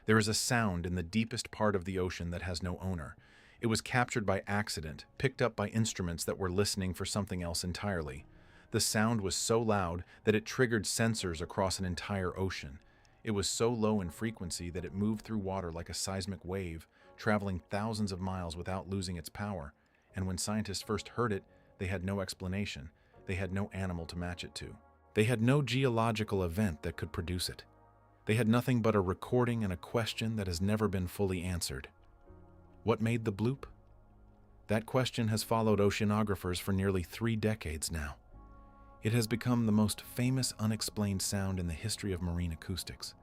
There is a sound in the deepest part of the ocean that has no owner. It was captured by accident, picked up by instruments that were listening for something else entirely. The sound was so loud that it triggered sensors across an entire ocean. It was so low in frequency that it moved through water like a seismic wave, traveling thousands of miles without losing its power. And when scientists first heard it, they had no explanation. They had no animal to match it to. They had no geological event that could produce it. They had nothing but a recording and a question that has never been fully answered. What made the bloop? That question has followed oceanographers for nearly 3 decades now. It has become the most famous unexplained sound in the history of marine acoustics.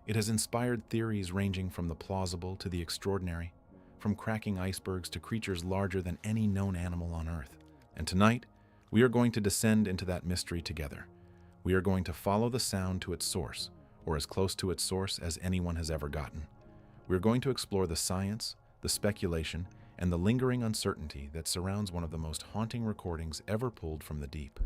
It has inspired theories ranging from the plausible to the extraordinary, from cracking icebergs to creatures larger than any known animal on Earth. And tonight, we are going to descend into that mystery together. We are going to follow the sound to its source, or as close to its source as anyone has ever gotten. We are going to explore the science, the speculation, and the lingering uncertainty that surrounds one of the most haunting recordings ever pulled from the deep.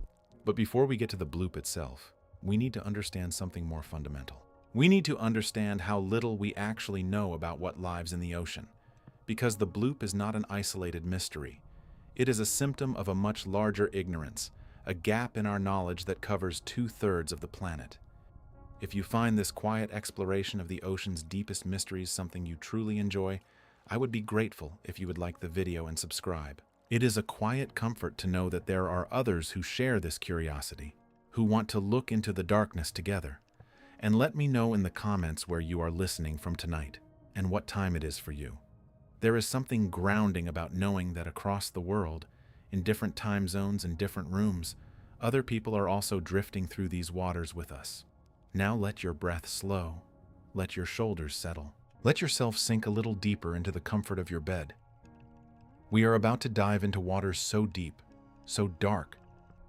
But before we get to the bloop itself, we need to understand something more fundamental. We need to understand how little we actually know about what lives in the ocean. Because the bloop is not an isolated mystery. It is a symptom of a much larger ignorance, a gap in our knowledge that covers 2/3 of the planet. If you find this quiet exploration of the ocean's deepest mysteries something you truly enjoy, I would be grateful if you would like the video and subscribe. It is a quiet comfort to know that there are others who share this curiosity, who want to look into the darkness together. And let me know in the comments where you are listening from tonight, and what time it is for you. There is something grounding about knowing that across the world, in different time zones and different rooms, other people are also drifting through these waters with us. Now let your breath slow. Let your shoulders settle. Let yourself sink a little deeper into the comfort of your bed. We are about to dive into waters so deep, so dark,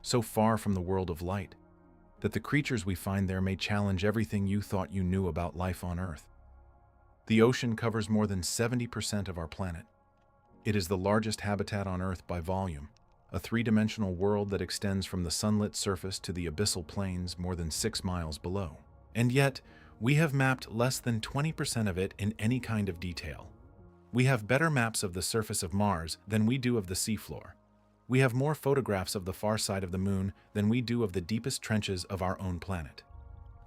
so far from the world of light, that the creatures we find there may challenge everything you thought you knew about life on Earth. The ocean covers more than 70% of our planet. It is the largest habitat on Earth by volume, a 3-dimensional world that extends from the sunlit surface to the abyssal plains more than 6 miles below. And yet, we have mapped less than 20% of it in any kind of detail. We have better maps of the surface of Mars than we do of the seafloor. We have more photographs of the far side of the moon than we do of the deepest trenches of our own planet.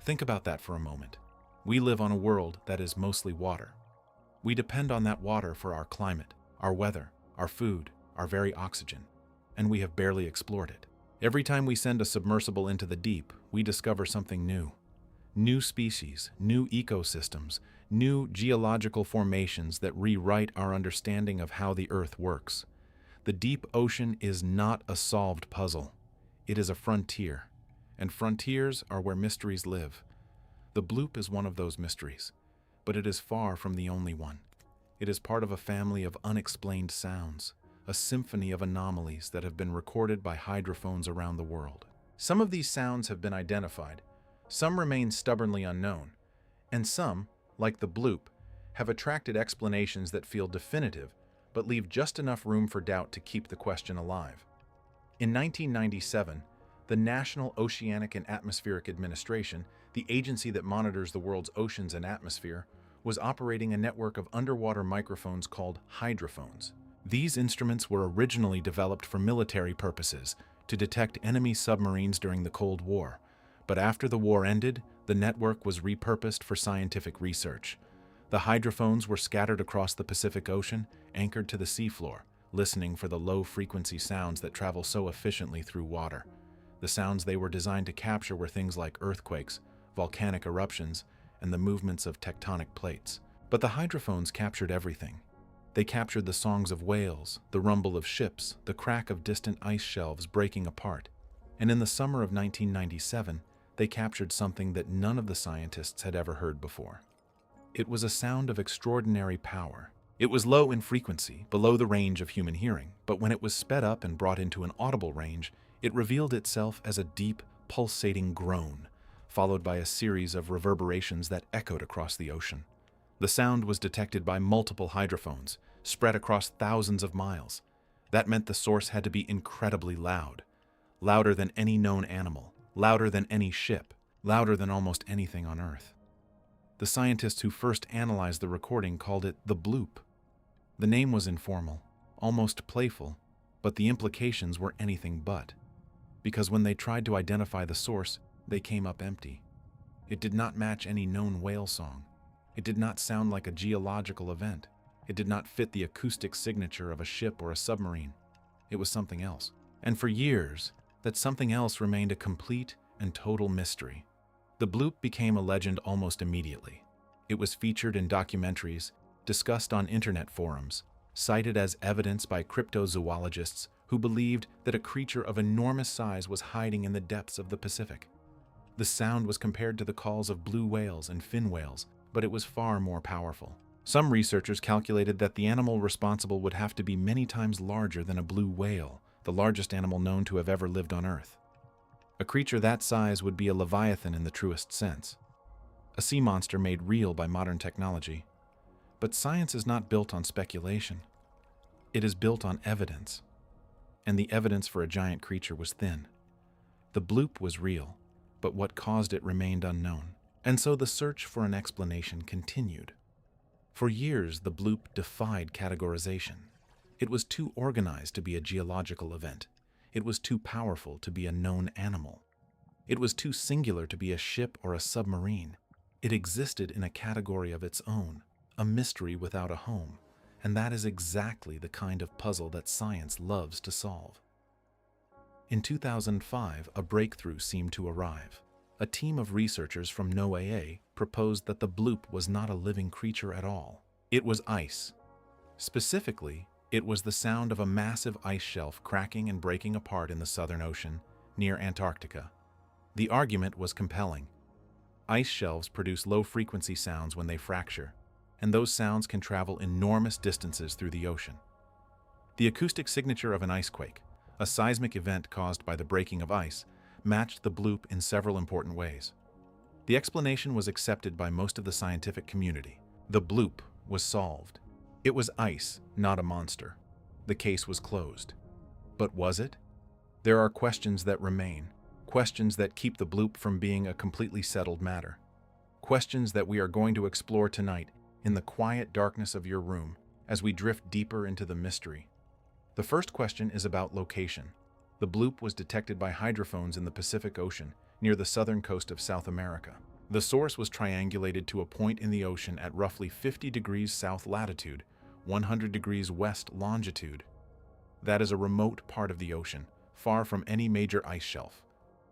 Think about that for a moment. We live on a world that is mostly water. We depend on that water for our climate, our weather, our food, our very oxygen, and we have barely explored it. Every time we send a submersible into the deep, we discover something new. New species, new ecosystems, new geological formations that rewrite our understanding of how the Earth works. The deep ocean is not a solved puzzle. It is a frontier, and frontiers are where mysteries live. The bloop is one of those mysteries, but it is far from the only one. It is part of a family of unexplained sounds, a symphony of anomalies that have been recorded by hydrophones around the world. Some of these sounds have been identified, some remain stubbornly unknown, and some, like the bloop, have attracted explanations that feel definitive but leave just enough room for doubt to keep the question alive. In 1997, the National Oceanic and Atmospheric Administration, the agency that monitors the world's oceans and atmosphere, was operating a network of underwater microphones called hydrophones. These instruments were originally developed for military purposes to detect enemy submarines during the Cold War, but after the war ended, the network was repurposed for scientific research. The hydrophones were scattered across the Pacific Ocean, anchored to the seafloor, listening for the low-frequency sounds that travel so efficiently through water. The sounds they were designed to capture were things like earthquakes, volcanic eruptions, and the movements of tectonic plates. But the hydrophones captured everything. They captured the songs of whales, the rumble of ships, the crack of distant ice shelves breaking apart. And in the summer of 1997, they captured something that none of the scientists had ever heard before. It was a sound of extraordinary power. It was low in frequency, below the range of human hearing, but when it was sped up and brought into an audible range, it revealed itself as a deep, pulsating groan, followed by a series of reverberations that echoed across the ocean. The sound was detected by multiple hydrophones, spread across thousands of miles. That meant the source had to be incredibly loud, louder than any known animal, louder than any ship, louder than almost anything on Earth. The scientists who first analyzed the recording called it the Bloop. The name was informal, almost playful, but the implications were anything but. Because when they tried to identify the source, they came up empty. It did not match any known whale song. It did not sound like a geological event. It did not fit the acoustic signature of a ship or a submarine. It was something else. And for years, that something else remained a complete and total mystery. The Bloop became a legend almost immediately. It was featured in documentaries, discussed on internet forums, cited as evidence by cryptozoologists who believed that a creature of enormous size was hiding in the depths of the Pacific. The sound was compared to the calls of blue whales and fin whales, but it was far more powerful. Some researchers calculated that the animal responsible would have to be many times larger than a blue whale, the largest animal known to have ever lived on Earth. A creature that size would be a leviathan in the truest sense, a sea monster made real by modern technology. But science is not built on speculation. It is built on evidence. And the evidence for a giant creature was thin. The Bloop was real, but what caused it remained unknown. And so the search for an explanation continued. For years, the Bloop defied categorization. It was too organized to be a geological event. It was too powerful to be a known animal. It was too singular to be a ship or a submarine. It existed in a category of its own, a mystery without a home, and that is exactly the kind of puzzle that science loves to solve. In 2005, a breakthrough seemed to arrive. A team of researchers from NOAA proposed that the Bloop was not a living creature at all. It was ice. Specifically, it was the sound of a massive ice shelf cracking and breaking apart in the Southern Ocean, near Antarctica. The argument was compelling. Ice shelves produce low-frequency sounds when they fracture, and those sounds can travel enormous distances through the ocean. The acoustic signature of an icequake, a seismic event caused by the breaking of ice, matched the Bloop in several important ways. The explanation was accepted by most of the scientific community. The Bloop was solved. It was ice, not a monster. The case was closed. But was it? There are questions that remain, questions that keep the Bloop from being a completely settled matter. Questions that we are going to explore tonight in the quiet darkness of your room as we drift deeper into the mystery. The first question is about location. The Bloop was detected by hydrophones in the Pacific Ocean, near the southern coast of South America. The source was triangulated to a point in the ocean at roughly 50 degrees south latitude, 100 degrees west longitude. That is a remote part of the ocean, far from any major ice shelf.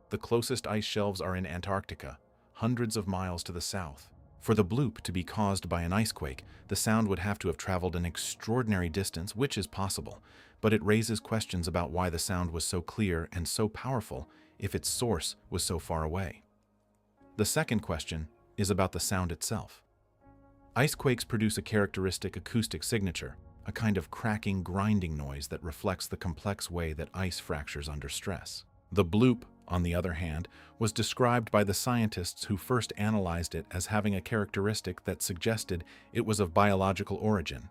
The closest ice shelves are in Antarctica, hundreds of miles to the south. For the Bloop to be caused by an icequake, the sound would have to have traveled an extraordinary distance, which is possible, but it raises questions about why the sound was so clear and so powerful if its source was so far away. The second question is about the sound itself. Icequakes produce a characteristic acoustic signature, a kind of cracking, grinding noise that reflects the complex way that ice fractures under stress. The Bloop, on the other hand, was described by the scientists who first analyzed it as having a characteristic that suggested it was of biological origin.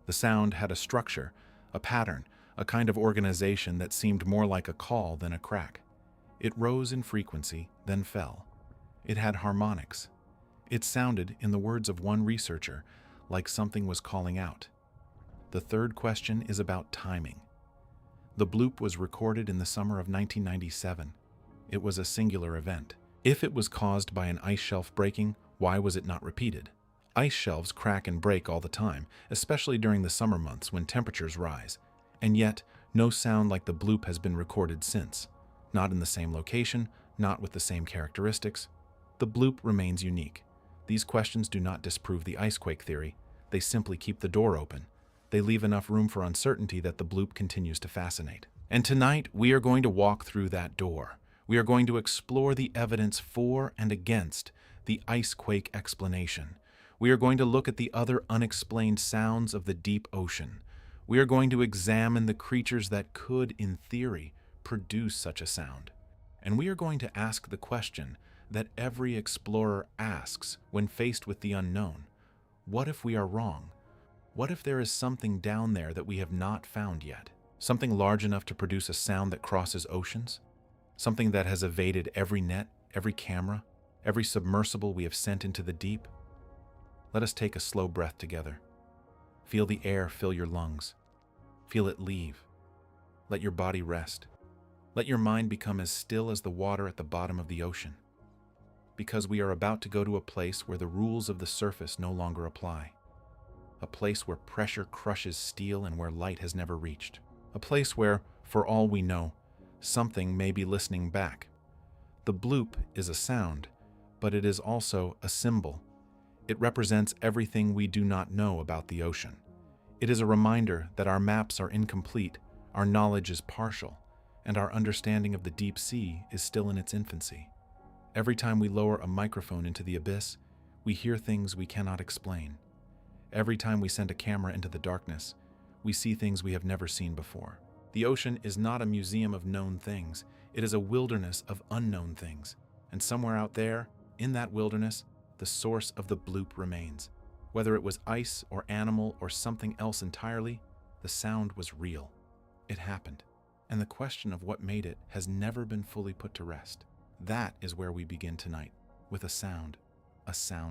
The sound had a structure, a pattern, a kind of organization that seemed more like a call than a crack. It rose in frequency, then fell. It had harmonics. It sounded, in the words of one researcher, like something was calling out. The third question is about timing. The Bloop was recorded in the summer of 1997. It was a singular event. If it was caused by an ice shelf breaking, why was it not repeated? Ice shelves crack and break all the time, especially during the summer months when temperatures rise. And yet, no sound like the Bloop has been recorded since. Not in the same location, not with the same characteristics. The Bloop remains unique. These questions do not disprove the icequake theory. They simply keep the door open. They leave enough room for uncertainty that the Bloop continues to fascinate. And tonight, we are going to walk through that door. We are going to explore the evidence for and against the icequake explanation. We are going to look at the other unexplained sounds of the deep ocean. We are going to examine the creatures that could, in theory, produce such a sound. And we are going to ask the question that every explorer asks when faced with the unknown. What if we are wrong? What if there is something down there that we have not found yet? Something large enough to produce a sound that crosses oceans? Something that has evaded every net, every camera, every submersible we have sent into the deep? Let us take a slow breath together. Feel the air fill your lungs. Feel it leave. Let your body rest. Let your mind become as still as the water at the bottom of the ocean. Because we are about to go to a place where the rules of the surface no longer apply. A place where pressure crushes steel and where light has never reached. A place where, for all we know, something may be listening back. The bloop is a sound, but it is also a symbol. It represents everything we do not know about the ocean. It is a reminder that our maps are incomplete, our knowledge is partial, and our understanding of the deep sea is still in its infancy. Every time we lower a microphone into the abyss, we hear things we cannot explain. Every time we send a camera into the darkness, we see things we have never seen before. The ocean is not a museum of known things. It is a wilderness of unknown things. And somewhere out there, in that wilderness, the source of the bloop remains. Whether it was ice or animal or something else entirely, the sound was real. It happened. And the question of what made it has never been fully put to rest. That is where we begin tonight, with a sound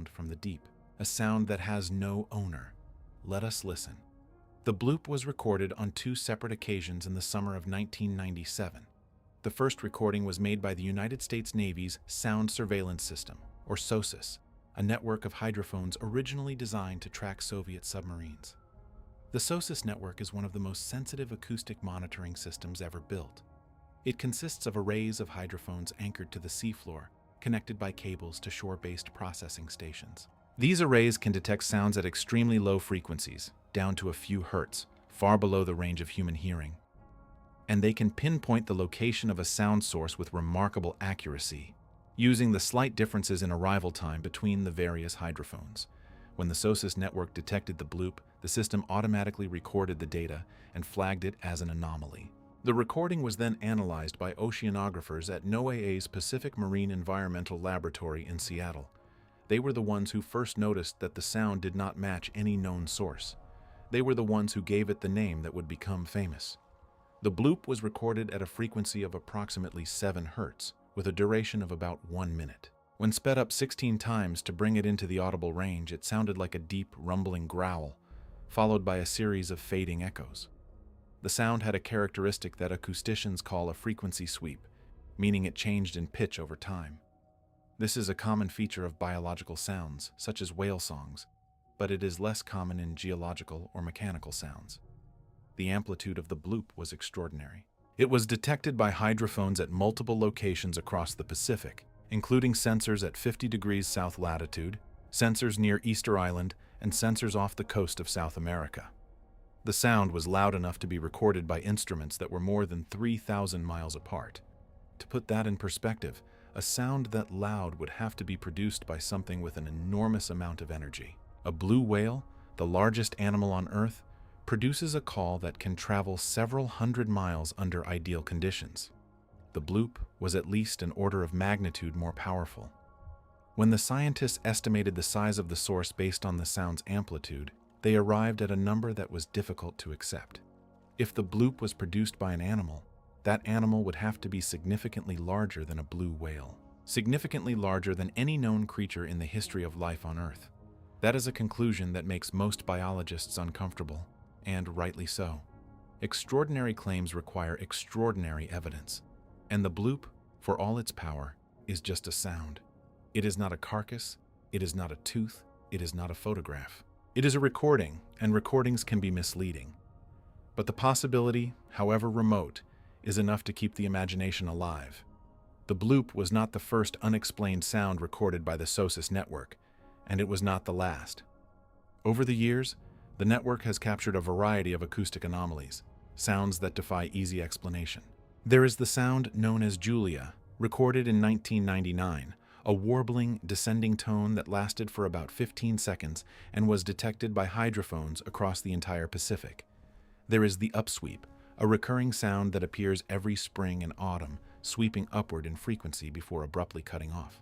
from the deep, a sound that has no owner. Let us listen. The bloop was recorded on 2 separate occasions in the summer of 1997. The first recording was made by the United States Navy's Sound Surveillance System, or SOSUS, a network of hydrophones originally designed to track Soviet submarines. The SOSUS network is one of the most sensitive acoustic monitoring systems ever built. It consists of arrays of hydrophones anchored to the seafloor, connected by cables to shore-based processing stations. These arrays can detect sounds at extremely low frequencies, down to a few hertz, far below the range of human hearing. And they can pinpoint the location of a sound source with remarkable accuracy, using the slight differences in arrival time between the various hydrophones. When the SOSUS network detected the bloop, the system automatically recorded the data and flagged it as an anomaly. The recording was then analyzed by oceanographers at NOAA's Pacific Marine Environmental Laboratory in Seattle. They were the ones who first noticed that the sound did not match any known source. They were the ones who gave it the name that would become famous. The bloop was recorded at a frequency of approximately 7 hertz, with a duration of about 1 minute. When sped up 16 times to bring it into the audible range, it sounded like a deep, rumbling growl, followed by a series of fading echoes. The sound had a characteristic that acousticians call a frequency sweep, meaning it changed in pitch over time. This is a common feature of biological sounds, such as whale songs, but it is less common in geological or mechanical sounds. The amplitude of the bloop was extraordinary. It was detected by hydrophones at multiple locations across the Pacific, including sensors at 50 degrees south latitude, sensors near Easter Island, and sensors off the coast of South America. The sound was loud enough to be recorded by instruments that were more than 3,000 miles apart. To put that in perspective, a sound that loud would have to be produced by something with an enormous amount of energy. A blue whale, the largest animal on Earth, produces a call that can travel several hundred miles under ideal conditions. The bloop was at least an order of magnitude more powerful. When the scientists estimated the size of the source based on the sound's amplitude, they arrived at a number that was difficult to accept. If the bloop was produced by an animal, that animal would have to be significantly larger than a blue whale, significantly larger than any known creature in the history of life on Earth. That is a conclusion that makes most biologists uncomfortable, and rightly so. Extraordinary claims require extraordinary evidence, and the bloop, for all its power, is just a sound. It is not a carcass, it is not a tooth, it is not a photograph. It is a recording, and recordings can be misleading. But the possibility, however remote, is enough to keep the imagination alive. The bloop was not the first unexplained sound recorded by the SOSUS network, and it was not the last. Over the years, the network has captured a variety of acoustic anomalies, sounds that defy easy explanation. There is the sound known as Julia, recorded in 1999, a warbling, descending tone that lasted for about 15 seconds and was detected by hydrophones across the entire Pacific. There is the upsweep, a recurring sound that appears every spring and autumn, sweeping upward in frequency before abruptly cutting off.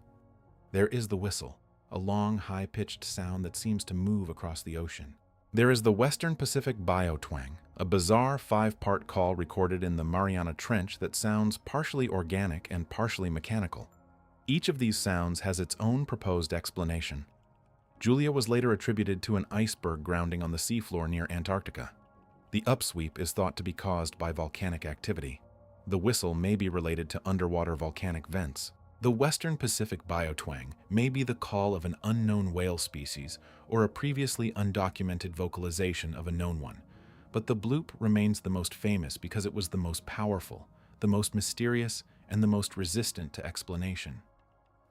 There is the whistle, a long, high-pitched sound that seems to move across the ocean. There is the Western Pacific biotwang, a bizarre 5-part call recorded in the Mariana Trench that sounds partially organic and partially mechanical. Each of these sounds has its own proposed explanation. Julia was later attributed to an iceberg grounding on the seafloor near Antarctica. The upsweep is thought to be caused by volcanic activity. The whistle may be related to underwater volcanic vents. The Western Pacific biotwang may be the call of an unknown whale species or a previously undocumented vocalization of a known one. But the bloop remains the most famous because it was the most powerful, the most mysterious, and the most resistant to explanation.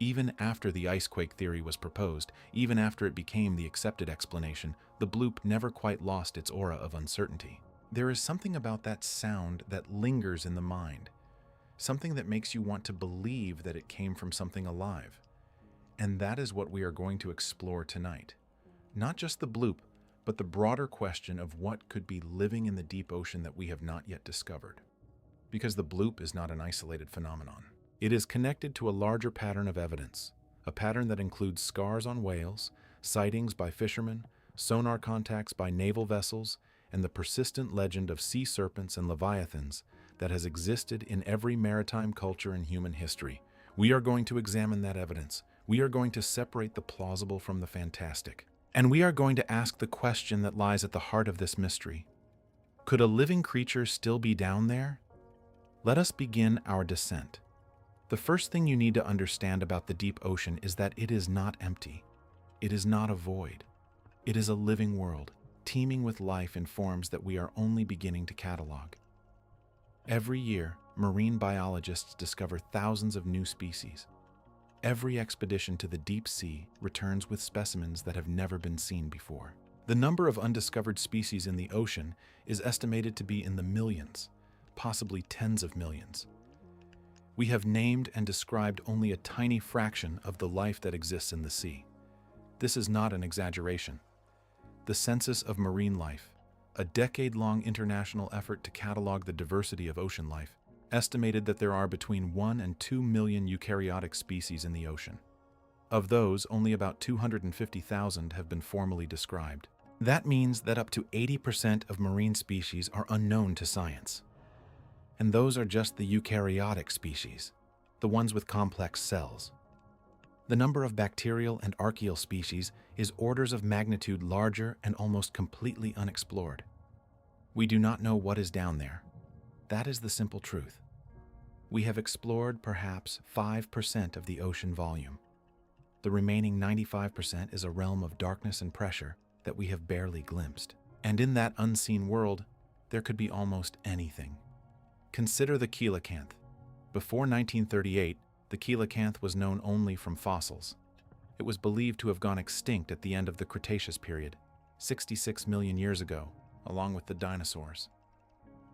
Even after the icequake theory was proposed, even after it became the accepted explanation, the bloop never quite lost its aura of uncertainty. There is something about that sound that lingers in the mind, something that makes you want to believe that it came from something alive. And that is what we are going to explore tonight. Not just the bloop, but the broader question of what could be living in the deep ocean that we have not yet discovered. Because the bloop is not an isolated phenomenon. It is connected to a larger pattern of evidence, a pattern that includes scars on whales, sightings by fishermen, sonar contacts by naval vessels, and the persistent legend of sea serpents and leviathans that has existed in every maritime culture in human history. We are going to examine that evidence. We are going to separate the plausible from the fantastic. And we are going to ask the question that lies at the heart of this mystery. Could a living creature still be down there? Let us begin our descent. The first thing you need to understand about the deep ocean is that it is not empty. It is not a void. It is a living world, teeming with life in forms that we are only beginning to catalog. Every year, marine biologists discover thousands of new species. Every expedition to the deep sea returns with specimens that have never been seen before. The number of undiscovered species in the ocean is estimated to be in the millions, possibly tens of millions. We have named and described only a tiny fraction of the life that exists in the sea. This is not an exaggeration. The Census of Marine Life, a decade-long international effort to catalog the diversity of ocean life, estimated that there are between 1 and 2 million eukaryotic species in the ocean. Of those, only about 250,000 have been formally described. That means that up to 80% of marine species are unknown to science. And those are just the eukaryotic species, the ones with complex cells. The number of bacterial and archaeal species is orders of magnitude larger and almost completely unexplored. We do not know what is down there. That is the simple truth. We have explored perhaps 5% of the ocean volume. The remaining 95% is a realm of darkness and pressure that we have barely glimpsed. And in that unseen world, there could be almost anything. Consider the coelacanth. Before 1938, the coelacanth was known only from fossils. It was believed to have gone extinct at the end of the Cretaceous period, 66 million years ago, along with the dinosaurs.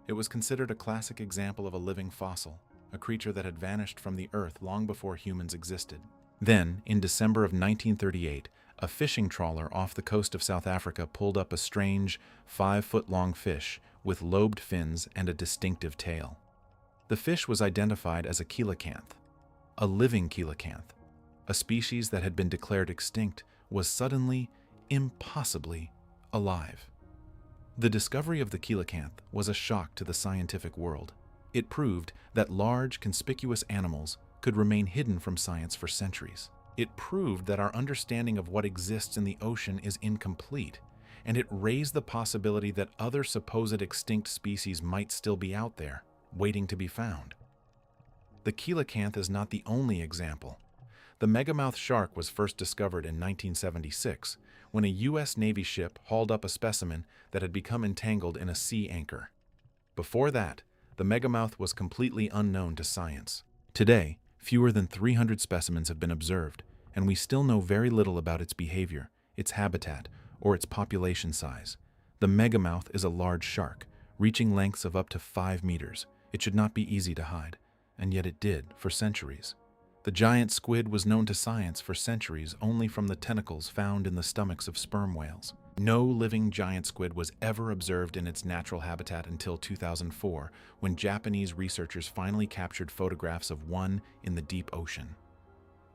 It was considered a classic example of a living fossil, a creature that had vanished from the Earth long before humans existed. Then, in December of 1938, a fishing trawler off the coast of South Africa pulled up a strange, 5-foot-long fish with lobed fins and a distinctive tail. The fish was identified as a coelacanth. A living coelacanth, a species that had been declared extinct, was suddenly, impossibly, alive. The discovery of the coelacanth was a shock to the scientific world. It proved that large, conspicuous animals could remain hidden from science for centuries. It proved that our understanding of what exists in the ocean is incomplete, and it raised the possibility that other supposed extinct species might still be out there, waiting to be found. The coelacanth is not the only example. The megamouth shark was first discovered in 1976, when a U.S. Navy ship hauled up a specimen that had become entangled in a sea anchor. Before that, the megamouth was completely unknown to science. Today, fewer than 300 specimens have been observed, and we still know very little about its behavior, its habitat, or its population size. The megamouth is a large shark, reaching lengths of up to 5 meters. It should not be easy to hide, and yet it did for centuries. The giant squid was known to science for centuries only from the tentacles found in the stomachs of sperm whales. No living giant squid was ever observed in its natural habitat until 2004, when Japanese researchers finally captured photographs of one in the deep ocean.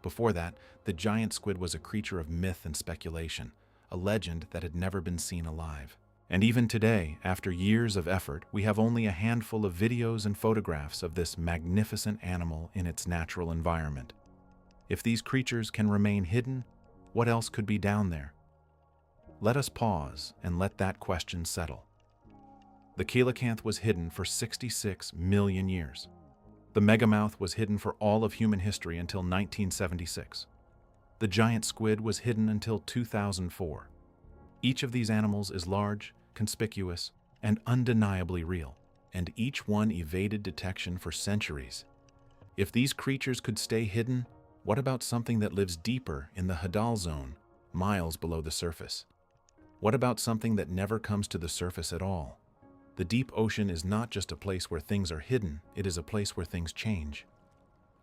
Before that, the giant squid was a creature of myth and speculation, a legend that had never been seen alive. And even today, after years of effort, we have only a handful of videos and photographs of this magnificent animal in its natural environment. If these creatures can remain hidden, What else could be down there? Let us pause and let that question settle. The coelacanth was hidden for 66 million years. The megamouth was hidden for all of human history until 1976. The giant squid was hidden until 2004. Each of these animals is large, conspicuous, and undeniably real, and each one evaded detection for centuries. If these creatures could stay hidden, what about something that lives deeper in the Hadal zone, miles below the surface? What about something that never comes to the surface at all? The deep ocean is not just a place where things are hidden, it is a place where things change.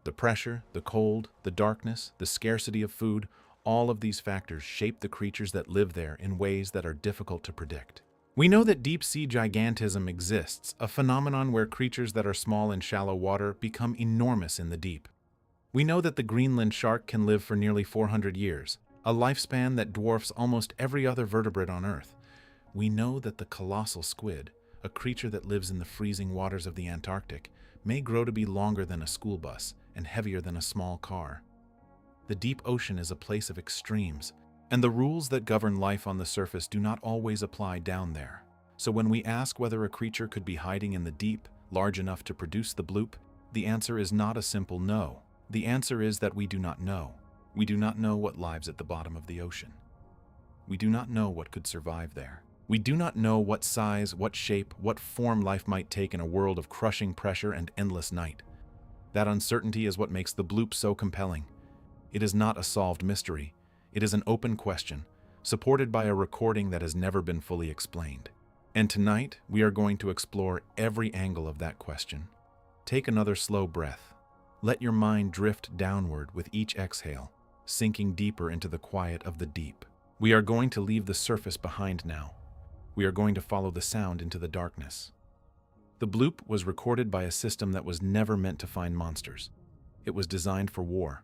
The pressure, the cold, the darkness, the scarcity of food, all of these factors shape the creatures that live there in ways that are difficult to predict. We know that deep-sea gigantism exists, a phenomenon where creatures that are small in shallow water become enormous in the deep. We know that the Greenland shark can live for nearly 400 years, a lifespan that dwarfs almost every other vertebrate on Earth. We know that the colossal squid, a creature that lives in the freezing waters of the Antarctic, may grow to be longer than a school bus and heavier than a small car. The deep ocean is a place of extremes, and the rules that govern life on the surface do not always apply down there. So when we ask whether a creature could be hiding in the deep, large enough to produce the bloop, the answer is not a simple no. The answer is that we do not know. We do not know what lives at the bottom of the ocean. We do not know what could survive there. We do not know what size, what shape, what form life might take in a world of crushing pressure and endless night. That uncertainty is what makes the bloop so compelling. It is not a solved mystery. It is an open question, supported by a recording that has never been fully explained. And tonight, we are going to explore every angle of that question. Take another slow breath. Let your mind drift downward with each exhale, sinking deeper into the quiet of the deep. We are going to leave the surface behind now. We are going to follow the sound into the darkness. The bloop was recorded by a system that was never meant to find monsters. It was designed for war.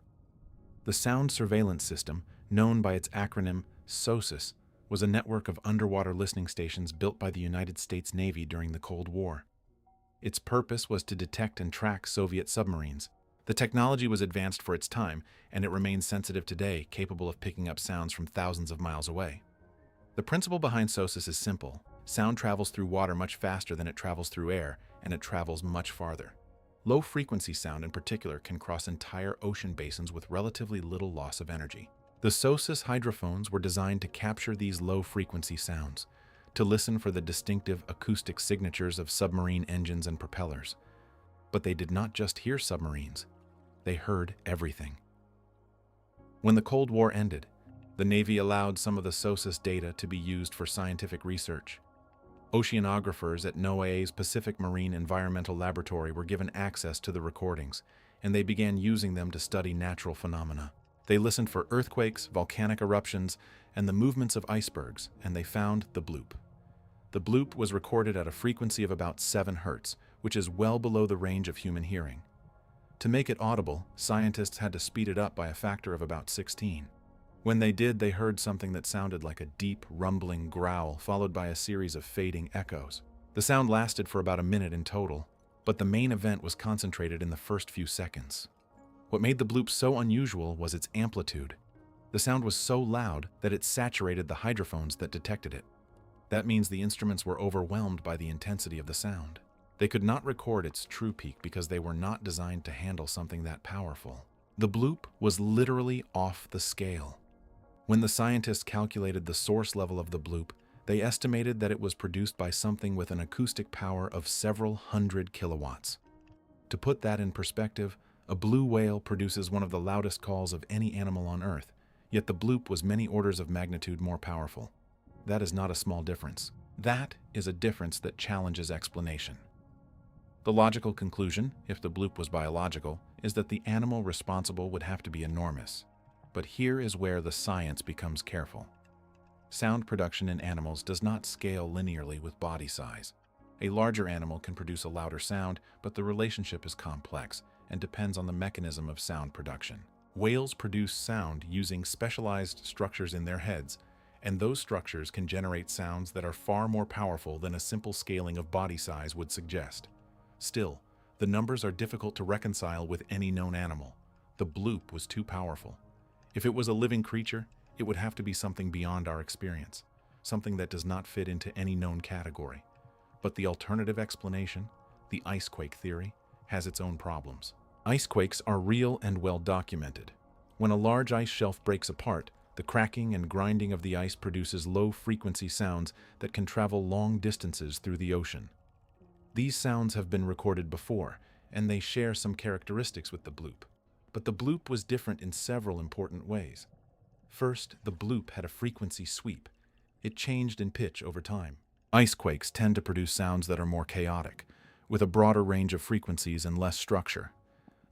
The sound surveillance system, known by its acronym SOSUS, was a network of underwater listening stations built by the United States Navy during the Cold War. Its purpose was to detect and track Soviet submarines. The technology was advanced for its time, and it remains sensitive today, capable of picking up sounds from thousands of miles away. The principle behind SOSUS is simple. Sound travels through water much faster than it travels through air, and it travels much farther. Low-frequency sound in particular can cross entire ocean basins with relatively little loss of energy. The SOSUS hydrophones were designed to capture these low-frequency sounds, to listen for the distinctive acoustic signatures of submarine engines and propellers. But they did not just hear submarines. They heard everything. When the Cold War ended, the Navy allowed some of the SOSUS data to be used for scientific research. Oceanographers at NOAA's Pacific Marine Environmental Laboratory were given access to the recordings, and they began using them to study natural phenomena. They listened for earthquakes, volcanic eruptions, and the movements of icebergs, and they found the bloop. The bloop was recorded at a frequency of about 7 Hz, which is well below the range of human hearing. To make it audible, scientists had to speed it up by a factor of about 16. When they did, they heard something that sounded like a deep, rumbling growl, followed by a series of fading echoes. The sound lasted for about a minute in total, but the main event was concentrated in the first few seconds. What made the bloop so unusual was its amplitude. The sound was so loud that it saturated the hydrophones that detected it. That means the instruments were overwhelmed by the intensity of the sound. They could not record its true peak because they were not designed to handle something that powerful. The bloop was literally off the scale. When the scientists calculated the source level of the bloop, they estimated that it was produced by something with an acoustic power of several hundred kilowatts. To put that in perspective, a blue whale produces one of the loudest calls of any animal on Earth, yet the bloop was many orders of magnitude more powerful. That is not a small difference. That is a difference that challenges explanation. The logical conclusion, if the bloop was biological, is that the animal responsible would have to be enormous. But here is where the science becomes careful. Sound production in animals does not scale linearly with body size. A larger animal can produce a louder sound, but the relationship is complex and depends on the mechanism of sound production. Whales produce sound using specialized structures in their heads, and those structures can generate sounds that are far more powerful than a simple scaling of body size would suggest. Still, the numbers are difficult to reconcile with any known animal. The bloop was too powerful. If it was a living creature, It would have to be something beyond our experience, something that does not fit into any known category. But the alternative explanation, the icequake theory, has its own problems. Icequakes are real and well documented. When a large ice shelf breaks apart, the cracking and grinding of the ice produces low-frequency sounds that can travel long distances through the ocean. These sounds have been recorded before, and they share some characteristics with the bloop. But the bloop was different in several important ways. First, the bloop had a frequency sweep. It changed in pitch over time. Icequakes tend to produce sounds that are more chaotic, with a broader range of frequencies and less structure.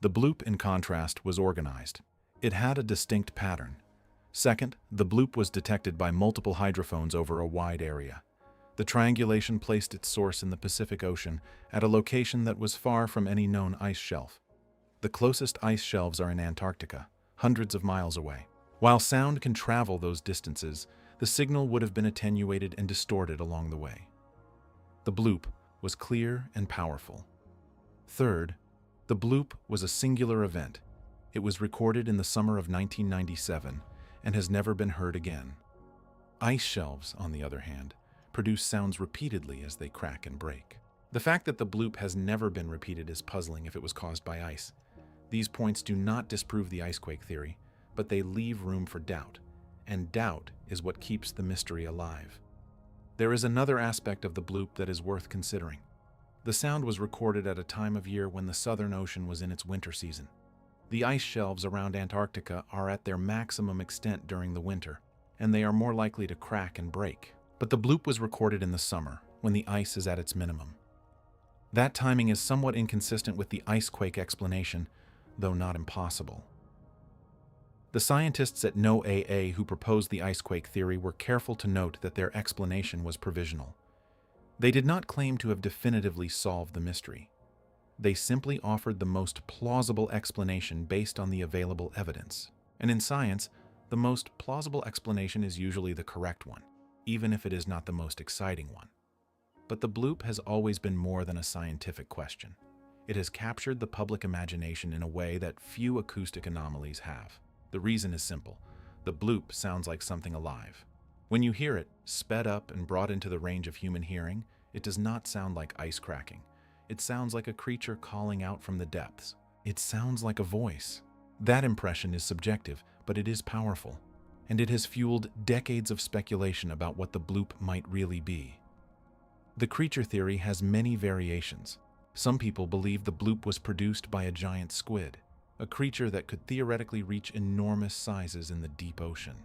The bloop, in contrast, was organized. It had a distinct pattern. Second, the bloop was detected by multiple hydrophones over a wide area. The triangulation placed its source in the Pacific Ocean at a location that was far from any known ice shelf. The closest ice shelves are in Antarctica, hundreds of miles away. While sound can travel those distances, the signal would have been attenuated and distorted along the way. The bloop was clear and powerful. Third, the bloop was a singular event. It was recorded in the summer of 1997 and has never been heard again. Ice shelves, on the other hand, produce sounds repeatedly as they crack and break. The fact that the bloop has never been repeated is puzzling if it was caused by ice. These points do not disprove the icequake theory, but they leave room for doubt, and doubt is what keeps the mystery alive. There is another aspect of the bloop that is worth considering. The sound was recorded at a time of year when the Southern Ocean was in its winter season. The ice shelves around Antarctica are at their maximum extent during the winter, and they are more likely to crack and break. But the bloop was recorded in the summer, when the ice is at its minimum. That timing is somewhat inconsistent with the icequake explanation, though not impossible. The scientists at NOAA who proposed the icequake theory were careful to note that their explanation was provisional. They did not claim to have definitively solved the mystery. They simply offered the most plausible explanation based on the available evidence. And in science, the most plausible explanation is usually the correct one, even if it is not the most exciting one. But the bloop has always been more than a scientific question. It has captured the public imagination in a way that few acoustic anomalies have. The reason is simple. The bloop sounds like something alive. When you hear it, sped up and brought into the range of human hearing, it does not sound like ice cracking. It sounds like a creature calling out from the depths. It sounds like a voice. That impression is subjective, but it is powerful. And it has fueled decades of speculation about what the bloop might really be. The creature theory has many variations. Some people believe the bloop was produced by a giant squid, a creature that could theoretically reach enormous sizes in the deep ocean.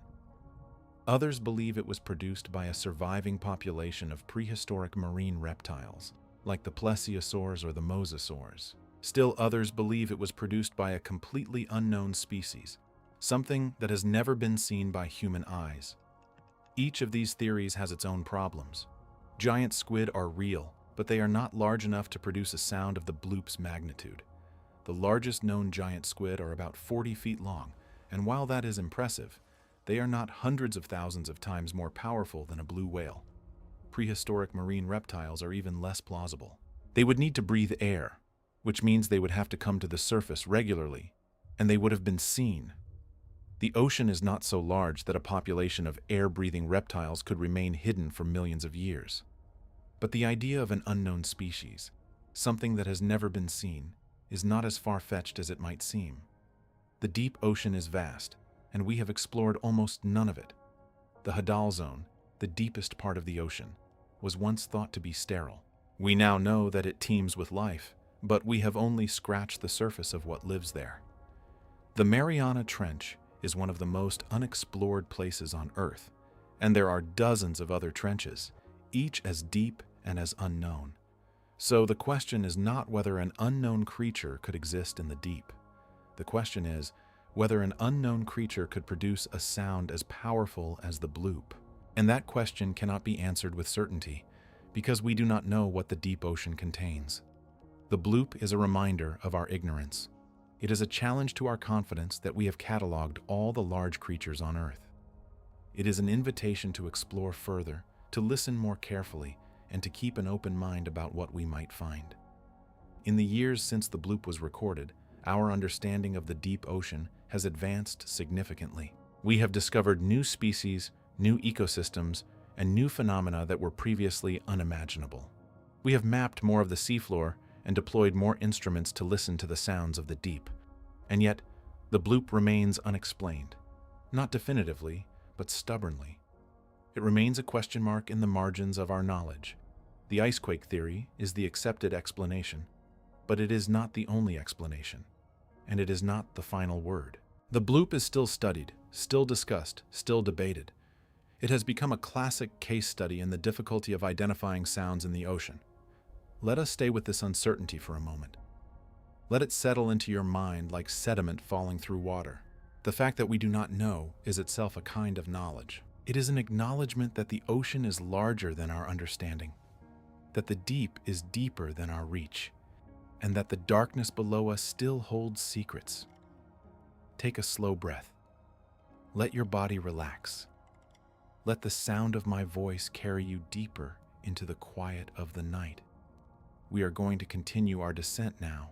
Others believe it was produced by a surviving population of prehistoric marine reptiles, like the plesiosaurs or the mosasaurs. Still others believe it was produced by a completely unknown species, something that has never been seen by human eyes. Each of these theories has its own problems. Giant squid are real, but they are not large enough to produce a sound of the bloop's magnitude. The largest known giant squid are about 40 feet long, and while that is impressive, they are not hundreds of thousands of times more powerful than a blue whale. Prehistoric marine reptiles are even less plausible. They would need to breathe air, which means they would have to come to the surface regularly, and they would have been seen. The ocean is not so large that a population of air-breathing reptiles could remain hidden for millions of years. But the idea of an unknown species, something that has never been seen, is not as far-fetched as it might seem. The deep ocean is vast, and we have explored almost none of it. The Hadal Zone, the deepest part of the ocean, was once thought to be sterile. We now know that it teems with life, but we have only scratched the surface of what lives there. The Mariana Trench is one of the most unexplored places on Earth, and there are dozens of other trenches, each as deep and as unknown. So the question is not whether an unknown creature could exist in the deep. The question is whether an unknown creature could produce a sound as powerful as the bloop. And that question cannot be answered with certainty, because we do not know what the deep ocean contains. The bloop is a reminder of our ignorance. It is a challenge to our confidence that we have cataloged all the large creatures on Earth. It is an invitation to explore further, to listen more carefully, and to keep an open mind about what we might find. In the years since the bloop was recorded, our understanding of the deep ocean has advanced significantly. We have discovered new species, new ecosystems, and new phenomena that were previously unimaginable. We have mapped more of the seafloor and deployed more instruments to listen to the sounds of the deep. And yet, the bloop remains unexplained. Not definitively, but stubbornly. It remains a question mark in the margins of our knowledge. The icequake theory is the accepted explanation, but it is not the only explanation, and it is not the final word. The bloop is still studied, still discussed, still debated. It has become a classic case study in the difficulty of identifying sounds in the ocean. Let us stay with this uncertainty for a moment. Let it settle into your mind like sediment falling through water. The fact that we do not know is itself a kind of knowledge. It is an acknowledgement that the ocean is larger than our understanding, that the deep is deeper than our reach, and that the darkness below us still holds secrets. Take a slow breath. Let your body relax. Let the sound of my voice carry you deeper into the quiet of the night. We are going to continue our descent now,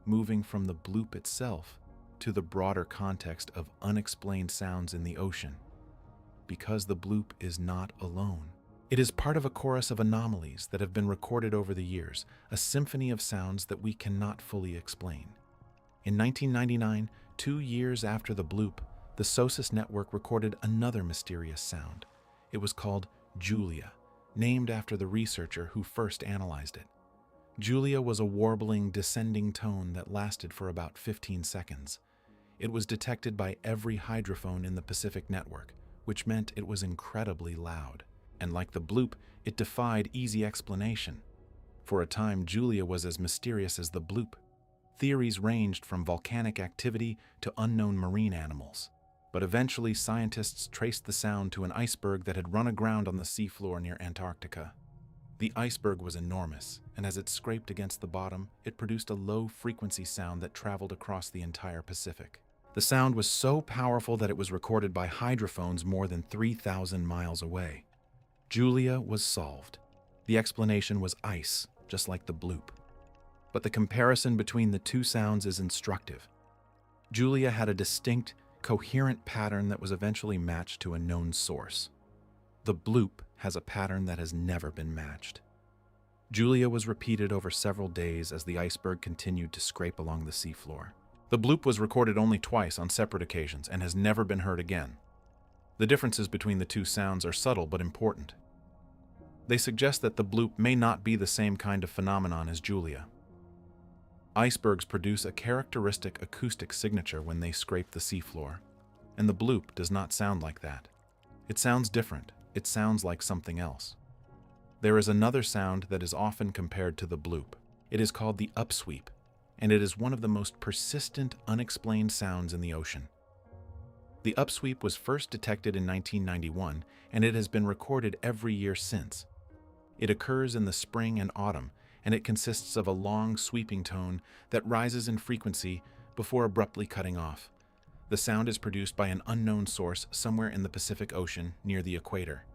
moving from the bloop itself to the broader context of unexplained sounds in the ocean. Because the bloop is not alone. It is part of a chorus of anomalies that have been recorded over the years, a symphony of sounds that we cannot fully explain. In 1999, 2 years after the bloop, the SOSUS network recorded another mysterious sound. It was called Julia, named after the researcher who first analyzed it. Julia was a warbling, descending tone that lasted for about 15 seconds. It was detected by every hydrophone in the Pacific network, which meant it was incredibly loud. And like the bloop, it defied easy explanation. For a time, Julia was as mysterious as the bloop. Theories ranged from volcanic activity to unknown marine animals. But eventually, scientists traced the sound to an iceberg that had run aground on the seafloor near Antarctica. The iceberg was enormous, and as it scraped against the bottom, it produced a low-frequency sound that traveled across the entire Pacific. The sound was so powerful that it was recorded by hydrophones more than 3,000 miles away. Julia was solved. The explanation was ice, just like the bloop. But the comparison between the two sounds is instructive. Julia had a distinct, coherent pattern that was eventually matched to a known source. The bloop has a pattern that has never been matched. Julia was repeated over several days as the iceberg continued to scrape along the seafloor. The bloop was recorded only twice on separate occasions and has never been heard again. The differences between the two sounds are subtle but important. They suggest that the bloop may not be the same kind of phenomenon as Julia. Icebergs produce a characteristic acoustic signature when they scrape the seafloor, and the bloop does not sound like that. It sounds different. It sounds like something else. There is another sound that is often compared to the bloop. It is called the upsweep, and it is one of the most persistent, unexplained sounds in the ocean. The upsweep was first detected in 1991, and it has been recorded every year since. It occurs in the spring and autumn, and it consists of a long, sweeping tone that rises in frequency before abruptly cutting off. The sound is produced by an unknown source somewhere in the Pacific Ocean near the equator.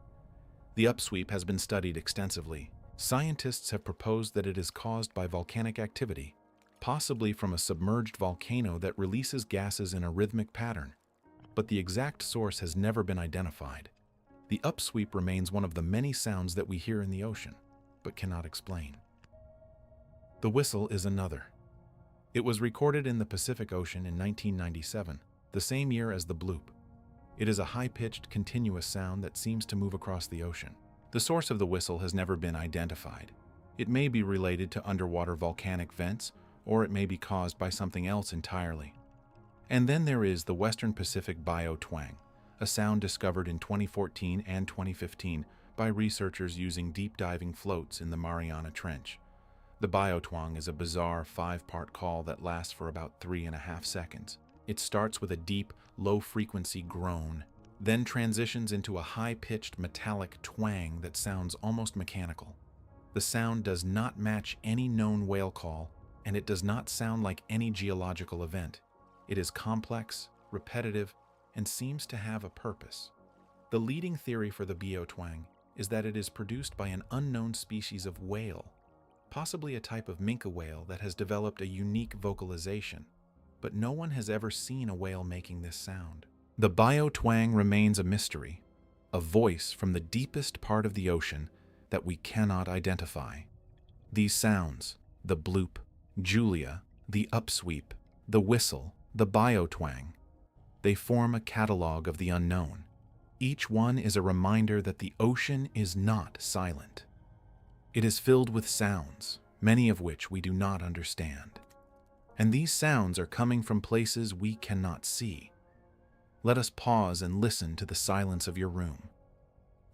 The upsweep has been studied extensively. Scientists have proposed that it is caused by volcanic activity, possibly from a submerged volcano that releases gases in a rhythmic pattern. But the exact source has never been identified. The upsweep remains one of the many sounds that we hear in the ocean, but cannot explain. The whistle is another. It was recorded in the Pacific Ocean in 1997, the same year as the bloop. It is a high-pitched, continuous sound that seems to move across the ocean. The source of the whistle has never been identified. It may be related to underwater volcanic vents, or it may be caused by something else entirely. And then there is the Western Pacific bio-twang, a sound discovered in 2014 and 2015 by researchers using deep-diving floats in the Mariana Trench. The bio-twang is a bizarre 5-part call that lasts for about 3.5 seconds. It starts with a deep, low-frequency groan, then transitions into a high-pitched metallic twang that sounds almost mechanical. The sound does not match any known whale call, and it does not sound like any geological event. It is complex, repetitive, and seems to have a purpose. The leading theory for the bio-twang is that it is produced by an unknown species of whale, possibly a type of minke whale that has developed a unique vocalization, but no one has ever seen a whale making this sound. The bio-twang remains a mystery, a voice from the deepest part of the ocean that we cannot identify. These sounds, the bloop, Julia, the upsweep, the whistle, the bio-twang, they form a catalog of the unknown. Each one is a reminder that the ocean is not silent. It is filled with sounds, many of which we do not understand. And these sounds are coming from places we cannot see. Let us pause and listen to the silence of your room.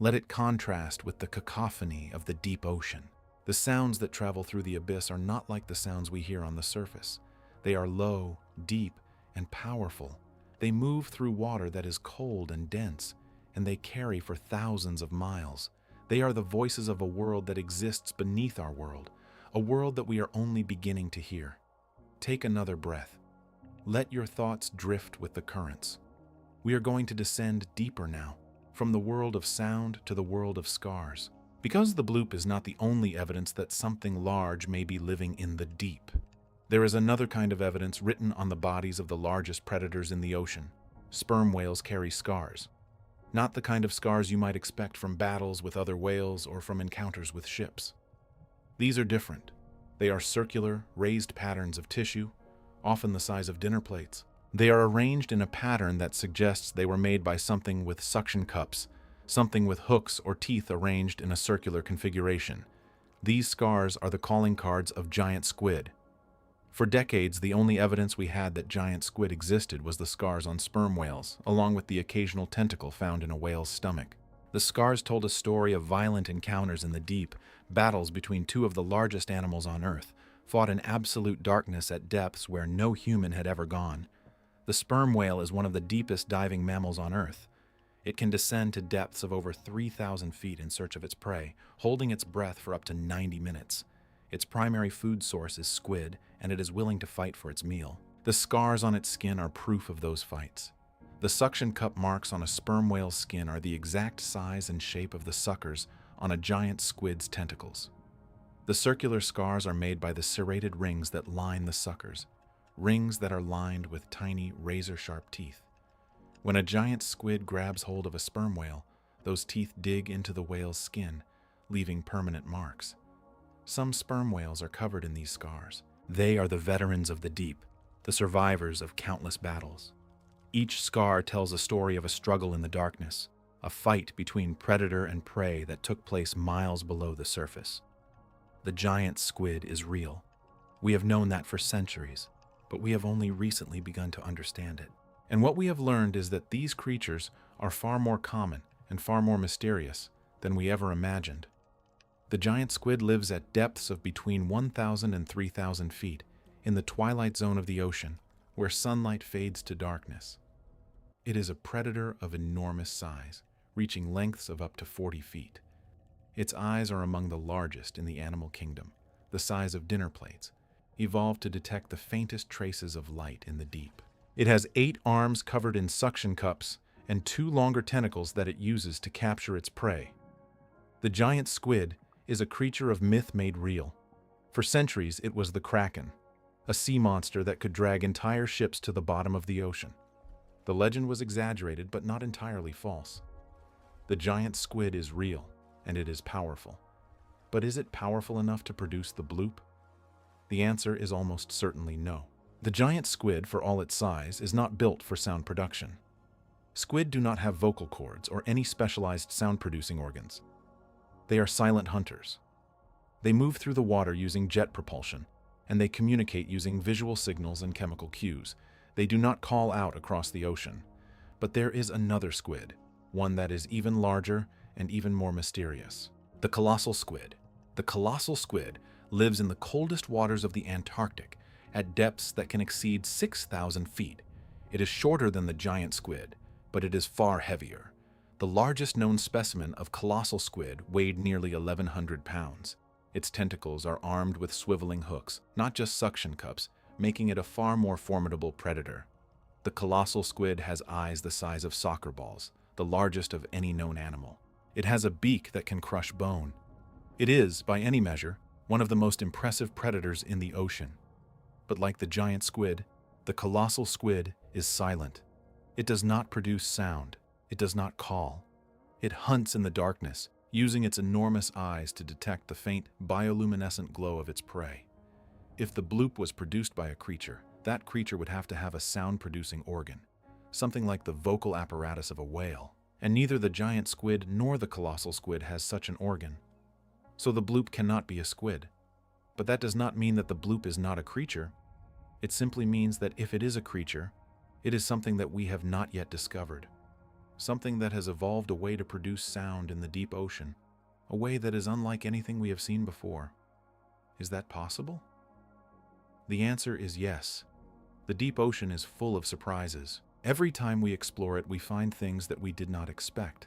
Let it contrast with the cacophony of the deep ocean. The sounds that travel through the abyss are not like the sounds we hear on the surface. They are low, deep, and powerful. They move through water that is cold and dense, and they carry for thousands of miles. They are the voices of a world that exists beneath our world, a world that we are only beginning to hear. Take another breath. Let your thoughts drift with the currents. We are going to descend deeper now, from the world of sound to the world of scars. Because the bloop is not the only evidence that something large may be living in the deep, there is another kind of evidence written on the bodies of the largest predators in the ocean. Sperm whales carry scars. Not the kind of scars you might expect from battles with other whales or from encounters with ships. These are different. They are circular, raised patterns of tissue, often the size of dinner plates. They are arranged in a pattern that suggests they were made by something with suction cups, something with hooks or teeth arranged in a circular configuration. These scars are the calling cards of giant squid. For decades, the only evidence we had that giant squid existed was the scars on sperm whales, along with the occasional tentacle found in a whale's stomach. The scars told a story of violent encounters in the deep, battles between two of the largest animals on Earth, fought in absolute darkness at depths where no human had ever gone. The sperm whale is one of the deepest diving mammals on Earth. It can descend to depths of over 3,000 feet in search of its prey, holding its breath for up to 90 minutes. Its primary food source is squid, and it is willing to fight for its meal. The scars on its skin are proof of those fights. The suction cup marks on a sperm whale's skin are the exact size and shape of the suckers on a giant squid's tentacles. The circular scars are made by the serrated rings that line the suckers, rings that are lined with tiny, razor-sharp teeth. When a giant squid grabs hold of a sperm whale, those teeth dig into the whale's skin, leaving permanent marks. Some sperm whales are covered in these scars. They are the veterans of the deep, the survivors of countless battles. Each scar tells a story of a struggle in the darkness, a fight between predator and prey that took place miles below the surface. The giant squid is real. We have known that for centuries, but we have only recently begun to understand it. And what we have learned is that these creatures are far more common and far more mysterious than we ever imagined. The giant squid lives at depths of between 1,000 and 3,000 feet in the twilight zone of the ocean, where sunlight fades to darkness. It is a predator of enormous size, reaching lengths of up to 40 feet. Its eyes are among the largest in the animal kingdom, the size of dinner plates, evolved to detect the faintest traces of light in the deep. It has 8 arms covered in suction cups and 2 longer tentacles that it uses to capture its prey. The giant squid is a creature of myth made real. For centuries, it was the kraken, a sea monster that could drag entire ships to the bottom of the ocean. The legend was exaggerated, but not entirely false. The giant squid is real, and it is powerful. But is it powerful enough to produce the bloop? The answer is almost certainly no. The giant squid, for all its size, is not built for sound production. Squid do not have vocal cords or any specialized sound-producing organs. They are silent hunters. They move through the water using jet propulsion, and they communicate using visual signals and chemical cues. They do not call out across the ocean. But there is another squid, one that is even larger and even more mysterious. The colossal squid. The colossal squid lives in the coldest waters of the Antarctic at depths that can exceed 6,000 feet. It is shorter than the giant squid, but it is far heavier. The largest known specimen of colossal squid weighed nearly 1,100 pounds. Its tentacles are armed with swiveling hooks, not just suction cups, making it a far more formidable predator. The colossal squid has eyes the size of soccer balls, the largest of any known animal. It has a beak that can crush bone. It is, by any measure, one of the most impressive predators in the ocean. But like the giant squid, the colossal squid is silent. It does not produce sound. It does not call. It hunts in the darkness, using its enormous eyes to detect the faint bioluminescent glow of its prey. If the bloop was produced by a creature, that creature would have to have a sound-producing organ, something like the vocal apparatus of a whale, and neither the giant squid nor the colossal squid has such an organ. So the bloop cannot be a squid. But that does not mean that the bloop is not a creature. It simply means that if it is a creature, it is something that we have not yet discovered. Something that has evolved a way to produce sound in the deep ocean, a way that is unlike anything we have seen before. Is that possible? The answer is yes. The deep ocean is full of surprises. Every time we explore it, we find things that we did not expect.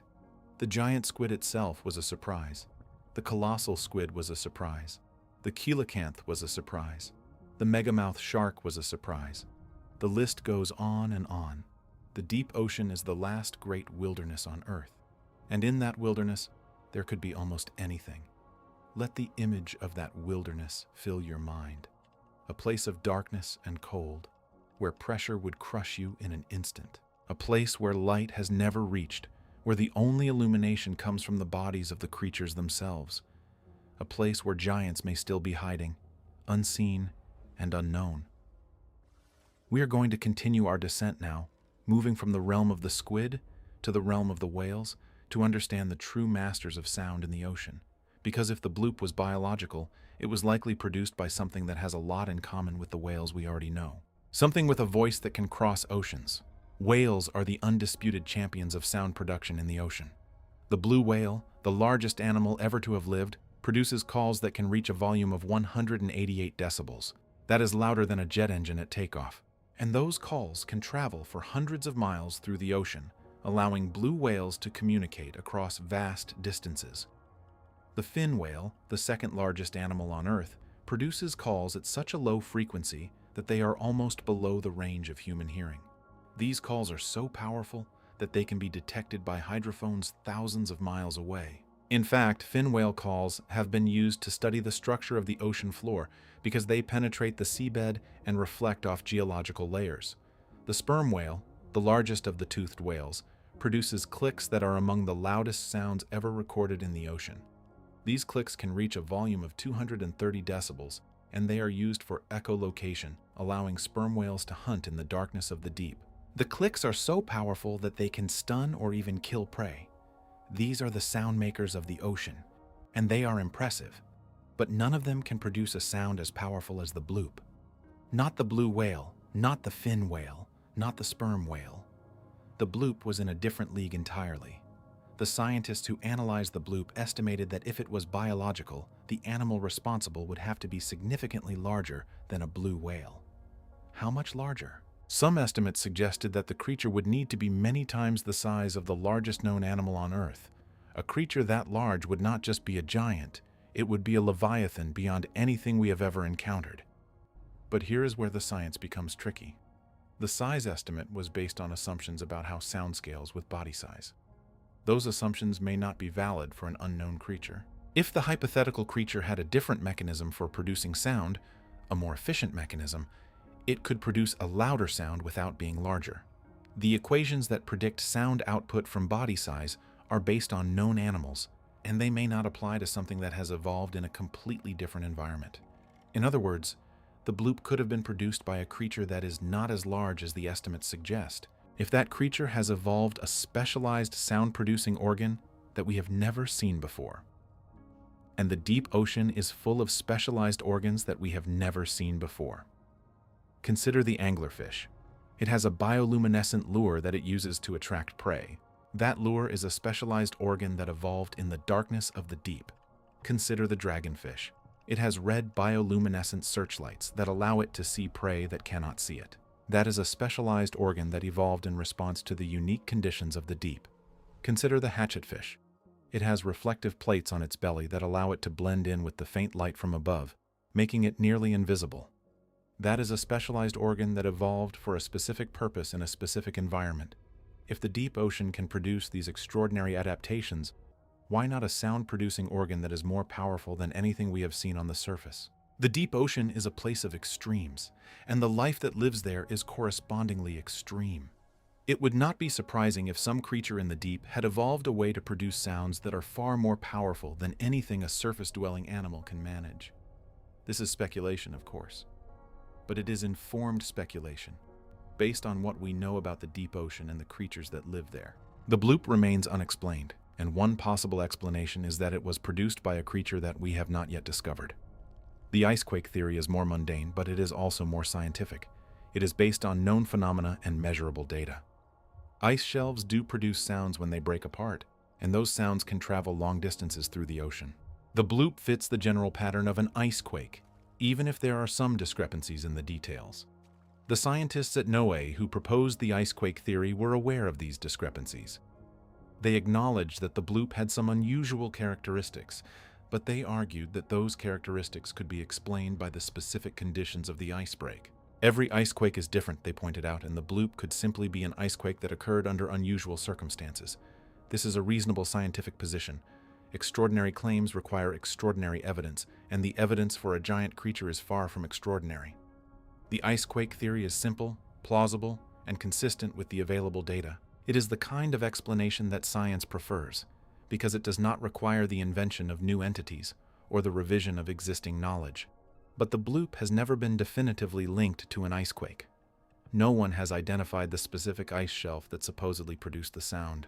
The giant squid itself was a surprise. The colossal squid was a surprise. The coelacanth was a surprise. The megamouth shark was a surprise. The list goes on and on. The deep ocean is the last great wilderness on Earth. And in that wilderness, there could be almost anything. Let the image of that wilderness fill your mind. A place of darkness and cold, where pressure would crush you in an instant. A place where light has never reached, where the only illumination comes from the bodies of the creatures themselves. A place where giants may still be hiding, unseen and unknown. We are going to continue our descent now, moving from the realm of the squid to the realm of the whales to understand the true masters of sound in the ocean. Because if the bloop was biological, it was likely produced by something that has a lot in common with the whales we already know. Something with a voice that can cross oceans. Whales are the undisputed champions of sound production in the ocean. The blue whale, the largest animal ever to have lived, produces calls that can reach a volume of 188 decibels. That is louder than a jet engine at takeoff. And those calls can travel for hundreds of miles through the ocean, allowing blue whales to communicate across vast distances. The fin whale, the second largest animal on Earth, produces calls at such a low frequency that they are almost below the range of human hearing. These calls are so powerful that they can be detected by hydrophones thousands of miles away. In fact, fin whale calls have been used to study the structure of the ocean floor because they penetrate the seabed and reflect off geological layers. The sperm whale, the largest of the toothed whales, produces clicks that are among the loudest sounds ever recorded in the ocean. These clicks can reach a volume of 230 decibels, and they are used for echolocation, allowing sperm whales to hunt in the darkness of the deep. The clicks are so powerful that they can stun or even kill prey. These are the sound makers of the ocean, and they are impressive, but none of them can produce a sound as powerful as the bloop. Not the blue whale, not the fin whale, not the sperm whale. The bloop was in a different league entirely. The scientists who analyzed the bloop estimated that if it was biological, the animal responsible would have to be significantly larger than a blue whale. How much larger? Some estimates suggested that the creature would need to be many times the size of the largest known animal on Earth. A creature that large would not just be a giant, it would be a leviathan beyond anything we have ever encountered. But here is where the science becomes tricky. The size estimate was based on assumptions about how sound scales with body size. Those assumptions may not be valid for an unknown creature. If the hypothetical creature had a different mechanism for producing sound, a more efficient mechanism, it could produce a louder sound without being larger. The equations that predict sound output from body size are based on known animals, and they may not apply to something that has evolved in a completely different environment. In other words, the bloop could have been produced by a creature that is not as large as the estimates suggest. If that creature has evolved a specialized sound-producing organ that we have never seen before. And the deep ocean is full of specialized organs that we have never seen before. Consider the anglerfish. It has a bioluminescent lure that it uses to attract prey. That lure is a specialized organ that evolved in the darkness of the deep. Consider the dragonfish. It has red bioluminescent searchlights that allow it to see prey that cannot see it. That is a specialized organ that evolved in response to the unique conditions of the deep. Consider the hatchetfish. It has reflective plates on its belly that allow it to blend in with the faint light from above, making it nearly invisible. That is a specialized organ that evolved for a specific purpose in a specific environment. If the deep ocean can produce these extraordinary adaptations, why not a sound-producing organ that is more powerful than anything we have seen on the surface? The deep ocean is a place of extremes, and the life that lives there is correspondingly extreme. It would not be surprising if some creature in the deep had evolved a way to produce sounds that are far more powerful than anything a surface-dwelling animal can manage. This is speculation, of course, but it is informed speculation, based on what we know about the deep ocean and the creatures that live there. The bloop remains unexplained, and one possible explanation is that it was produced by a creature that we have not yet discovered. The icequake theory is more mundane, but it is also more scientific. It is based on known phenomena and measurable data. Ice shelves do produce sounds when they break apart, and those sounds can travel long distances through the ocean. The bloop fits the general pattern of an icequake, even if there are some discrepancies in the details. The scientists at NOAA who proposed the icequake theory were aware of these discrepancies. They acknowledged that the bloop had some unusual characteristics, but they argued that those characteristics could be explained by the specific conditions of the ice break. Every icequake is different, they pointed out, and the bloop could simply be an icequake that occurred under unusual circumstances. This is a reasonable scientific position. Extraordinary claims require extraordinary evidence, and the evidence for a giant creature is far from extraordinary. The icequake theory is simple, plausible, and consistent with the available data. It is the kind of explanation that science prefers, because it does not require the invention of new entities or the revision of existing knowledge. But the bloop has never been definitively linked to an icequake. No one has identified the specific ice shelf that supposedly produced the sound.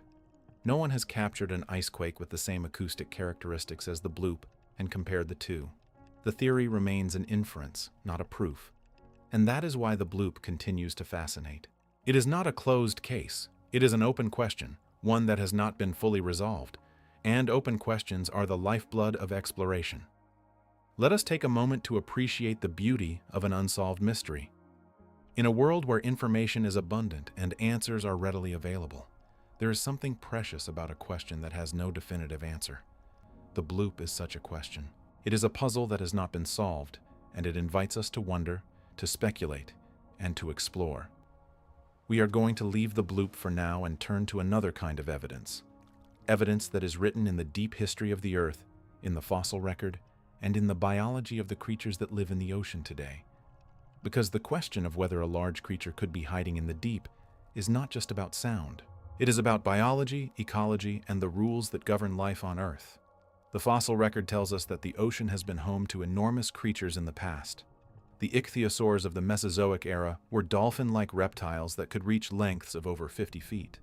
No one has captured an icequake with the same acoustic characteristics as the bloop and compared the two. The theory remains an inference, not a proof. And that is why the bloop continues to fascinate. It is not a closed case. It is an open question, one that has not been fully resolved. And open questions are the lifeblood of exploration. Let us take a moment to appreciate the beauty of an unsolved mystery. In a world where information is abundant and answers are readily available, there is something precious about a question that has no definitive answer. The bloop is such a question. It is a puzzle that has not been solved, and it invites us to wonder, to speculate, and to explore. We are going to leave the bloop for now and turn to another kind of evidence. Evidence that is written in the deep history of the Earth, in the fossil record, and in the biology of the creatures that live in the ocean today. Because the question of whether a large creature could be hiding in the deep is not just about sound. It is about biology, ecology, and the rules that govern life on Earth. The fossil record tells us that the ocean has been home to enormous creatures in the past. The ichthyosaurs of the Mesozoic era were dolphin-like reptiles that could reach lengths of over 50 feet.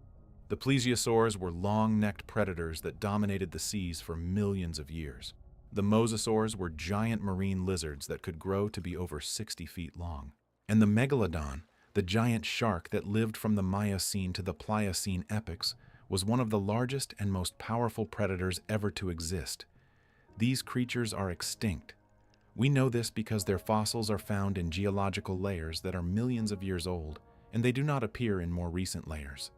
The plesiosaurs were long-necked predators that dominated the seas for millions of years. The mosasaurs were giant marine lizards that could grow to be over 60 feet long. And the megalodon, the giant shark that lived from the Miocene to the Pliocene epochs, was one of the largest and most powerful predators ever to exist. These creatures are extinct. We know this because their fossils are found in geological layers that are millions of years old, and they do not appear in more recent layers.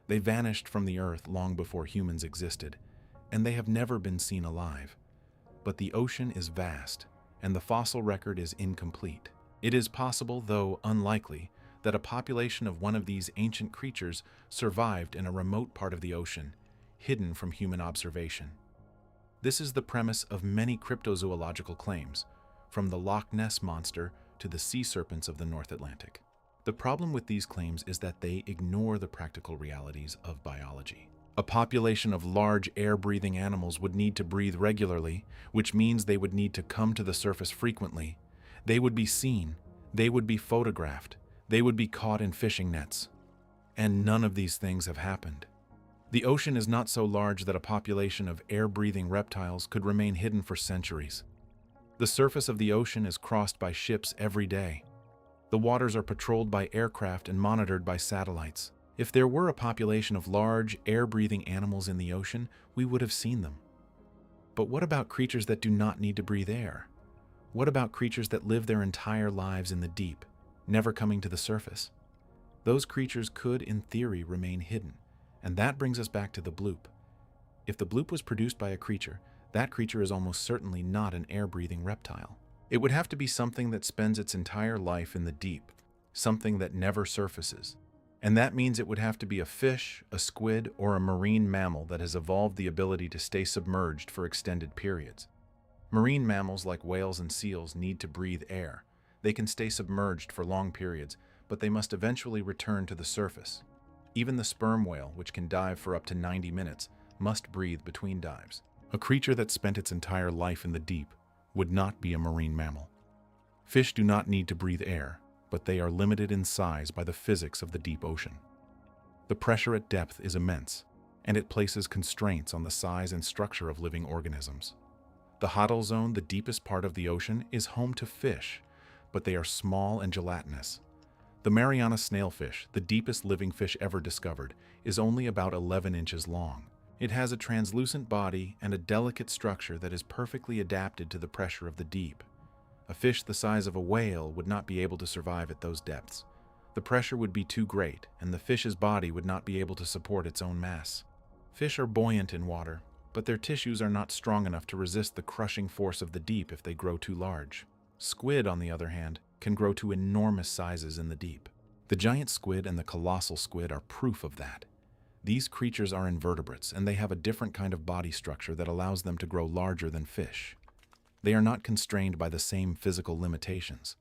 They vanished from the Earth long before humans existed, and they have never been seen alive. But the ocean is vast, and the fossil record is incomplete. It is possible, though unlikely, that a population of one of these ancient creatures survived in a remote part of the ocean, hidden from human observation. This is the premise of many cryptozoological claims, from the Loch Ness Monster to the sea serpents of the North Atlantic. The problem with these claims is that they ignore the practical realities of biology. A population of large air-breathing animals would need to breathe regularly, which means they would need to come to the surface frequently. They would be seen, they would be photographed, they would be caught in fishing nets. And none of these things have happened. The ocean is not so large that a population of air-breathing reptiles could remain hidden for centuries. The surface of the ocean is crossed by ships every day. The waters are patrolled by aircraft and monitored by satellites. If there were a population of large, air-breathing animals in the ocean, we would have seen them. But what about creatures that do not need to breathe air? What about creatures that live their entire lives in the deep, never coming to the surface? Those creatures could, in theory, remain hidden, and that brings us back to the bloop. If the bloop was produced by a creature, that creature is almost certainly not an air-breathing reptile. It would have to be something that spends its entire life in the deep, something that never surfaces. And that means it would have to be a fish, a squid, or a marine mammal that has evolved the ability to stay submerged for extended periods. Marine mammals like whales and seals need to breathe air. They can stay submerged for long periods, but they must eventually return to the surface. Even the sperm whale, which can dive for up to 90 minutes, must breathe between dives. A creature that spent its entire life in the deep would not be a marine mammal. Fish do not need to breathe air, but they are limited in size by the physics of the deep ocean. The pressure at depth is immense, and it places constraints on the size and structure of living organisms. The Hadal Zone, the deepest part of the ocean, is home to fish, but they are small and gelatinous. The Mariana snailfish, the deepest living fish ever discovered, is only about 11 inches long. It has a translucent body and a delicate structure that is perfectly adapted to the pressure of the deep. A fish the size of a whale would not be able to survive at those depths. The pressure would be too great, and the fish's body would not be able to support its own mass. Fish are buoyant in water, but their tissues are not strong enough to resist the crushing force of the deep if they grow too large. Squid, on the other hand, can grow to enormous sizes in the deep. The giant squid and the colossal squid are proof of that. These creatures are invertebrates, and they have a different kind of body structure that allows them to grow larger than fish. They are not constrained by the same physical limitations.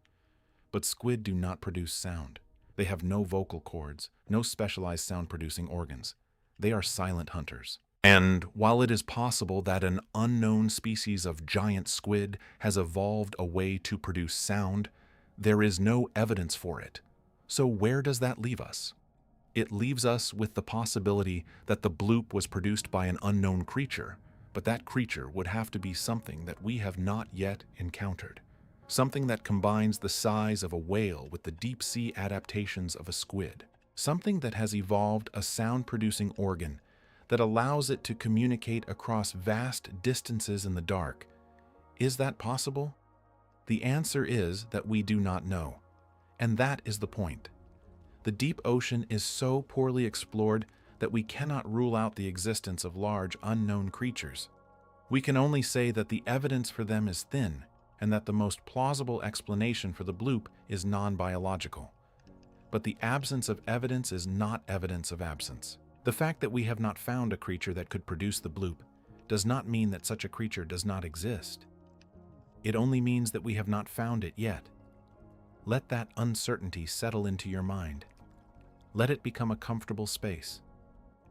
But squid do not produce sound. They have no vocal cords, no specialized sound-producing organs. They are silent hunters. And while it is possible that an unknown species of giant squid has evolved a way to produce sound, there is no evidence for it. So where does that leave us? It leaves us with the possibility that the bloop was produced by an unknown creature, but that creature would have to be something that we have not yet encountered. Something that combines the size of a whale with the deep-sea adaptations of a squid. Something that has evolved a sound-producing organ that allows it to communicate across vast distances in the dark. Is that possible? The answer is that we do not know. And that is the point. The deep ocean is so poorly explored that we cannot rule out the existence of large, unknown creatures. We can only say that the evidence for them is thin, and that the most plausible explanation for the bloop is non-biological. But the absence of evidence is not evidence of absence. The fact that we have not found a creature that could produce the bloop does not mean that such a creature does not exist. It only means that we have not found it yet. Let that uncertainty settle into your mind. Let it become a comfortable space,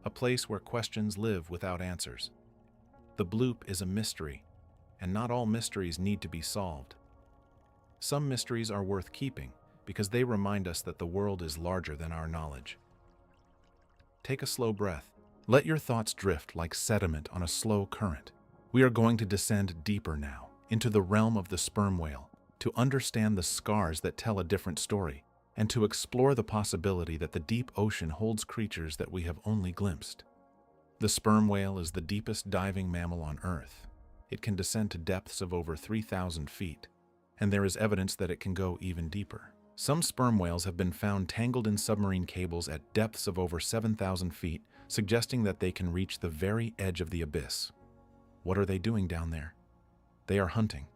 a place where questions live without answers. The bloop is a mystery, and not all mysteries need to be solved. Some mysteries are worth keeping because they remind us that the world is larger than our knowledge. Take a slow breath. Let your thoughts drift like sediment on a slow current. We are going to descend deeper now, into the realm of the sperm whale, to understand the scars that tell a different story, and to explore the possibility that the deep ocean holds creatures that we have only glimpsed. The sperm whale is the deepest diving mammal on Earth. It can descend to depths of over 3,000 feet, and there is evidence that it can go even deeper. Some sperm whales have been found tangled in submarine cables at depths of over 7,000 feet, suggesting that they can reach the very edge of the abyss. What are they doing down there? They are hunting.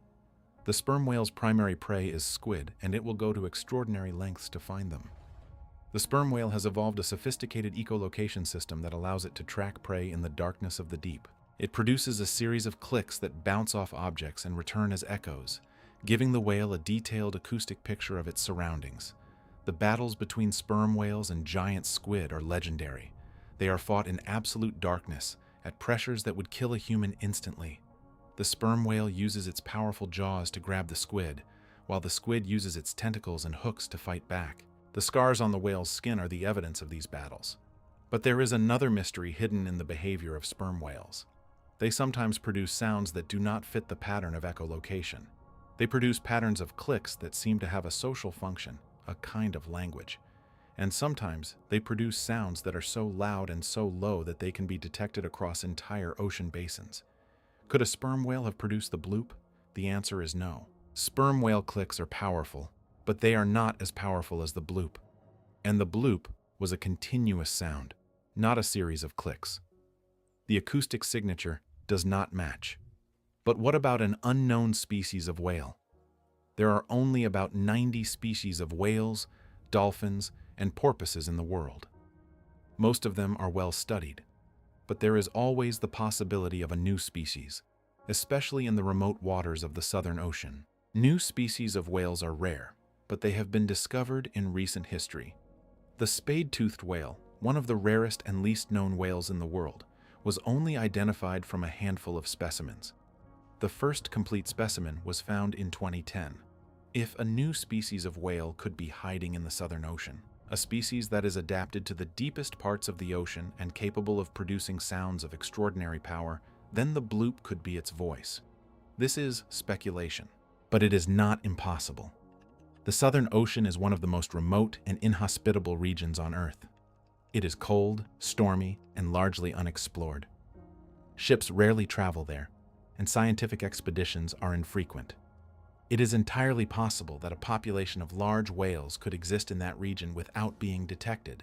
The sperm whale's primary prey is squid, and it will go to extraordinary lengths to find them. The sperm whale has evolved a sophisticated echolocation system that allows it to track prey in the darkness of the deep. It produces a series of clicks that bounce off objects and return as echoes, giving the whale a detailed acoustic picture of its surroundings. The battles between sperm whales and giant squid are legendary. They are fought in absolute darkness, at pressures that would kill a human instantly. The sperm whale uses its powerful jaws to grab the squid, while the squid uses its tentacles and hooks to fight back. The scars on the whale's skin are the evidence of these battles. But there is another mystery hidden in the behavior of sperm whales. They sometimes produce sounds that do not fit the pattern of echolocation. They produce patterns of clicks that seem to have a social function, a kind of language. And sometimes they produce sounds that are so loud and so low that they can be detected across entire ocean basins. Could a sperm whale have produced the bloop? The answer is no. Sperm whale clicks are powerful, but they are not as powerful as the bloop. And the bloop was a continuous sound, not a series of clicks. The acoustic signature does not match. But what about an unknown species of whale? There are only about 90 species of whales, dolphins, and porpoises in the world. Most of them are well studied, but there is always the possibility of a new species, especially in the remote waters of the Southern Ocean. New species of whales are rare, but they have been discovered in recent history. The spade-toothed whale, one of the rarest and least known whales in the world, was only identified from a handful of specimens. The first complete specimen was found in 2010. If a new species of whale could be hiding in the Southern Ocean, a species that is adapted to the deepest parts of the ocean and capable of producing sounds of extraordinary power, then the bloop could be its voice. This is speculation, but it is not impossible. The Southern Ocean is one of the most remote and inhospitable regions on Earth. It is cold, stormy, and largely unexplored. Ships rarely travel there, and scientific expeditions are infrequent. It is entirely possible that a population of large whales could exist in that region without being detected.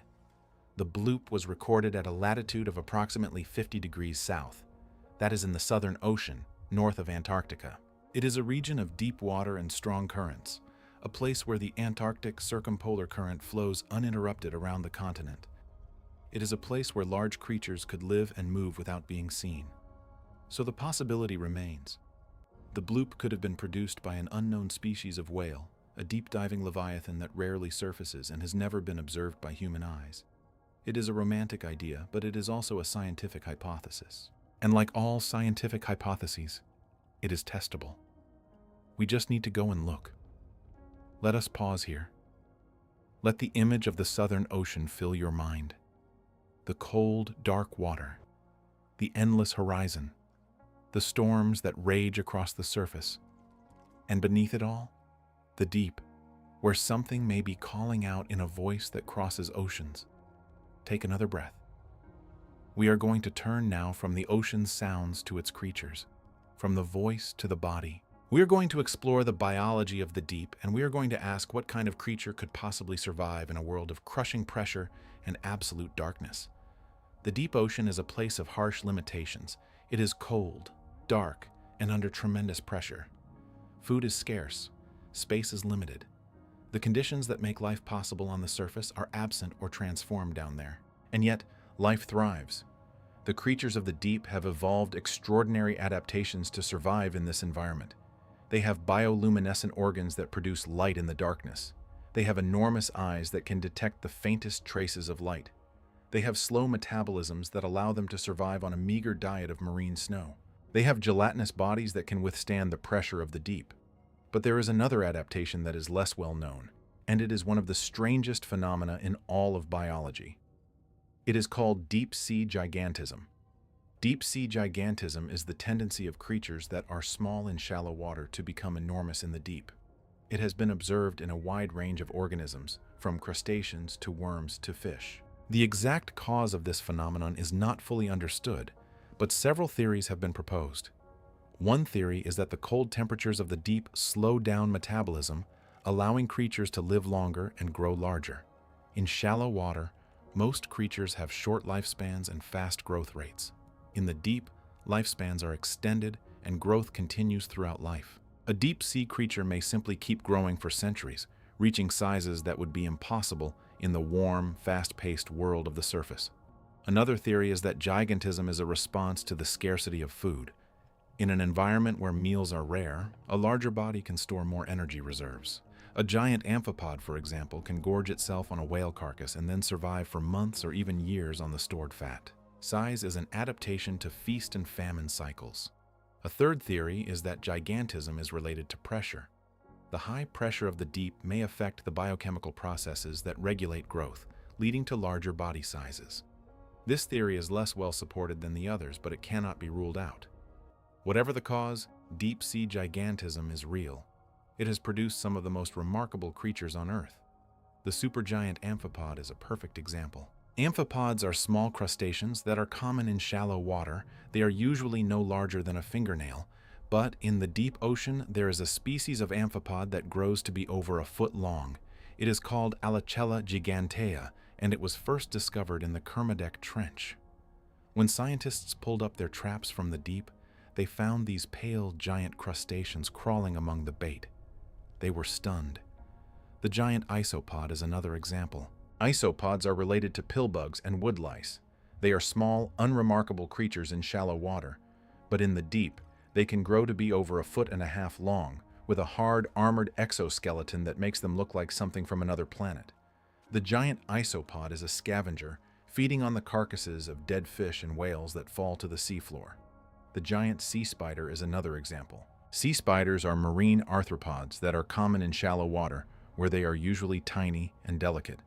The bloop was recorded at a latitude of approximately 50 degrees south. That is in the Southern Ocean, north of Antarctica. It is a region of deep water and strong currents, a place where the Antarctic circumpolar current flows uninterrupted around the continent. It is a place where large creatures could live and move without being seen. So the possibility remains. The bloop could have been produced by an unknown species of whale, a deep-diving leviathan that rarely surfaces and has never been observed by human eyes. It is a romantic idea, but it is also a scientific hypothesis. And like all scientific hypotheses, it is testable. We just need to go and look. Let us pause here. Let the image of the Southern Ocean fill your mind. The cold, dark water, the endless horizon, the storms that rage across the surface, and beneath it all, the deep, where something may be calling out in a voice that crosses oceans. Take another breath. We are going to turn now from the ocean's sounds to its creatures, from the voice to the body. We are going to explore the biology of the deep, and we are going to ask what kind of creature could possibly survive in a world of crushing pressure and absolute darkness. The deep ocean is a place of harsh limitations. It is cold, dark, and under tremendous pressure. Food is scarce. Space is limited. The conditions that make life possible on the surface are absent or transformed down there. And yet, life thrives. The creatures of the deep have evolved extraordinary adaptations to survive in this environment. They have bioluminescent organs that produce light in the darkness. They have enormous eyes that can detect the faintest traces of light. They have slow metabolisms that allow them to survive on a meager diet of marine snow. They have gelatinous bodies that can withstand the pressure of the deep. But there is another adaptation that is less well known, and it is one of the strangest phenomena in all of biology. It is called deep-sea gigantism. Deep-sea gigantism is the tendency of creatures that are small in shallow water to become enormous in the deep. It has been observed in a wide range of organisms, from crustaceans to worms to fish. The exact cause of this phenomenon is not fully understood, but several theories have been proposed. One theory is that the cold temperatures of the deep slow down metabolism, allowing creatures to live longer and grow larger. In shallow water, most creatures have short lifespans and fast growth rates. In the deep, lifespans are extended and growth continues throughout life. A deep-sea creature may simply keep growing for centuries, reaching sizes that would be impossible in the warm, fast-paced world of the surface. Another theory is that gigantism is a response to the scarcity of food. In an environment where meals are rare, a larger body can store more energy reserves. A giant amphipod, for example, can gorge itself on a whale carcass and then survive for months or even years on the stored fat. Size is an adaptation to feast and famine cycles. A third theory is that gigantism is related to pressure. The high pressure of the deep may affect the biochemical processes that regulate growth, leading to larger body sizes. This theory is less well supported than the others, but it cannot be ruled out. Whatever the cause, deep-sea gigantism is real. It has produced some of the most remarkable creatures on Earth. The supergiant amphipod is a perfect example. Amphipods are small crustaceans that are common in shallow water. They are usually no larger than a fingernail, but in the deep ocean there is a species of amphipod that grows to be over a foot long. It is called Alachella gigantea, and it was first discovered in the Kermadec Trench. When scientists pulled up their traps from the deep, they found these pale giant crustaceans crawling among the bait. They were stunned. The giant isopod is another example. Isopods are related to pillbugs and woodlice. They are small, unremarkable creatures in shallow water, but in the deep, they can grow to be over a foot and a half long, with a hard, armored exoskeleton that makes them look like something from another planet. The giant isopod is a scavenger, feeding on the carcasses of dead fish and whales that fall to the seafloor. The giant sea spider is another example. Sea spiders are marine arthropods that are common in shallow water, where they are usually tiny and delicate.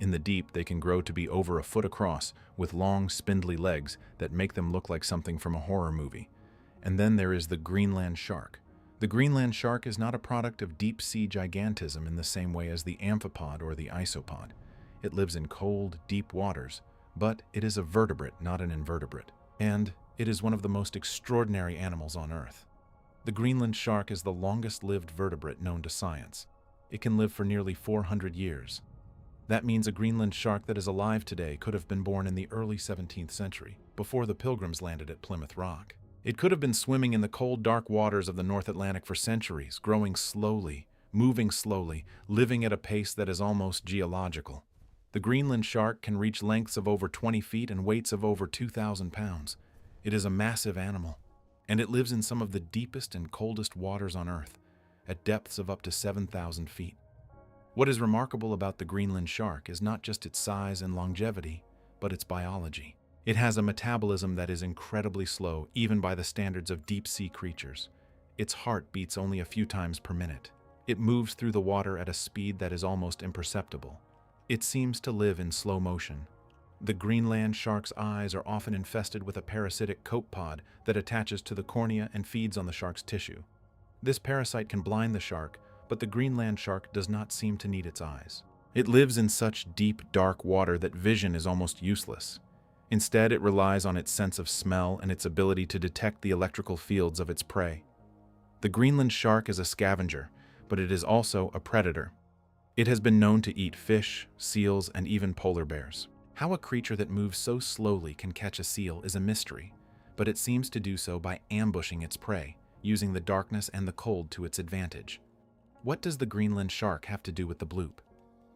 In the deep, they can grow to be over a foot across, with long, spindly legs that make them look like something from a horror movie. And then there is the Greenland shark. The Greenland shark is not a product of deep-sea gigantism in the same way as the amphipod or the isopod. It lives in cold, deep waters, but it is a vertebrate, not an invertebrate. And it is one of the most extraordinary animals on Earth. The Greenland shark is the longest-lived vertebrate known to science. It can live for nearly 400 years. That means a Greenland shark that is alive today could have been born in the early 17th century, before the Pilgrims landed at Plymouth Rock. It could have been swimming in the cold, dark waters of the North Atlantic for centuries, growing slowly, moving slowly, living at a pace that is almost geological. The Greenland shark can reach lengths of over 20 feet and weights of over 2,000 pounds. It is a massive animal, and it lives in some of the deepest and coldest waters on Earth, at depths of up to 7,000 feet. What is remarkable about the Greenland shark is not just its size and longevity, but its biology. It has a metabolism that is incredibly slow, even by the standards of deep-sea creatures. Its heart beats only a few times per minute. It moves through the water at a speed that is almost imperceptible. It seems to live in slow motion. The Greenland shark's eyes are often infested with a parasitic copepod that attaches to the cornea and feeds on the shark's tissue. This parasite can blind the shark, but the Greenland shark does not seem to need its eyes. It lives in such deep, dark water that vision is almost useless. Instead, it relies on its sense of smell and its ability to detect the electrical fields of its prey. The Greenland shark is a scavenger, but it is also a predator. It has been known to eat fish, seals, and even polar bears. How a creature that moves so slowly can catch a seal is a mystery, but it seems to do so by ambushing its prey, using the darkness and the cold to its advantage. What does the Greenland shark have to do with the bloop?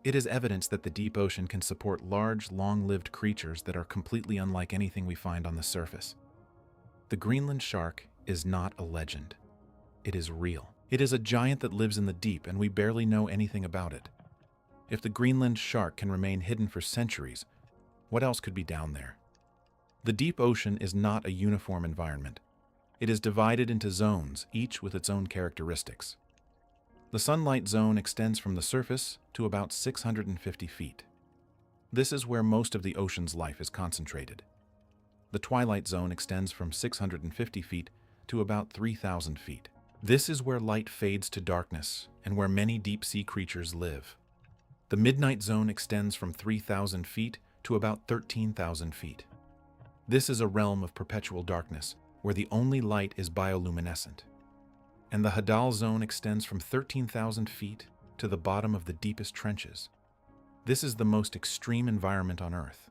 It is evidence that the deep ocean can support large, long-lived creatures that are completely unlike anything we find on the surface. The Greenland shark is not a legend. It is real. It is a giant that lives in the deep, and we barely know anything about it. If the Greenland shark can remain hidden for centuries, what else could be down there? The deep ocean is not a uniform environment. It is divided into zones, each with its own characteristics. The sunlight zone extends from the surface to about 650 feet. This is where most of the ocean's life is concentrated. The twilight zone extends from 650 feet to about 3,000 feet. This is where light fades to darkness and where many deep-sea creatures live. The midnight zone extends from 3,000 feet to about 13,000 feet. This is a realm of perpetual darkness, where the only light is bioluminescent. And the Hadal zone extends from 13,000 feet to the bottom of the deepest trenches. This is the most extreme environment on Earth.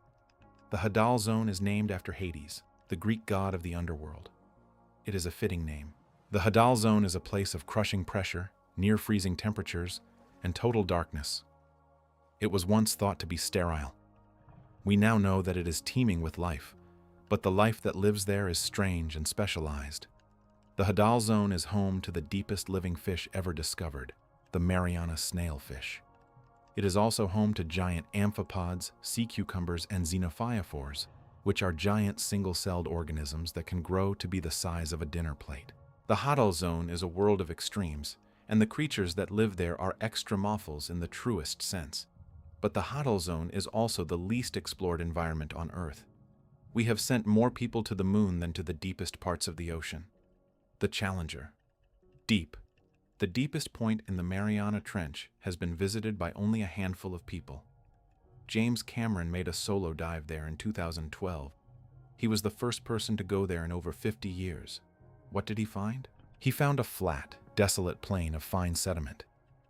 The Hadal zone is named after Hades, the Greek god of the underworld. It is a fitting name. The Hadal zone is a place of crushing pressure, near-freezing temperatures, and total darkness. It was once thought to be sterile. We now know that it is teeming with life, but the life that lives there is strange and specialized. The Hadal zone is home to the deepest living fish ever discovered, the Mariana snailfish. It is also home to giant amphipods, sea cucumbers, and xenophyophores, which are giant single-celled organisms that can grow to be the size of a dinner plate. The Hadal zone is a world of extremes, and the creatures that live there are extremophils in the truest sense. But the Hadal zone is also the least explored environment on Earth. We have sent more people to the moon than to the deepest parts of the ocean. The Challenger. Deep. The deepest point in the Mariana Trench has been visited by only a handful of people. James Cameron made a solo dive there in 2012. He was the first person to go there in over 50 years. What did he find? He found a flat, desolate plain of fine sediment.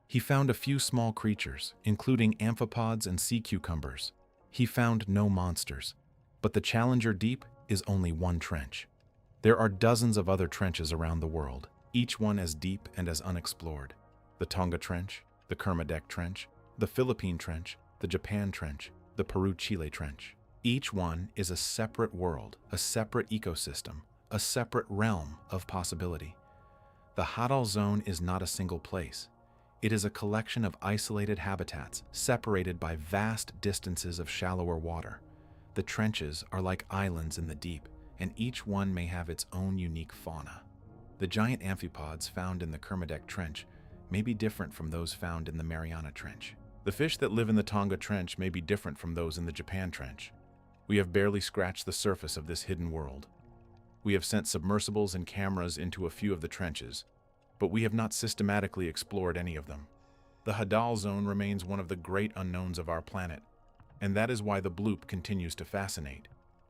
He found a few small creatures, including amphipods and sea cucumbers. He found no monsters. But the Challenger Deep is only one trench. There are dozens of other trenches around the world, each one as deep and as unexplored. The Tonga Trench, the Kermadec Trench, the Philippine Trench, the Japan Trench, the Peru-Chile Trench. Each one is a separate world, a separate ecosystem, a separate realm of possibility. The Hadal Zone is not a single place. It is a collection of isolated habitats separated by vast distances of shallower water. The trenches are like islands in the deep, and each one may have its own unique fauna. The giant amphipods found in the Kermadec Trench may be different from those found in the Mariana Trench. The fish that live in the Tonga Trench may be different from those in the Japan Trench. We have barely scratched the surface of this hidden world. We have sent submersibles and cameras into a few of the trenches, but we have not systematically explored any of them. The Hadal Zone remains one of the great unknowns of our planet, and that is why the bloop continues to fascinate.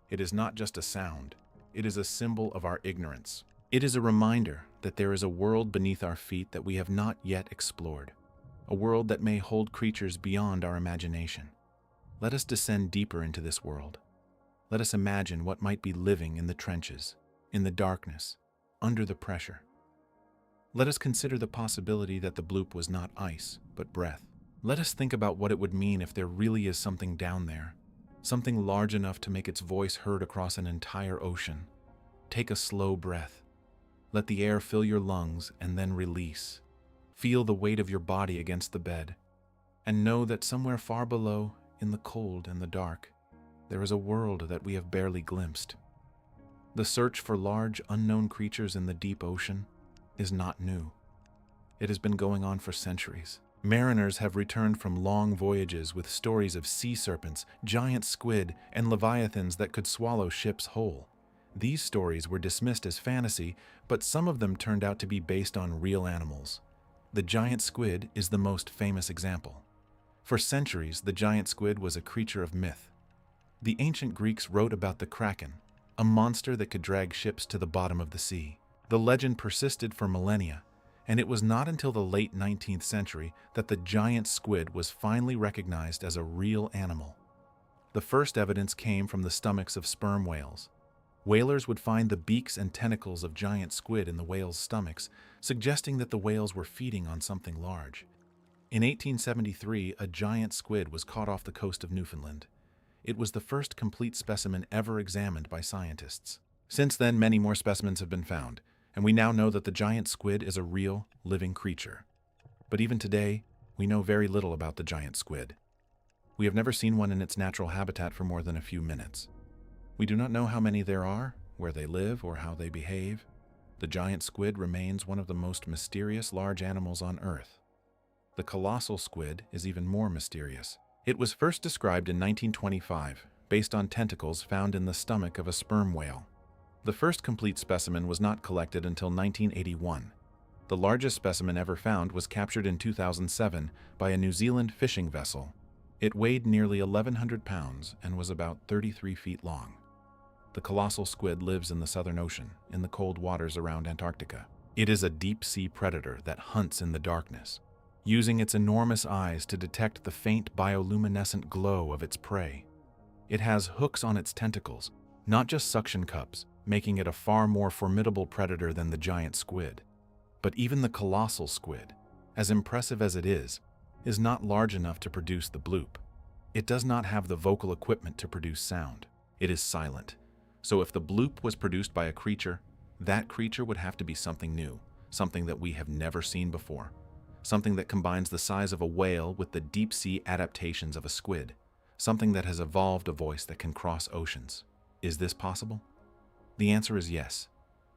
It is not just a sound, it is a symbol of our ignorance. It is a reminder that there is a world beneath our feet that we have not yet explored, a world that may hold creatures beyond our imagination. Let us descend deeper into this world. Let us imagine what might be living in the trenches, in the darkness, under the pressure. Let us consider the possibility that the bloop was not ice, but breath. Let us think about what it would mean if there really is something down there, something large enough to make its voice heard across an entire ocean. Take a slow breath. Let the air fill your lungs and then release. Feel the weight of your body against the bed, and know that somewhere far below, in the cold and the dark, there is a world that we have barely glimpsed. The search for large, unknown creatures in the deep ocean is not new. It has been going on for centuries. Mariners have returned from long voyages with stories of sea serpents, giant squid, and leviathans that could swallow ships whole. These stories were dismissed as fantasy, but some of them turned out to be based on real animals. The giant squid is the most famous example. For centuries, the giant squid was a creature of myth. The ancient Greeks wrote about the kraken, a monster that could drag ships to the bottom of the sea. The legend persisted for millennia, and it was not until the late 19th century that the giant squid was finally recognized as a real animal. The first evidence came from the stomachs of sperm whales. Whalers would find the beaks and tentacles of giant squid in the whales' stomachs, suggesting that the whales were feeding on something large. In 1873, a giant squid was caught off the coast of Newfoundland. It was the first complete specimen ever examined by scientists. Since then, many more specimens have been found, and we now know that the giant squid is a real, living creature. But even today, we know very little about the giant squid. We have never seen one in its natural habitat for more than a few minutes. We do not know how many there are, where they live, or how they behave. The giant squid remains one of the most mysterious large animals on Earth. The colossal squid is even more mysterious. It was first described in 1925, based on tentacles found in the stomach of a sperm whale. The first complete specimen was not collected until 1981. The largest specimen ever found was captured in 2007 by a New Zealand fishing vessel. It weighed nearly 1,100 pounds and was about 33 feet long. The colossal squid lives in the Southern Ocean, in the cold waters around Antarctica. It is a deep-sea predator that hunts in the darkness, using its enormous eyes to detect the faint bioluminescent glow of its prey. It has hooks on its tentacles, not just suction cups, making it a far more formidable predator than the giant squid. But even the colossal squid, as impressive as it is not large enough to produce the bloop. It does not have the vocal equipment to produce sound. It is silent. So if the bloop was produced by a creature, that creature would have to be something new, something that we have never seen before, something that combines the size of a whale with the deep-sea adaptations of a squid, something that has evolved a voice that can cross oceans. Is this possible? The answer is yes.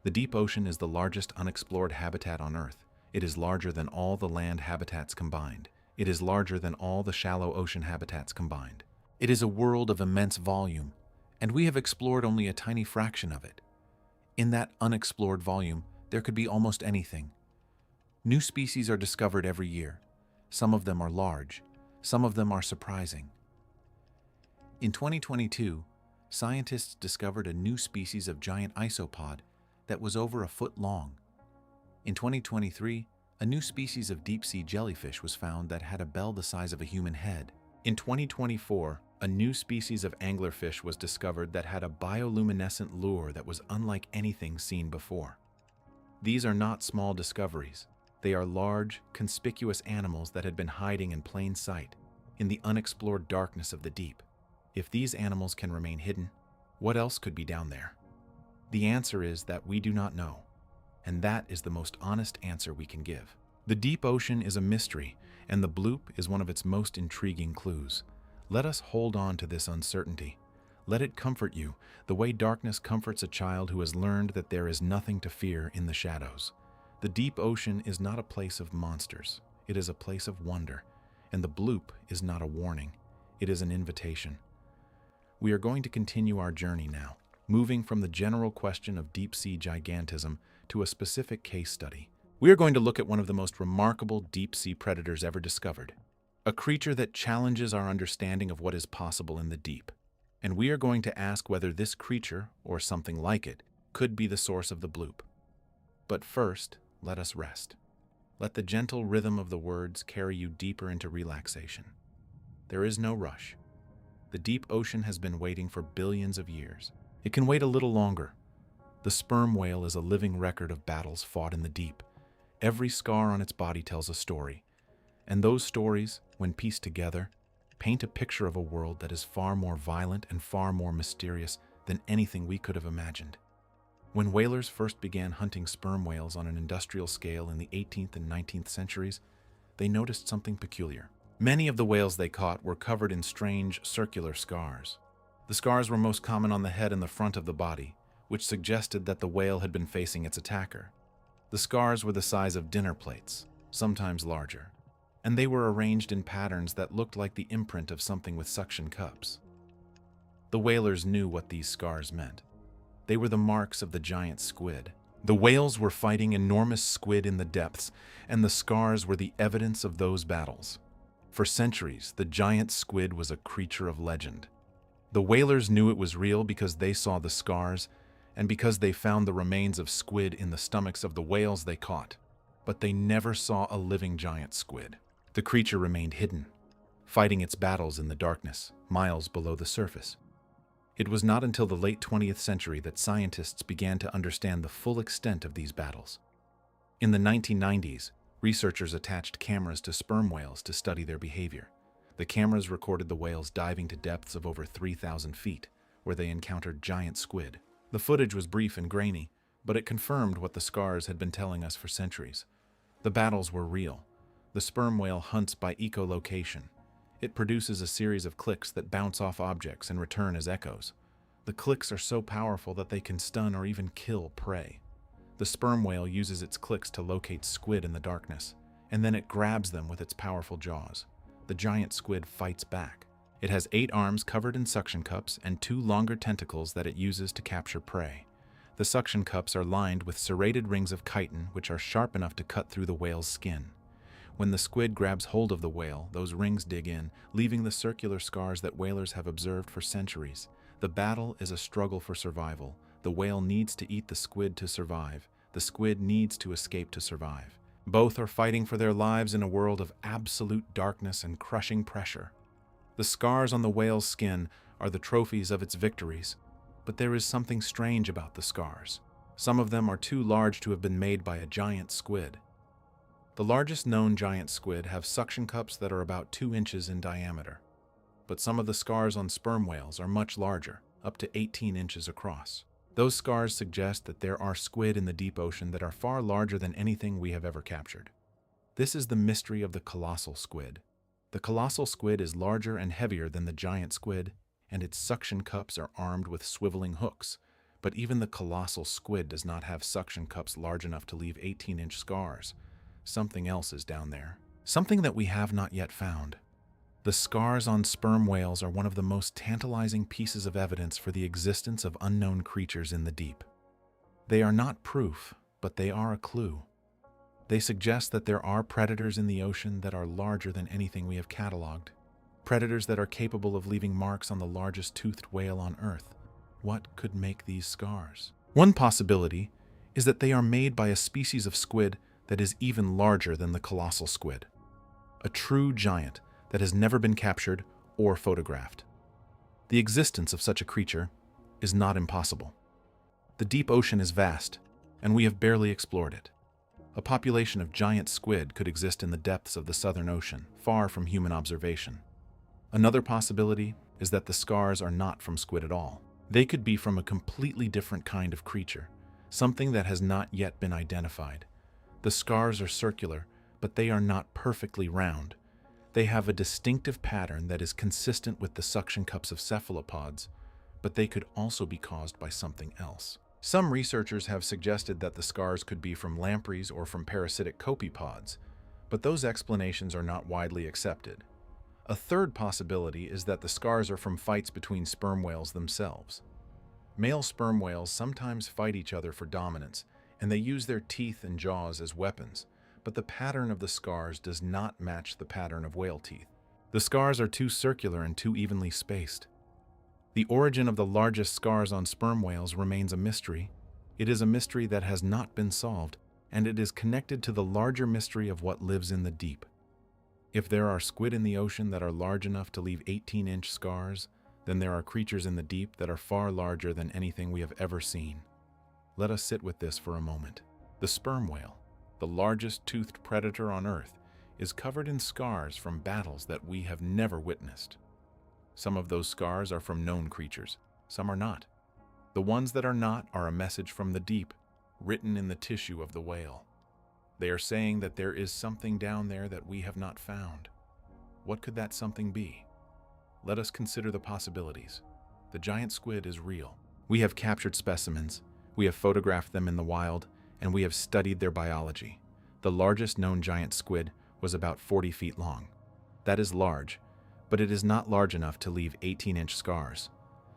The deep ocean is the largest unexplored habitat on Earth. It is larger than all the land habitats combined. It is larger than all the shallow ocean habitats combined. It is a world of immense volume, and we have explored only a tiny fraction of it. In that unexplored volume, there could be almost anything. New species are discovered every year. Some of them are large. Some of them are surprising. In 2022, scientists discovered a new species of giant isopod that was over a foot long. In 2023, a new species of deep-sea jellyfish was found that had a bell the size of a human head. In 2024, a new species of anglerfish was discovered that had a bioluminescent lure that was unlike anything seen before. These are not small discoveries. They are large, conspicuous animals that had been hiding in plain sight, in the unexplored darkness of the deep. If these animals can remain hidden, what else could be down there? The answer is that we do not know, and that is the most honest answer we can give. The deep ocean is a mystery, and the bloop is one of its most intriguing clues. Let us hold on to this uncertainty. Let it comfort you, the way darkness comforts a child who has learned that there is nothing to fear in the shadows. The deep ocean is not a place of monsters. It is a place of wonder. And the bloop is not a warning. It is an invitation. We are going to continue our journey now, moving from the general question of deep-sea gigantism to a specific case study. We are going to look at one of the most remarkable deep-sea predators ever discovered, a creature that challenges our understanding of what is possible in the deep. And we are going to ask whether this creature, or something like it, could be the source of the bloop. But first, let us rest. Let the gentle rhythm of the words carry you deeper into relaxation. There is no rush. The deep ocean has been waiting for billions of years. It can wait a little longer. The sperm whale is a living record of battles fought in the deep. Every scar on its body tells a story. And those stories, when pieced together, paint a picture of a world that is far more violent and far more mysterious than anything we could have imagined. When whalers first began hunting sperm whales on an industrial scale in the 18th and 19th centuries, they noticed something peculiar. Many of the whales they caught were covered in strange, circular scars. The scars were most common on the head and the front of the body, which suggested that the whale had been facing its attacker. The scars were the size of dinner plates, sometimes larger, and they were arranged in patterns that looked like the imprint of something with suction cups. The whalers knew what these scars meant. They were the marks of the giant squid. The whales were fighting enormous squid in the depths, and the scars were the evidence of those battles. For centuries, the giant squid was a creature of legend. The whalers knew it was real because they saw the scars, and because they found the remains of squid in the stomachs of the whales they caught. But they never saw a living giant squid. The creature remained hidden, fighting its battles in the darkness, miles below the surface. It was not until the late 20th century that scientists began to understand the full extent of these battles. In the 1990s, researchers attached cameras to sperm whales to study their behavior. The cameras recorded the whales diving to depths of over 3,000 feet, where they encountered giant squid. The footage was brief and grainy, but it confirmed what the scars had been telling us for centuries. The battles were real. The sperm whale hunts by echolocation. It produces a series of clicks that bounce off objects and return as echoes. The clicks are so powerful that they can stun or even kill prey. The sperm whale uses its clicks to locate squid in the darkness, and then it grabs them with its powerful jaws. The giant squid fights back. It has 8 arms covered in suction cups and 2 longer tentacles that it uses to capture prey. The suction cups are lined with serrated rings of chitin, which are sharp enough to cut through the whale's skin. When the squid grabs hold of the whale, those rings dig in, leaving the circular scars that whalers have observed for centuries. The battle is a struggle for survival. The whale needs to eat the squid to survive. The squid needs to escape to survive. Both are fighting for their lives in a world of absolute darkness and crushing pressure. The scars on the whale's skin are the trophies of its victories, but there is something strange about the scars. Some of them are too large to have been made by a giant squid. The largest known giant squid have suction cups that are about 2 inches in diameter, but some of the scars on sperm whales are much larger, up to 18 inches across. Those scars suggest that there are squid in the deep ocean that are far larger than anything we have ever captured. This is the mystery of the colossal squid. The colossal squid is larger and heavier than the giant squid, and its suction cups are armed with swiveling hooks. But even the colossal squid does not have suction cups large enough to leave 18-inch scars. Something else is down there. Something that we have not yet found. The scars on sperm whales are one of the most tantalizing pieces of evidence for the existence of unknown creatures in the deep. They are not proof, but they are a clue. They suggest that there are predators in the ocean that are larger than anything we have cataloged. Predators that are capable of leaving marks on the largest toothed whale on Earth. What could make these scars? One possibility is that they are made by a species of squid that is even larger than the colossal squid. A true giant that has never been captured or photographed. The existence of such a creature is not impossible. The deep ocean is vast, and we have barely explored it. A population of giant squid could exist in the depths of the Southern Ocean, far from human observation. Another possibility is that the scars are not from squid at all. They could be from a completely different kind of creature, something that has not yet been identified. The scars are circular, but they are not perfectly round. They have a distinctive pattern that is consistent with the suction cups of cephalopods, but they could also be caused by something else. Some researchers have suggested that the scars could be from lampreys or from parasitic copepods, but those explanations are not widely accepted. A third possibility is that the scars are from fights between sperm whales themselves. Male sperm whales sometimes fight each other for dominance, and they use their teeth and jaws as weapons, but the pattern of the scars does not match the pattern of whale teeth. The scars are too circular and too evenly spaced. The origin of the largest scars on sperm whales remains a mystery. It is a mystery that has not been solved, and it is connected to the larger mystery of what lives in the deep. If there are squid in the ocean that are large enough to leave 18-inch scars, then there are creatures in the deep that are far larger than anything we have ever seen. Let us sit with this for a moment. The sperm whale, the largest toothed predator on Earth, is covered in scars from battles that we have never witnessed. Some of those scars are from known creatures, some are not. The ones that are not are a message from the deep, written in the tissue of the whale. They are saying that there is something down there that we have not found. What could that something be? Let us consider the possibilities. The giant squid is real. We have captured specimens, we have photographed them in the wild, and we have studied their biology. The largest known giant squid was about 40 feet long. That is large, but it is not large enough to leave 18-inch scars.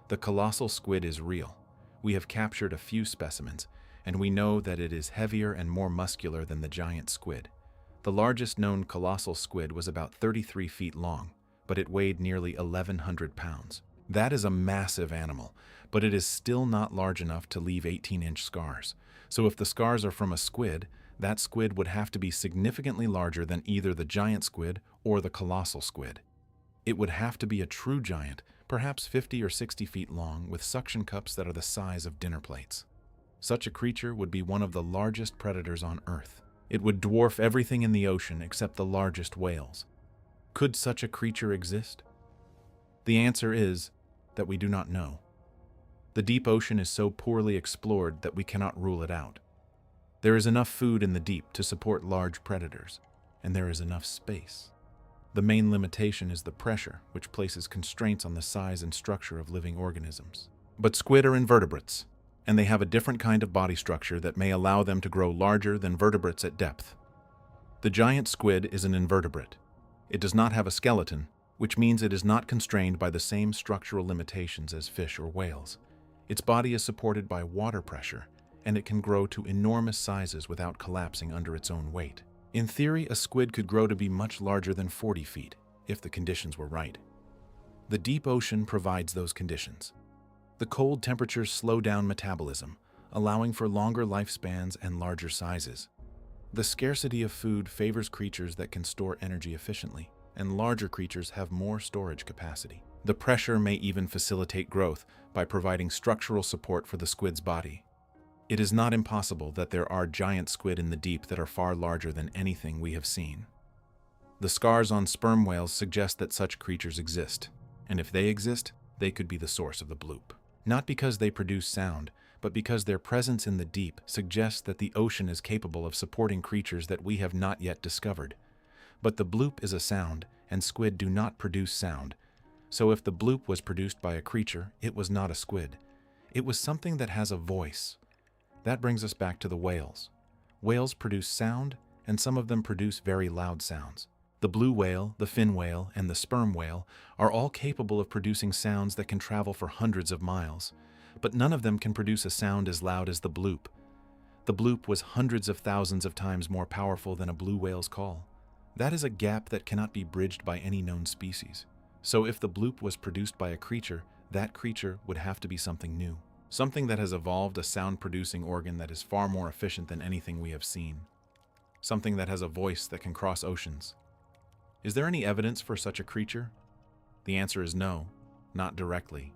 The colossal squid is real. We have captured a few specimens, and we know that it is heavier and more muscular than the giant squid. The largest known colossal squid was about 33 feet long, but it weighed nearly 1,100 pounds. That is a massive animal, but it is still not large enough to leave 18-inch scars. So if the scars are from a squid, that squid would have to be significantly larger than either the giant squid or the colossal squid. It would have to be a true giant, perhaps 50 or 60 feet long, with suction cups that are the size of dinner plates. Such a creature would be one of the largest predators on Earth. It would dwarf everything in the ocean except the largest whales. Could such a creature exist? The answer is that we do not know. The deep ocean is so poorly explored that we cannot rule it out. There is enough food in the deep to support large predators, and there is enough space. The main limitation is the pressure, which places constraints on the size and structure of living organisms. But squid are invertebrates, and they have a different kind of body structure that may allow them to grow larger than vertebrates at depth. The giant squid is an invertebrate. It does not have a skeleton, which means it is not constrained by the same structural limitations as fish or whales. Its body is supported by water pressure, and it can grow to enormous sizes without collapsing under its own weight. In theory, a squid could grow to be much larger than 40 feet, if the conditions were right. The deep ocean provides those conditions. The cold temperatures slow down metabolism, allowing for longer lifespans and larger sizes. The scarcity of food favors creatures that can store energy efficiently, and larger creatures have more storage capacity. The pressure may even facilitate growth by providing structural support for the squid's body. It is not impossible that there are giant squid in the deep that are far larger than anything we have seen. The scars on sperm whales suggest that such creatures exist, and if they exist, they could be the source of the bloop. Not because they produce sound, but because their presence in the deep suggests that the ocean is capable of supporting creatures that we have not yet discovered. But the bloop is a sound, and squid do not produce sound. So if the bloop was produced by a creature, it was not a squid. It was something that has a voice. That brings us back to the whales. Whales produce sound, and some of them produce very loud sounds. The blue whale, the fin whale, and the sperm whale are all capable of producing sounds that can travel for hundreds of miles, but none of them can produce a sound as loud as the bloop. The bloop was hundreds of thousands of times more powerful than a blue whale's call. That is a gap that cannot be bridged by any known species. So if the bloop was produced by a creature, that creature would have to be something new. Something that has evolved a sound-producing organ that is far more efficient than anything we have seen. Something that has a voice that can cross oceans. Is there any evidence for such a creature? The answer is no, not directly.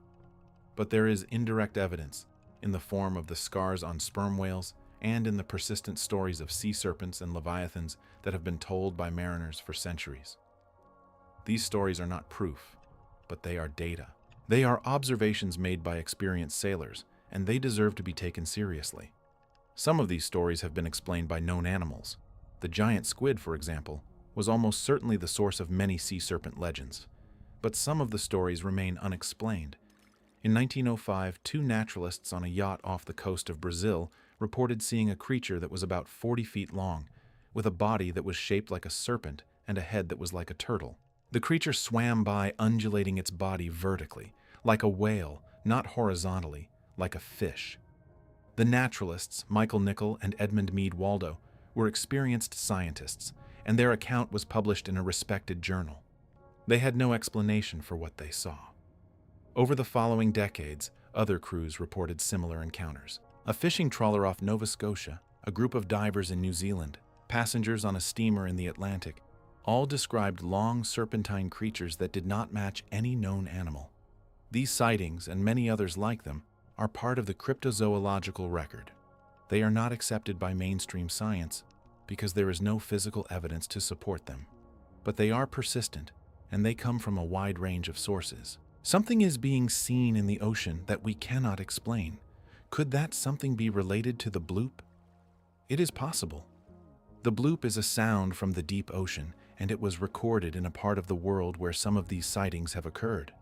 But there is indirect evidence in the form of the scars on sperm whales and in the persistent stories of sea serpents and leviathans that have been told by mariners for centuries. These stories are not proof, but they are data. They are observations made by experienced sailors, and they deserve to be taken seriously. Some of these stories have been explained by known animals. The giant squid, for example, was almost certainly the source of many sea serpent legends. But some of the stories remain unexplained. In 1905, two naturalists on a yacht off the coast of Brazil reported seeing a creature that was about 40 feet long, with a body that was shaped like a serpent and a head that was like a turtle. The creature swam by, undulating its body vertically, like a whale, not horizontally, like a fish. The naturalists, Michael Nicol and Edmund Meade Waldo, were experienced scientists, and their account was published in a respected journal. They had no explanation for what they saw. Over the following decades, other crews reported similar encounters. A fishing trawler off Nova Scotia, a group of divers in New Zealand, passengers on a steamer in the Atlantic, all described long serpentine creatures that did not match any known animal. These sightings, and many others like them, are part of the cryptozoological record. They are not accepted by mainstream science because there is no physical evidence to support them. But they are persistent, and they come from a wide range of sources. Something is being seen in the ocean that we cannot explain. Could that something be related to the bloop? It is possible. The bloop is a sound from the deep ocean, and it was recorded in a part of the world where some of these sightings have occurred.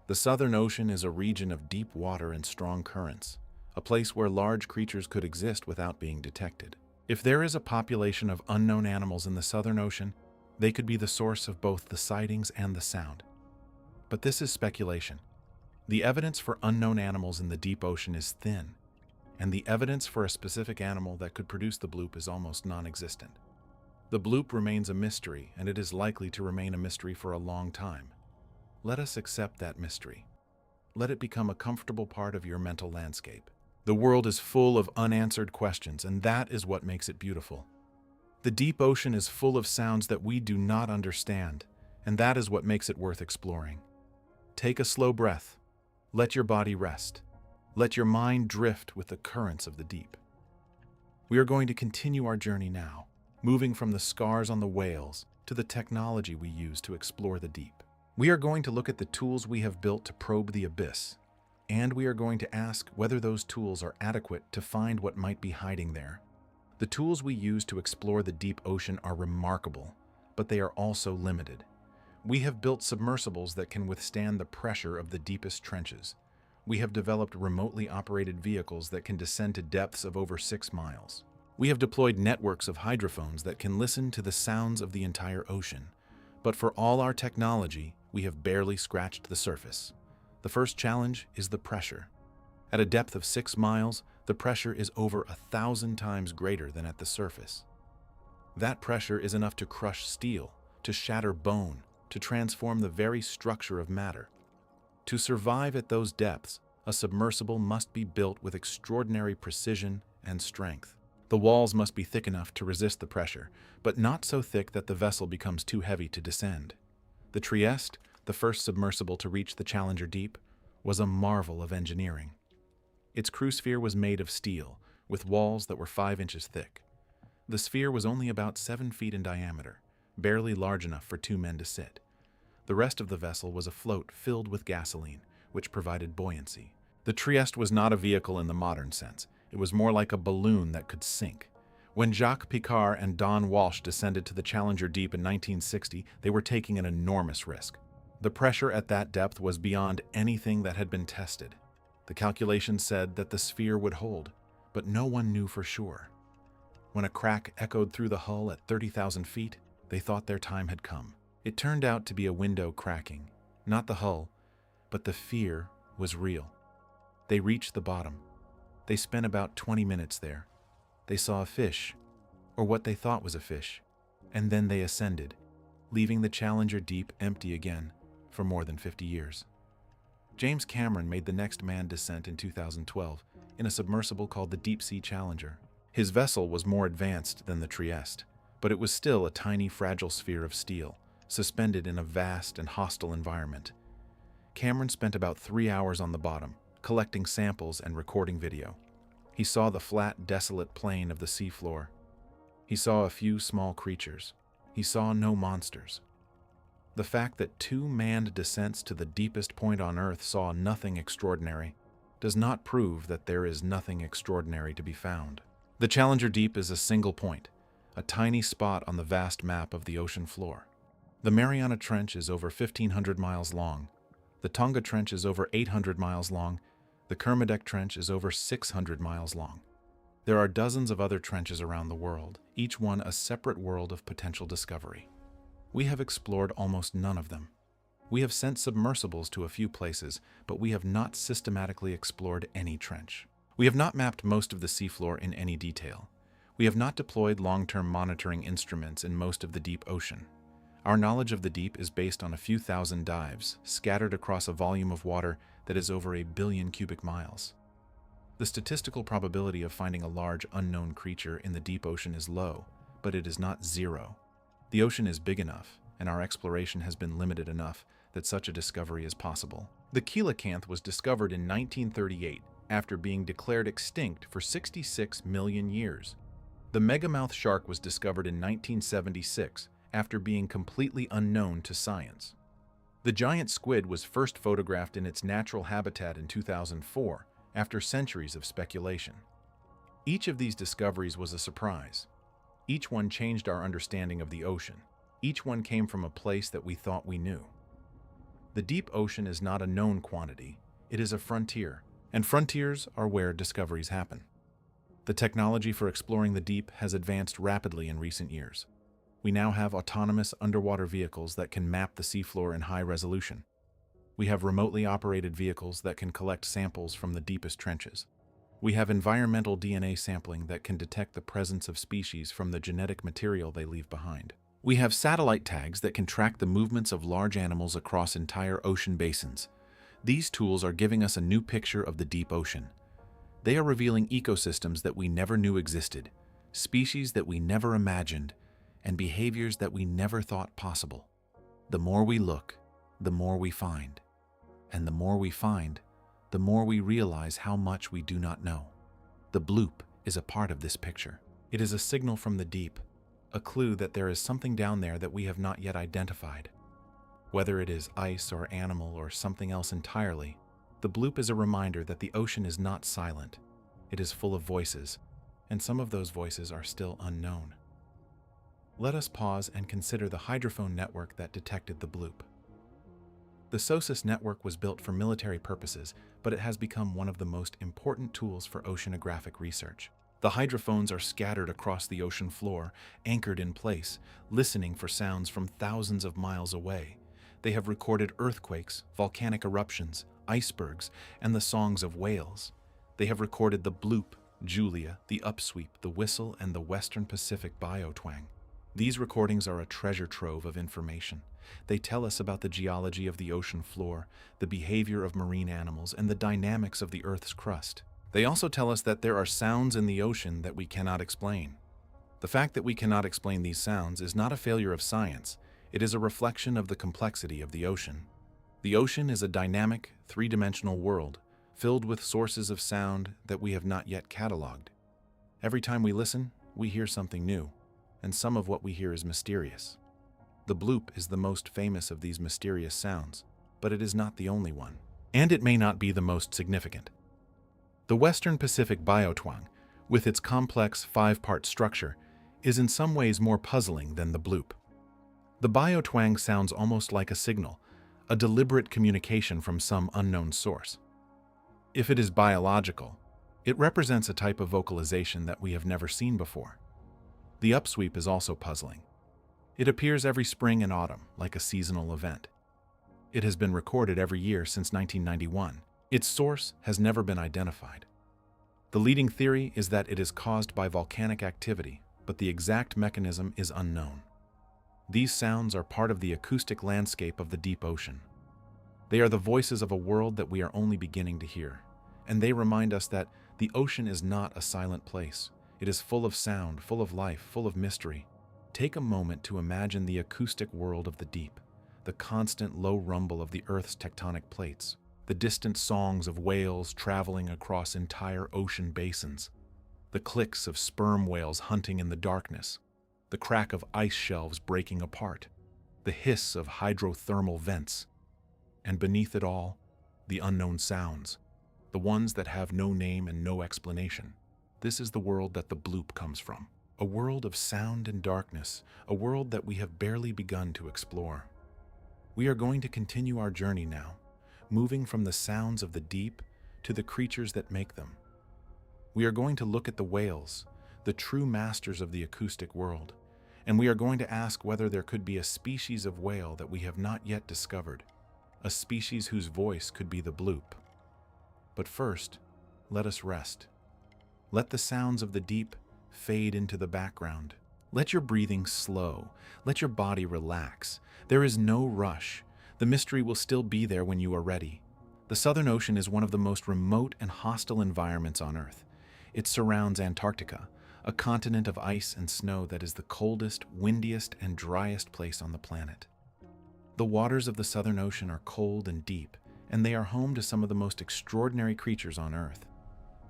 The Southern Ocean is a region of deep water and strong currents, a place where large creatures could exist without being detected. If there is a population of unknown animals in the Southern Ocean, they could be the source of both the sightings and the sound. But this is speculation. The evidence for unknown animals in the deep ocean is thin, and the evidence for a specific animal that could produce the bloop is almost non-existent. The bloop remains a mystery, and it is likely to remain a mystery for a long time. Let us accept that mystery. Let it become a comfortable part of your mental landscape. The world is full of unanswered questions, and that is what makes it beautiful. The deep ocean is full of sounds that we do not understand, and that is what makes it worth exploring. Take a slow breath. Let your body rest. Let your mind drift with the currents of the deep. We are going to continue our journey now, moving from the scars on the whales to the technology we use to explore the deep. We are going to look at the tools we have built to probe the abyss, and we are going to ask whether those tools are adequate to find what might be hiding there. The tools we use to explore the deep ocean are remarkable, but they are also limited. We have built submersibles that can withstand the pressure of the deepest trenches. We have developed remotely operated vehicles that can descend to depths of over 6 miles. We have deployed networks of hydrophones that can listen to the sounds of the entire ocean. But for all our technology, we have barely scratched the surface. The first challenge is the pressure. At a depth of 6 miles, the pressure is over 1,000 times greater than at the surface. That pressure is enough to crush steel, to shatter bone, to transform the very structure of matter. To survive at those depths, a submersible must be built with extraordinary precision and strength. The walls must be thick enough to resist the pressure, but not so thick that the vessel becomes too heavy to descend. The Trieste, the first submersible to reach the Challenger Deep, was a marvel of engineering. Its crew sphere was made of steel, with walls that were 5 inches thick. The sphere was only about 7 feet in diameter, barely large enough for 2 men to sit. The rest of the vessel was a float filled with gasoline, which provided buoyancy. The Trieste was not a vehicle in the modern sense. It was more like a balloon that could sink. When Jacques Picard and Don Walsh descended to the Challenger Deep in 1960, they were taking an enormous risk. The pressure at that depth was beyond anything that had been tested. The calculations said that the sphere would hold, but no one knew for sure. When a crack echoed through the hull at 30,000 feet, they thought their time had come. It turned out to be a window cracking, not the hull, but the fear was real. They reached the bottom. They spent about 20 minutes there. They saw a fish, or what they thought was a fish, and then they ascended, leaving the Challenger Deep empty again for more than 50 years. James Cameron made the next manned descent in 2012 in a submersible called the Deep Sea Challenger. His vessel was more advanced than the Trieste, but it was still a tiny, fragile sphere of steel, suspended in a vast and hostile environment. Cameron spent about 3 hours on the bottom, collecting samples and recording video. He saw the flat, desolate plain of the seafloor. He saw a few small creatures. He saw no monsters. The fact that 2 manned descents to the deepest point on Earth saw nothing extraordinary does not prove that there is nothing extraordinary to be found. The Challenger Deep is a single point, a tiny spot on the vast map of the ocean floor. The Mariana Trench is over 1,500 miles long, The Tonga Trench is over 800 miles long. The Kermadec Trench is over 600 miles long. There are dozens of other trenches around the world, each one a separate world of potential discovery. We have explored almost none of them. We have sent submersibles to a few places, but we have not systematically explored any trench. We have not mapped most of the seafloor in any detail. We have not deployed long-term monitoring instruments in most of the deep ocean. Our knowledge of the deep is based on a few thousand dives, scattered across a volume of water that is over 1 billion cubic miles. The statistical probability of finding a large, unknown creature in the deep ocean is low, but it is not zero. The ocean is big enough, and our exploration has been limited enough that such a discovery is possible. The coelacanth was discovered in 1938 after being declared extinct for 66 million years. The megamouth shark was discovered in 1976 after being completely unknown to science. The giant squid was first photographed in its natural habitat in 2004 after centuries of speculation. Each of these discoveries was a surprise. Each one changed our understanding of the ocean. Each one came from a place that we thought we knew. The deep ocean is not a known quantity, it is a frontier, and frontiers are where discoveries happen. The technology for exploring the deep has advanced rapidly in recent years. We now have autonomous underwater vehicles that can map the seafloor in high resolution. We have remotely operated vehicles that can collect samples from the deepest trenches. We have environmental DNA sampling that can detect the presence of species from the genetic material they leave behind. We have satellite tags that can track the movements of large animals across entire ocean basins. These tools are giving us a new picture of the deep ocean. They are revealing ecosystems that we never knew existed, species that we never imagined, and behaviors that we never thought possible. The more we look, the more we find. And the more we find, the more we realize how much we do not know. The bloop is a part of this picture. It is a signal from the deep, a clue that there is something down there that we have not yet identified. Whether it is ice or animal or something else entirely, the bloop is a reminder that the ocean is not silent. It is full of voices, and some of those voices are still unknown. Let us pause and consider the hydrophone network that detected the bloop. The SOSUS network was built for military purposes, but it has become one of the most important tools for oceanographic research. The hydrophones are scattered across the ocean floor, anchored in place, listening for sounds from thousands of miles away. They have recorded earthquakes, volcanic eruptions, icebergs, and the songs of whales. They have recorded the bloop, Julia, the upsweep, the whistle, and the Western Pacific biotwang. These recordings are a treasure trove of information. They tell us about the geology of the ocean floor, the behavior of marine animals, and the dynamics of the Earth's crust. They also tell us that there are sounds in the ocean that we cannot explain. The fact that we cannot explain these sounds is not a failure of science. It is a reflection of the complexity of the ocean. The ocean is a dynamic, three-dimensional world, filled with sources of sound that we have not yet cataloged. Every time we listen, we hear something new, and some of what we hear is mysterious. The bloop is the most famous of these mysterious sounds, but it is not the only one, and it may not be the most significant. The Western Pacific biotwang, with its complex 5-part structure, is in some ways more puzzling than the bloop. The biotwang sounds almost like a signal, a deliberate communication from some unknown source. If it is biological, it represents a type of vocalization that we have never seen before. The upsweep is also puzzling. It appears every spring and autumn, like a seasonal event. It has been recorded every year since 1991. Its source has never been identified. The leading theory is that it is caused by volcanic activity, but the exact mechanism is unknown. These sounds are part of the acoustic landscape of the deep ocean. They are the voices of a world that we are only beginning to hear, and they remind us that the ocean is not a silent place. It is full of sound, full of life, full of mystery. Take a moment to imagine the acoustic world of the deep, the constant low rumble of the Earth's tectonic plates, the distant songs of whales traveling across entire ocean basins, the clicks of sperm whales hunting in the darkness, the crack of ice shelves breaking apart, the hiss of hydrothermal vents, and beneath it all, the unknown sounds, the ones that have no name and no explanation. This is the world that the bloop comes from. A world of sound and darkness, a world that we have barely begun to explore. We are going to continue our journey now. moving from the sounds of the deep to the creatures that make them. We are going to look at the whales, the true masters of the acoustic world, and we are going to ask whether there could be a species of whale that we have not yet discovered, a species whose voice could be the bloop. But first, let us rest. Let the sounds of the deep fade into the background. Let your breathing slow. Let your body relax. There is no rush. The mystery will still be there when you are ready. The Southern Ocean is one of the most remote and hostile environments on Earth. It surrounds Antarctica, a continent of ice and snow that is the coldest, windiest, and driest place on the planet. The waters of the Southern Ocean are cold and deep, and they are home to some of the most extraordinary creatures on Earth.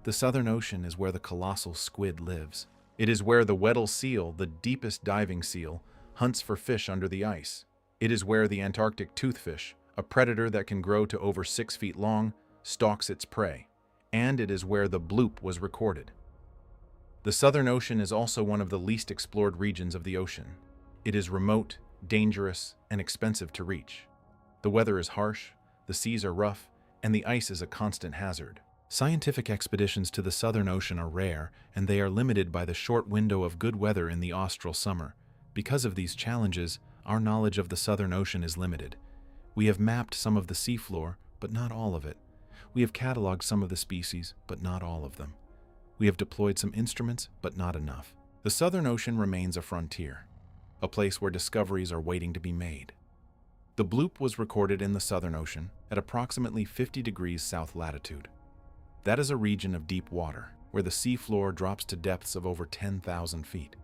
The Southern Ocean is where the colossal squid lives. It is where the Weddell seal, the deepest diving seal, hunts for fish under the ice. It is where the Antarctic toothfish, a predator that can grow to over 6 feet long, stalks its prey. And it is where the bloop was recorded. The Southern Ocean is also one of the least explored regions of the ocean. It is remote, dangerous, and expensive to reach. The weather is harsh, the seas are rough, and the ice is a constant hazard. Scientific expeditions to the Southern Ocean are rare, and they are limited by the short window of good weather in the austral summer. Because of these challenges, our knowledge of the Southern Ocean is limited. We have mapped some of the seafloor, but not all of it. We have cataloged some of the species, but not all of them. We have deployed some instruments, but not enough. The Southern Ocean remains a frontier, a place where discoveries are waiting to be made. The bloop was recorded in the Southern Ocean at approximately 50 degrees south latitude. That is a region of deep water, where the seafloor drops to depths of over 10,000 feet.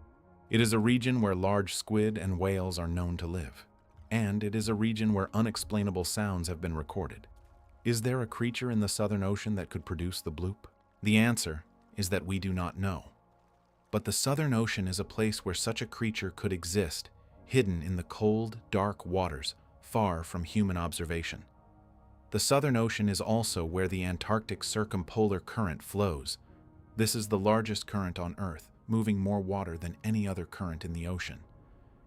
It is a region where large squid and whales are known to live. And it is a region where unexplainable sounds have been recorded. Is there a creature in the Southern Ocean that could produce the bloop? The answer is that we do not know. But the Southern Ocean is a place where such a creature could exist, hidden in the cold, dark waters, far from human observation. The Southern Ocean is also where the Antarctic circumpolar current flows. This is the largest current on Earth, moving more water than any other current in the ocean.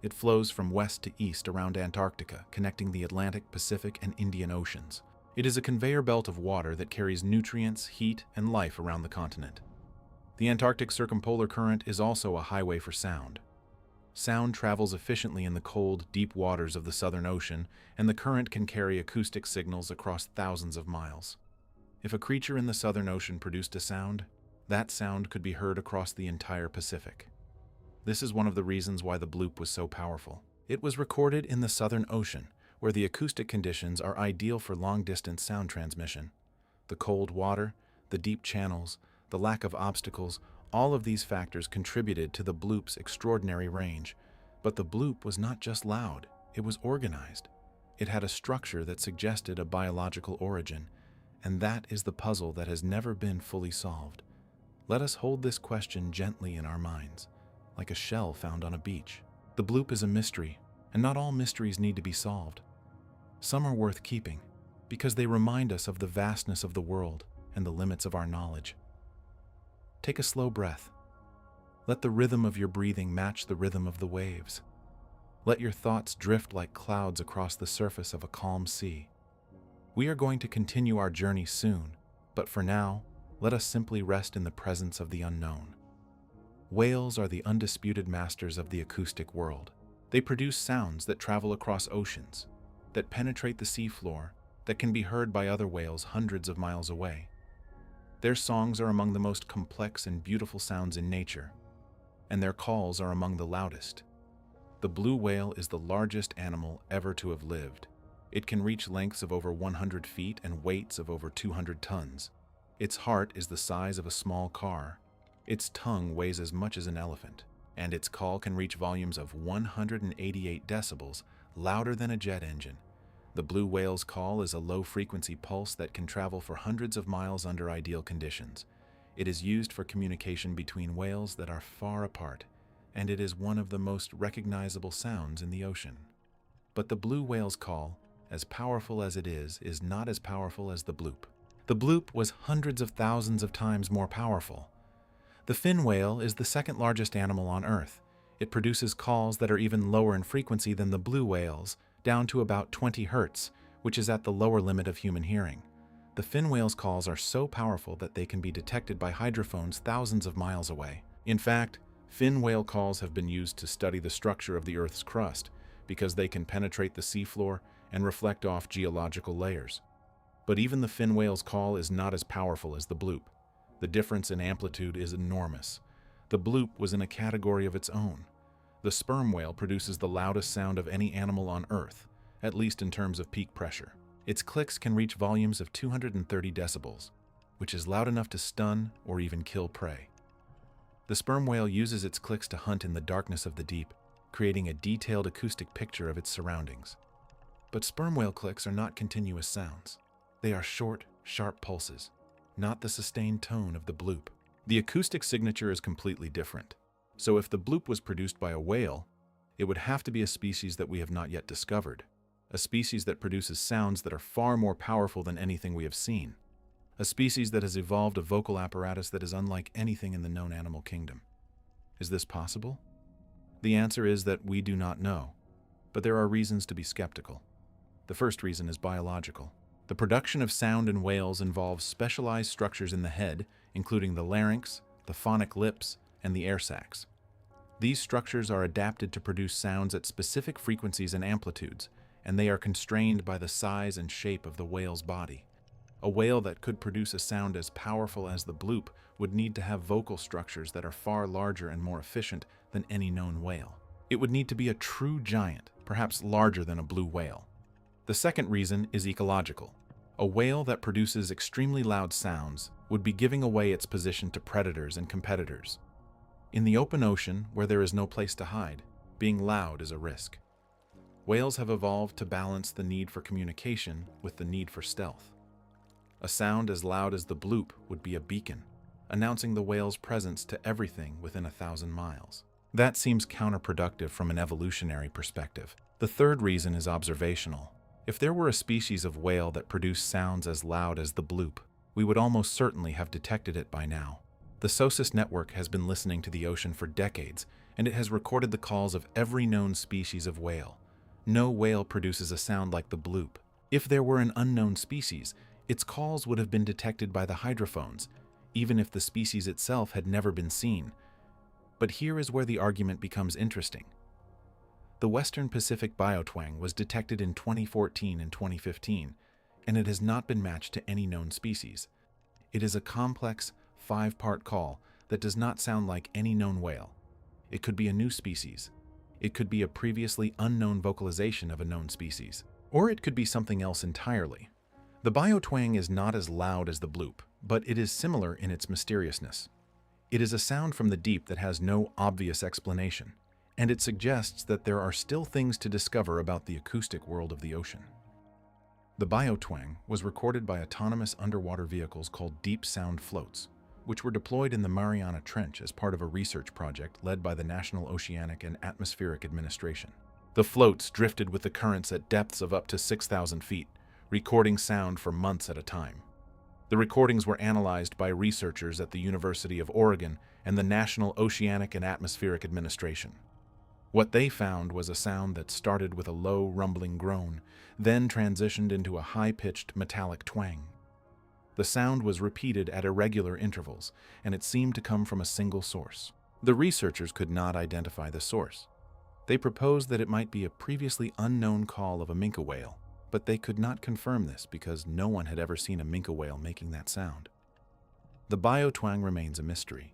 It flows from west to east around Antarctica, connecting the Atlantic, Pacific, and Indian Oceans. It is a conveyor belt of water that carries nutrients, heat, and life around the continent. The Antarctic circumpolar current is also a highway for sound. Sound travels efficiently in the cold, deep waters of the Southern Ocean, and the current can carry acoustic signals across thousands of miles. If a creature in the Southern Ocean produced a sound, that sound could be heard across the entire Pacific. This is one of the reasons why the bloop was so powerful. It was recorded in the Southern Ocean, where the acoustic conditions are ideal for long-distance sound transmission. The cold water, the deep channels, the lack of obstacles, all of these factors contributed to the bloop's extraordinary range. But the bloop was not just loud, it was organized. It had a structure that suggested a biological origin, and that is the puzzle that has never been fully solved. Let us hold this question gently in our minds, like a shell found on a beach. The bloop is a mystery, and not all mysteries need to be solved. Some are worth keeping, because they remind us of the vastness of the world and the limits of our knowledge. Take a slow breath. Let the rhythm of your breathing match the rhythm of the waves. Let your thoughts drift like clouds across the surface of a calm sea. We are going to continue our journey soon, but for now, let us simply rest in the presence of the unknown. Whales are the undisputed masters of the acoustic world. They produce sounds that travel across oceans, that penetrate the seafloor, that can be heard by other whales hundreds of miles away. Their songs are among the most complex and beautiful sounds in nature, and their calls are among the loudest. The blue whale is the largest animal ever to have lived. It can reach lengths of over 100 feet and weights of over 200 tons. Its heart is the size of a small car. Its tongue weighs as much as an elephant, and its call can reach volumes of 188 decibels, louder than a jet engine. The blue whale's call is a low-frequency pulse that can travel for hundreds of miles under ideal conditions. It is used for communication between whales that are far apart, and it is one of the most recognizable sounds in the ocean. But the blue whale's call, as powerful as it is not as powerful as the bloop. The bloop was hundreds of thousands of times more powerful. The fin whale is the second largest animal on Earth. It produces calls that are even lower in frequency than the blue whales, down to about 20 hertz, which is at the lower limit of human hearing. The fin whale's calls are so powerful that they can be detected by hydrophones thousands of miles away. In fact, fin whale calls have been used to study the structure of the Earth's crust because they can penetrate the seafloor and reflect off geological layers. But even the fin whale's call is not as powerful as the bloop. The difference in amplitude is enormous. The bloop was in a category of its own. The sperm whale produces the loudest sound of any animal on Earth, at least in terms of peak pressure. Its clicks can reach volumes of 230 decibels, which is loud enough to stun or even kill prey. The sperm whale uses its clicks to hunt in the darkness of the deep, creating a detailed acoustic picture of its surroundings. But sperm whale clicks are not continuous sounds. They are short, sharp pulses, not the sustained tone of the bloop. The acoustic signature is completely different. So if the bloop was produced by a whale, it would have to be a species that we have not yet discovered, a species that produces sounds that are far more powerful than anything we have seen, a species that has evolved a vocal apparatus that is unlike anything in the known animal kingdom. Is this possible? The answer is that we do not know, but there are reasons to be skeptical. The first reason is biological. The production of sound in whales involves specialized structures in the head, including the larynx, the phonic lips, and the air sacs. These structures are adapted to produce sounds at specific frequencies and amplitudes, and they are constrained by the size and shape of the whale's body. A whale that could produce a sound as powerful as the bloop would need to have vocal structures that are far larger and more efficient than any known whale. It would need to be a true giant, perhaps larger than a blue whale. The second reason is ecological. A whale that produces extremely loud sounds would be giving away its position to predators and competitors. In the open ocean, where there is no place to hide, being loud is a risk. Whales have evolved to balance the need for communication with the need for stealth. A sound as loud as the bloop would be a beacon, announcing the whale's presence to everything within 1,000 miles. That seems counterproductive from an evolutionary perspective. The third reason is observational. If there were a species of whale that produced sounds as loud as the bloop, we would almost certainly have detected it by now. The SOSUS network has been listening to the ocean for decades, and it has recorded the calls of every known species of whale. No whale produces a sound like the bloop. If there were an unknown species, its calls would have been detected by the hydrophones, even if the species itself had never been seen. But here is where the argument becomes interesting. The Western Pacific biotwang was detected in 2014 and 2015, and it has not been matched to any known species. It is a complex, 5-part call that does not sound like any known whale. It could be a new species. It could be a previously unknown vocalization of a known species. Or it could be something else entirely. The biotwang is not as loud as the bloop, but it is similar in its mysteriousness. It is a sound from the deep that has no obvious explanation, and it suggests that there are still things to discover about the acoustic world of the ocean. The biotwang was recorded by autonomous underwater vehicles called deep sound floats, which were deployed in the Mariana Trench as part of a research project led by the National Oceanic and Atmospheric Administration. The floats drifted with the currents at depths of up to 6,000 feet, recording sound for months at a time. The recordings were analyzed by researchers at the University of Oregon and the National Oceanic and Atmospheric Administration. What they found was a sound that started with a low, rumbling groan, then transitioned into a high-pitched, metallic twang. The sound was repeated at irregular intervals, and it seemed to come from a single source. The researchers could not identify the source. They proposed that it might be a previously unknown call of a minke whale, but they could not confirm this because no one had ever seen a minke whale making that sound. The biotwang remains a mystery.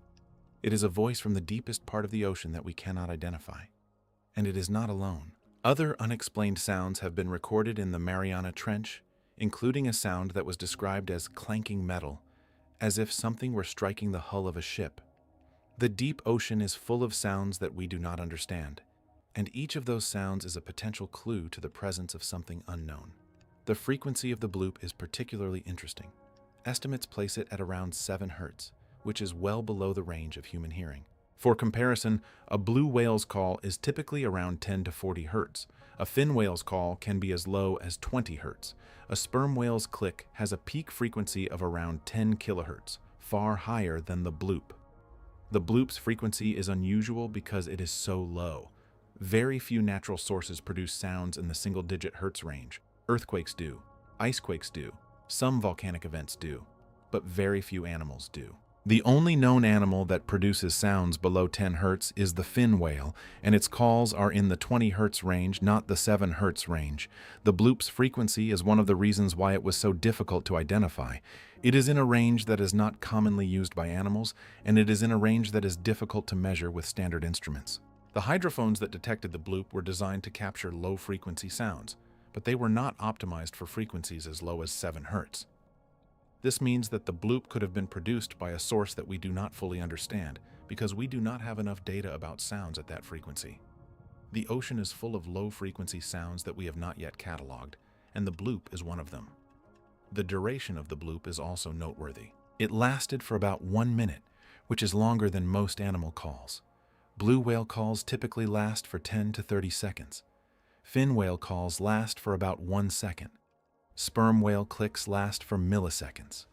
It is a voice from the deepest part of the ocean that we cannot identify. And it is not alone. Other unexplained sounds have been recorded in the Mariana Trench, including a sound that was described as clanking metal, as if something were striking the hull of a ship. The deep ocean is full of sounds that we do not understand, and each of those sounds is a potential clue to the presence of something unknown. The frequency of the bloop is particularly interesting. Estimates place it at around 7 Hz, which is well below the range of human hearing. For comparison, a blue whale's call is typically around 10 to 40 Hz. A fin whale's call can be as low as 20 Hz. A sperm whale's click has a peak frequency of around 10 kHz, far higher than the bloop. The bloop's frequency is unusual because it is so low. Very few natural sources produce sounds in the single-digit Hertz range. Earthquakes do. Icequakes do. Some volcanic events do. But very few animals do. The only known animal that produces sounds below 10 Hz is the fin whale, and its calls are in the 20 Hz range, not the 7 Hz range. The bloop's frequency is one of the reasons why it was so difficult to identify. It is in a range that is not commonly used by animals, and it is in a range that is difficult to measure with standard instruments. The hydrophones that detected the bloop were designed to capture low-frequency sounds, but they were not optimized for frequencies as low as 7 Hz. This means that the bloop could have been produced by a source that we do not fully understand, because we do not have enough data about sounds at that frequency. The ocean is full of low-frequency sounds that we have not yet cataloged, and the bloop is one of them. The duration of the bloop is also noteworthy. It lasted for about 1 minute, which is longer than most animal calls. Blue whale calls typically last for 10 to 30 seconds. Fin whale calls last for about 1 second. Sperm whale clicks last for milliseconds.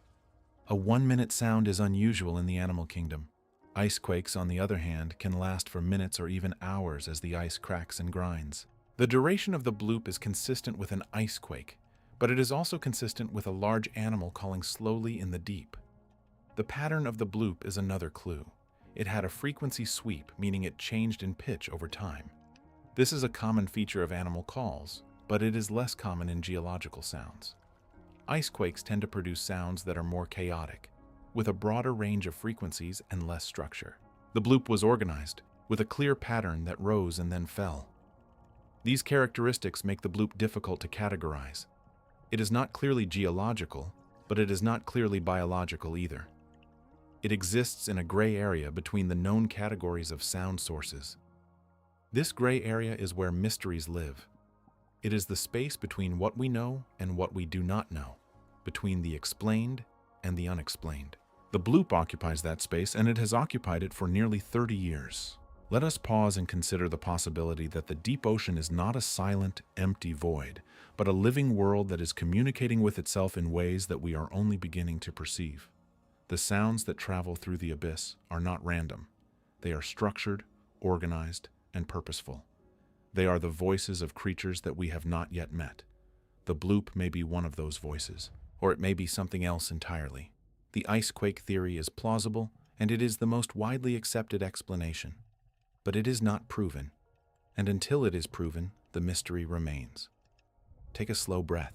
A 1-minute sound is unusual in the animal kingdom. Icequakes, on the other hand, can last for minutes or even hours as the ice cracks and grinds. The duration of the bloop is consistent with an icequake, but it is also consistent with a large animal calling slowly in the deep. The pattern of the bloop is another clue. It had a frequency sweep, meaning it changed in pitch over time. This is a common feature of animal calls, but it is less common in geological sounds. Icequakes tend to produce sounds that are more chaotic, with a broader range of frequencies and less structure. The bloop was organized, with a clear pattern that rose and then fell. These characteristics make the bloop difficult to categorize. It is not clearly geological, but it is not clearly biological either. It exists in a gray area between the known categories of sound sources. This gray area is where mysteries live. It is the space between what we know and what we do not know, between the explained and the unexplained. The bloop occupies that space, and it has occupied it for nearly 30 years. Let us pause and consider the possibility that the deep ocean is not a silent, empty void, but a living world that is communicating with itself in ways that we are only beginning to perceive. The sounds that travel through the abyss are not random. They are structured, organized, and purposeful. They are the voices of creatures that we have not yet met. The bloop may be one of those voices, or it may be something else entirely. The icequake theory is plausible, and it is the most widely accepted explanation. But it is not proven, and until it is proven, the mystery remains. Take a slow breath.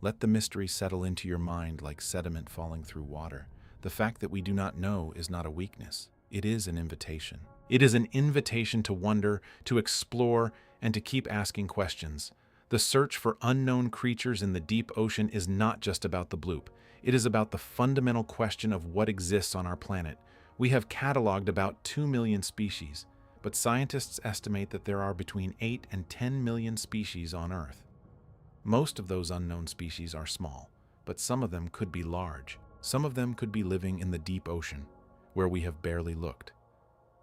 Let the mystery settle into your mind like sediment falling through water. The fact that we do not know is not a weakness. It is an invitation. It is an invitation to wonder, to explore, and to keep asking questions. The search for unknown creatures in the deep ocean is not just about the bloop. It is about the fundamental question of what exists on our planet. We have cataloged about 2 million species, but scientists estimate that there are between 8 and 10 million species on Earth. Most of those unknown species are small, but some of them could be large. Some of them could be living in the deep ocean, where we have barely looked.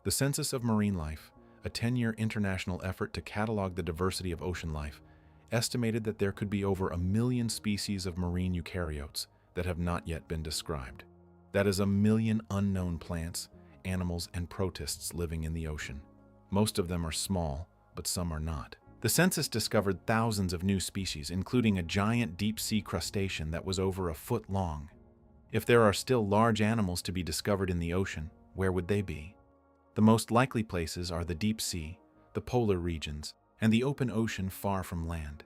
The Census of Marine Life, a 10-year international effort to catalog the diversity of ocean life, estimated that there could be over 1 million species of marine eukaryotes that have not yet been described. That is 1 million unknown plants, animals, and protists living in the ocean. Most of them are small, but some are not. The census discovered thousands of new species, including a giant deep-sea crustacean that was over 1 foot long. If there are still large animals to be discovered in the ocean, where would they be? The most likely places are the deep sea, the polar regions, and the open ocean far from land.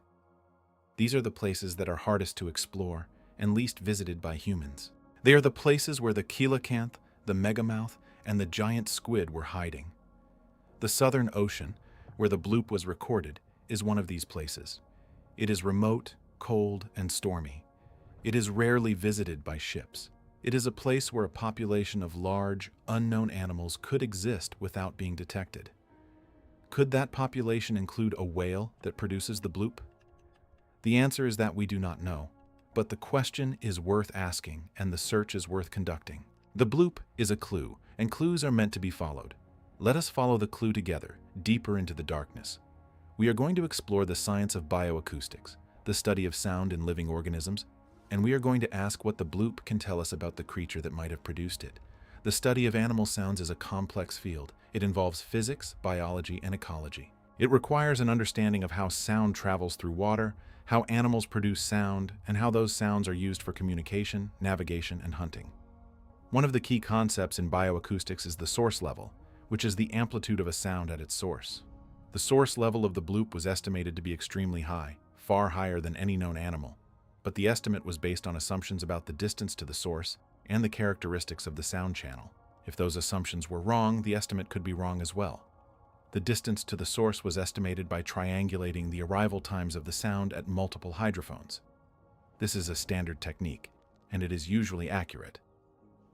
These are the places that are hardest to explore and least visited by humans. They are the places where the coelacanth, the megamouth, and the giant squid were hiding. The Southern Ocean, where the bloop was recorded, is one of these places. It is remote, cold, and stormy. It is rarely visited by ships. It is a place where a population of large, unknown animals could exist without being detected. Could that population include a whale that produces the bloop? The answer is that we do not know, but the question is worth asking and the search is worth conducting. The bloop is a clue, and clues are meant to be followed. Let us follow the clue together, deeper into the darkness. We are going to explore the science of bioacoustics, the study of sound in living organisms, and we are going to ask what the bloop can tell us about the creature that might have produced it. The study of animal sounds is a complex field. It involves physics, biology, and ecology. It requires an understanding of how sound travels through water, how animals produce sound, and how those sounds are used for communication, navigation, and hunting. One of the key concepts in bioacoustics is the source level, which is the amplitude of a sound at its source. The source level of the bloop was estimated to be extremely high, far higher than any known animal, but the estimate was based on assumptions about the distance to the source and the characteristics of the sound channel. If those assumptions were wrong, the estimate could be wrong as well. The distance to the source was estimated by triangulating the arrival times of the sound at multiple hydrophones. This is a standard technique, and it is usually accurate.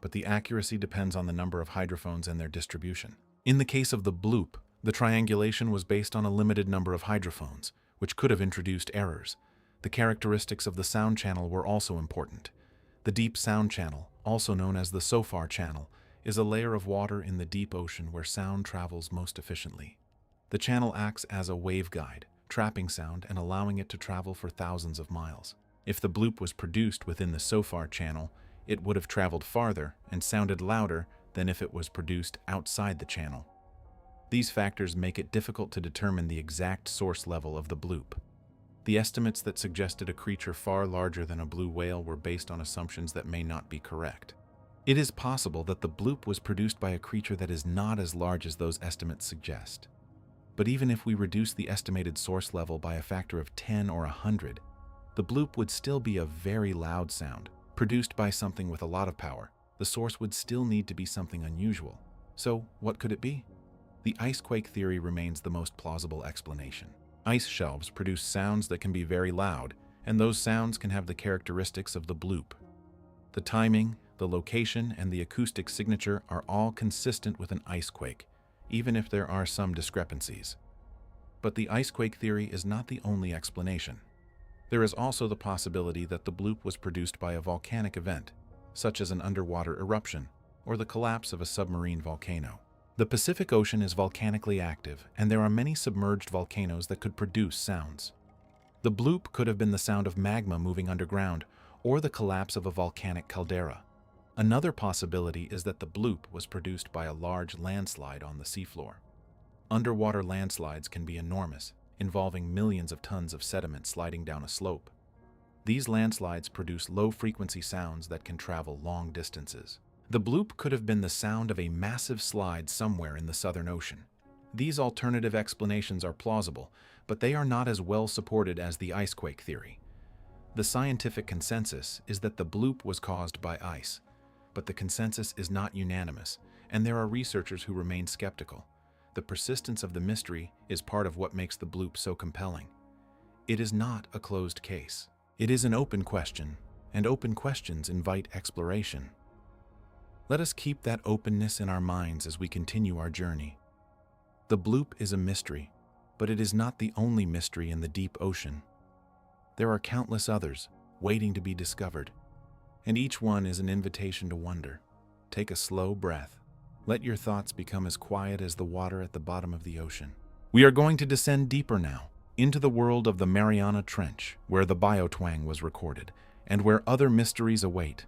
But the accuracy depends on the number of hydrophones and their distribution. In the case of the bloop, the triangulation was based on a limited number of hydrophones, which could have introduced errors. The characteristics of the sound channel were also important. The deep sound channel, also known as the SOFAR channel, is a layer of water in the deep ocean where sound travels most efficiently. The channel acts as a waveguide, trapping sound and allowing it to travel for thousands of miles. If the bloop was produced within the SOFAR channel, it would have traveled farther and sounded louder than if it was produced outside the channel. These factors make it difficult to determine the exact source level of the bloop. The estimates that suggested a creature far larger than a blue whale were based on assumptions that may not be correct. It is possible that the bloop was produced by a creature that is not as large as those estimates suggest. But even if we reduce the estimated source level by a factor of 10 or 100, the bloop would still be a very loud sound, produced by something with a lot of power. The source would still need to be something unusual. So, what could it be? The icequake theory remains the most plausible explanation. Ice shelves produce sounds that can be very loud, and those sounds can have the characteristics of the bloop. The timing, the location, and the acoustic signature are all consistent with an icequake, even if there are some discrepancies. But the icequake theory is not the only explanation. There is also the possibility that the bloop was produced by a volcanic event, such as an underwater eruption or the collapse of a submarine volcano. The Pacific Ocean is volcanically active, and there are many submerged volcanoes that could produce sounds. The bloop could have been the sound of magma moving underground or the collapse of a volcanic caldera. Another possibility is that the bloop was produced by a large landslide on the seafloor. Underwater landslides can be enormous, involving millions of tons of sediment sliding down a slope. These landslides produce low-frequency sounds that can travel long distances. The bloop could have been the sound of a massive slide somewhere in the Southern Ocean. These alternative explanations are plausible, but they are not as well supported as the icequake theory. The scientific consensus is that the bloop was caused by ice, but the consensus is not unanimous, and there are researchers who remain skeptical. The persistence of the mystery is part of what makes the bloop so compelling. It is not a closed case. It is an open question, and open questions invite exploration. Let us keep that openness in our minds as we continue our journey. The bloop is a mystery, but it is not the only mystery in the deep ocean. There are countless others waiting to be discovered, and each one is an invitation to wonder. Take a slow breath. Let your thoughts become as quiet as the water at the bottom of the ocean. We are going to descend deeper now, into the world of the Mariana Trench, where the biotwang was recorded, and where other mysteries await.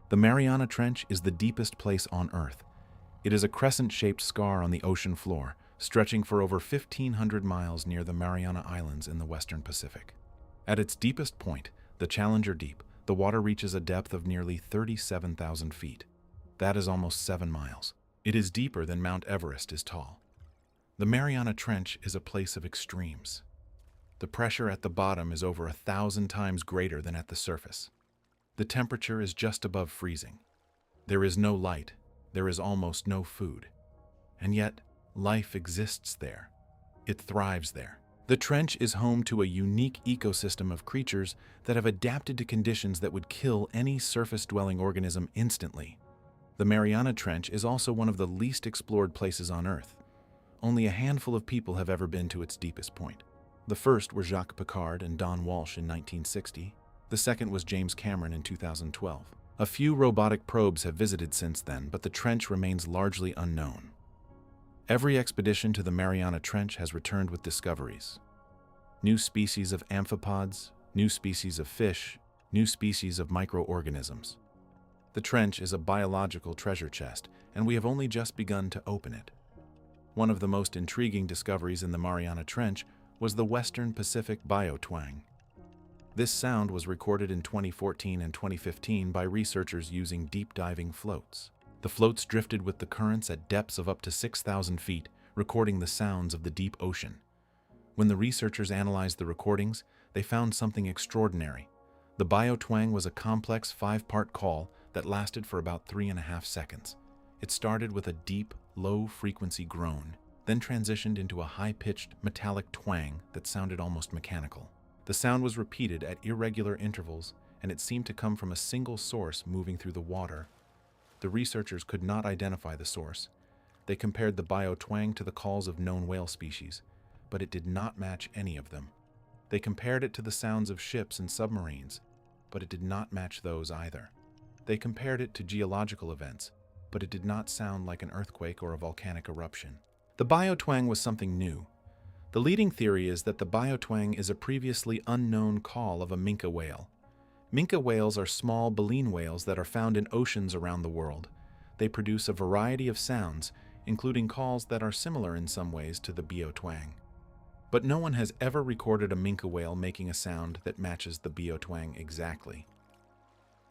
The Mariana Trench is the deepest place on Earth. It is a crescent-shaped scar on the ocean floor, stretching for over 1,500 miles near the Mariana Islands in the western Pacific. At its deepest point, the Challenger Deep, the water reaches a depth of nearly 37,000 feet. That is almost 7 miles. It is deeper than Mount Everest is tall. The Mariana Trench is a place of extremes. The pressure at the bottom is over 1,000 times greater than at the surface. The temperature is just above freezing. There is no light. There is almost no food. And yet, life exists there. It thrives there. The trench is home to a unique ecosystem of creatures that have adapted to conditions that would kill any surface-dwelling organism instantly. The Mariana Trench is also one of the least explored places on Earth. Only a handful of people have ever been to its deepest point. The first were Jacques Piccard and Don Walsh in 1960. The second was James Cameron in 2012. A few robotic probes have visited since then, but the trench remains largely unknown. Every expedition to the Mariana Trench has returned with discoveries. New species of amphipods, new species of fish, new species of microorganisms. The trench is a biological treasure chest, and we have only just begun to open it. One of the most intriguing discoveries in the Mariana Trench was the Western Pacific biotwang. This sound was recorded in 2014 and 2015 by researchers using deep-diving floats. The floats drifted with the currents at depths of up to 6,000 feet, recording the sounds of the deep ocean. When the researchers analyzed the recordings, they found something extraordinary. The biotwang was a complex 5-part call that lasted for about 3.5 seconds. It started with a deep, low-frequency groan, then transitioned into a high-pitched, metallic twang that sounded almost mechanical. The sound was repeated at irregular intervals, and it seemed to come from a single source moving through the water. The researchers could not identify the source. They compared the biotwang to the calls of known whale species, but it did not match any of them. They compared it to the sounds of ships and submarines, but it did not match those either. They compared it to geological events, but it did not sound like an earthquake or a volcanic eruption. The biotwang was something new. The leading theory is that the biotwang is a previously unknown call of a minke whale. Minke whales are small baleen whales that are found in oceans around the world. They produce a variety of sounds, including calls that are similar in some ways to the biotwang. But no one has ever recorded a minke whale making a sound that matches the biotwang exactly.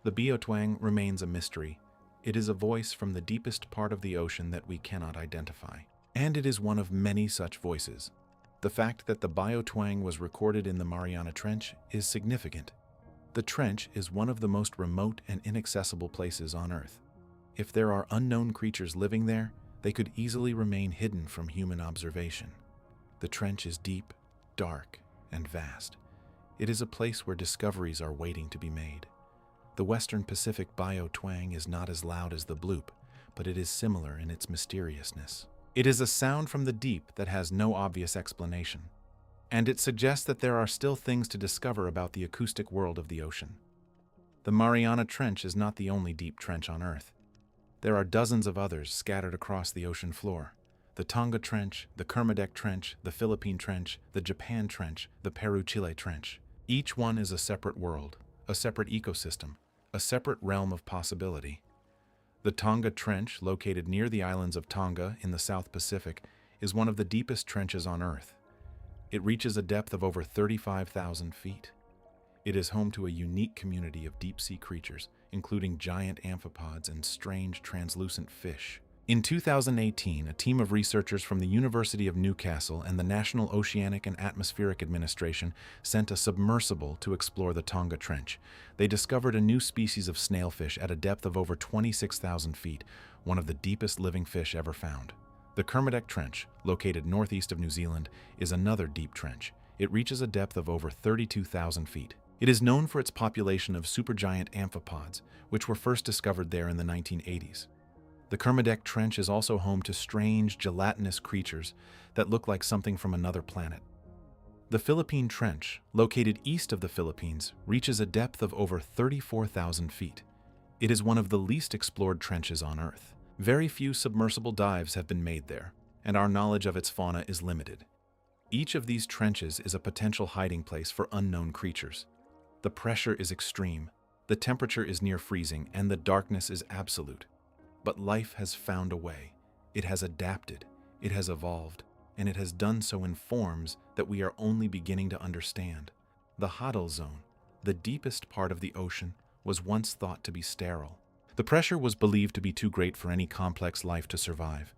The biotwang remains a mystery. It is a voice from the deepest part of the ocean that we cannot identify. And it is one of many such voices. The fact that the biotwang was recorded in the Mariana Trench is significant. The trench is one of the most remote and inaccessible places on Earth. If there are unknown creatures living there, they could easily remain hidden from human observation. The trench is deep, dark, and vast. It is a place where discoveries are waiting to be made. The Western Pacific biotwang is not as loud as the bloop, but it is similar in its mysteriousness. It is a sound from the deep that has no obvious explanation, and it suggests that there are still things to discover about the acoustic world of the ocean. The Mariana Trench is not the only deep trench on Earth. There are dozens of others scattered across the ocean floor. The Tonga Trench, the Kermadec Trench, the Philippine Trench, the Japan Trench, the Peru-Chile Trench. Each one is a separate world, a separate ecosystem, a separate realm of possibility. The Tonga Trench, located near the islands of Tonga in the South Pacific, is one of the deepest trenches on Earth. It reaches a depth of over 35,000 feet. It is home to a unique community of deep-sea creatures, including giant amphipods and strange translucent fish. In 2018, a team of researchers from the University of Newcastle and the National Oceanic and Atmospheric Administration sent a submersible to explore the Tonga Trench. They discovered a new species of snailfish at a depth of over 26,000 feet, one of the deepest living fish ever found. The Kermadec Trench, located northeast of New Zealand, is another deep trench. It reaches a depth of over 32,000 feet. It is known for its population of supergiant amphipods, which were first discovered there in the 1980s. The Kermadec Trench is also home to strange, gelatinous creatures that look like something from another planet. The Philippine Trench, located east of the Philippines, reaches a depth of over 34,000 feet. It is one of the least explored trenches on Earth. Very few submersible dives have been made there, and our knowledge of its fauna is limited. Each of these trenches is a potential hiding place for unknown creatures. The pressure is extreme, the temperature is near freezing, and the darkness is absolute. But life has found a way. It has adapted, it has evolved, and it has done so in forms that we are only beginning to understand. The Hadal Zone, the deepest part of the ocean, was once thought to be sterile. The pressure was believed to be too great for any complex life to survive.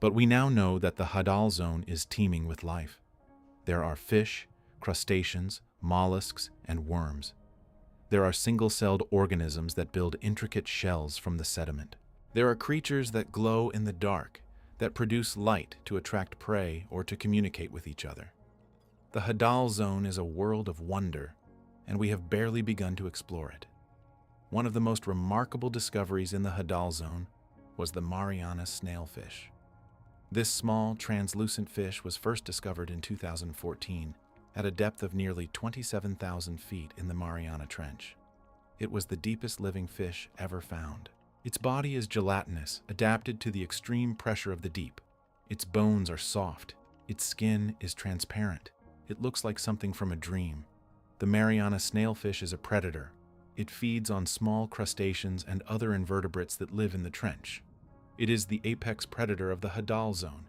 But we now know that the Hadal Zone is teeming with life. There are fish, crustaceans, mollusks, and worms. There are single-celled organisms that build intricate shells from the sediment. There are creatures that glow in the dark, that produce light to attract prey or to communicate with each other. The Hadal Zone is a world of wonder, and we have barely begun to explore it. One of the most remarkable discoveries in the Hadal Zone was the Mariana snailfish. This small, translucent fish was first discovered in 2014 at a depth of nearly 27,000 feet in the Mariana Trench. It was the deepest living fish ever found. Its body is gelatinous, adapted to the extreme pressure of the deep. Its bones are soft. Its skin is transparent. It looks like something from a dream. The Mariana snailfish is a predator. It feeds on small crustaceans and other invertebrates that live in the trench. It is the apex predator of the Hadal Zone.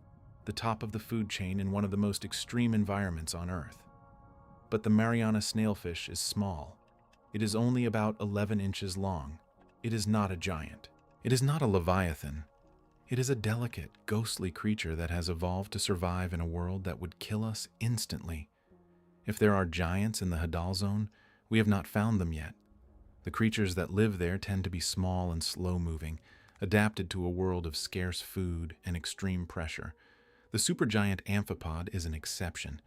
the top of the food chain in one of the most extreme environments on Earth. But the Mariana snailfish is small. It is only about 11 inches long. It is not a giant. It is not a leviathan. It is a delicate, ghostly creature that has evolved to survive in a world that would kill us instantly. If there are giants in the Hadal Zone, we have not found them yet. The creatures that live there tend to be small and slow-moving, adapted to a world of scarce food and extreme pressure. The supergiant amphipod is an exception,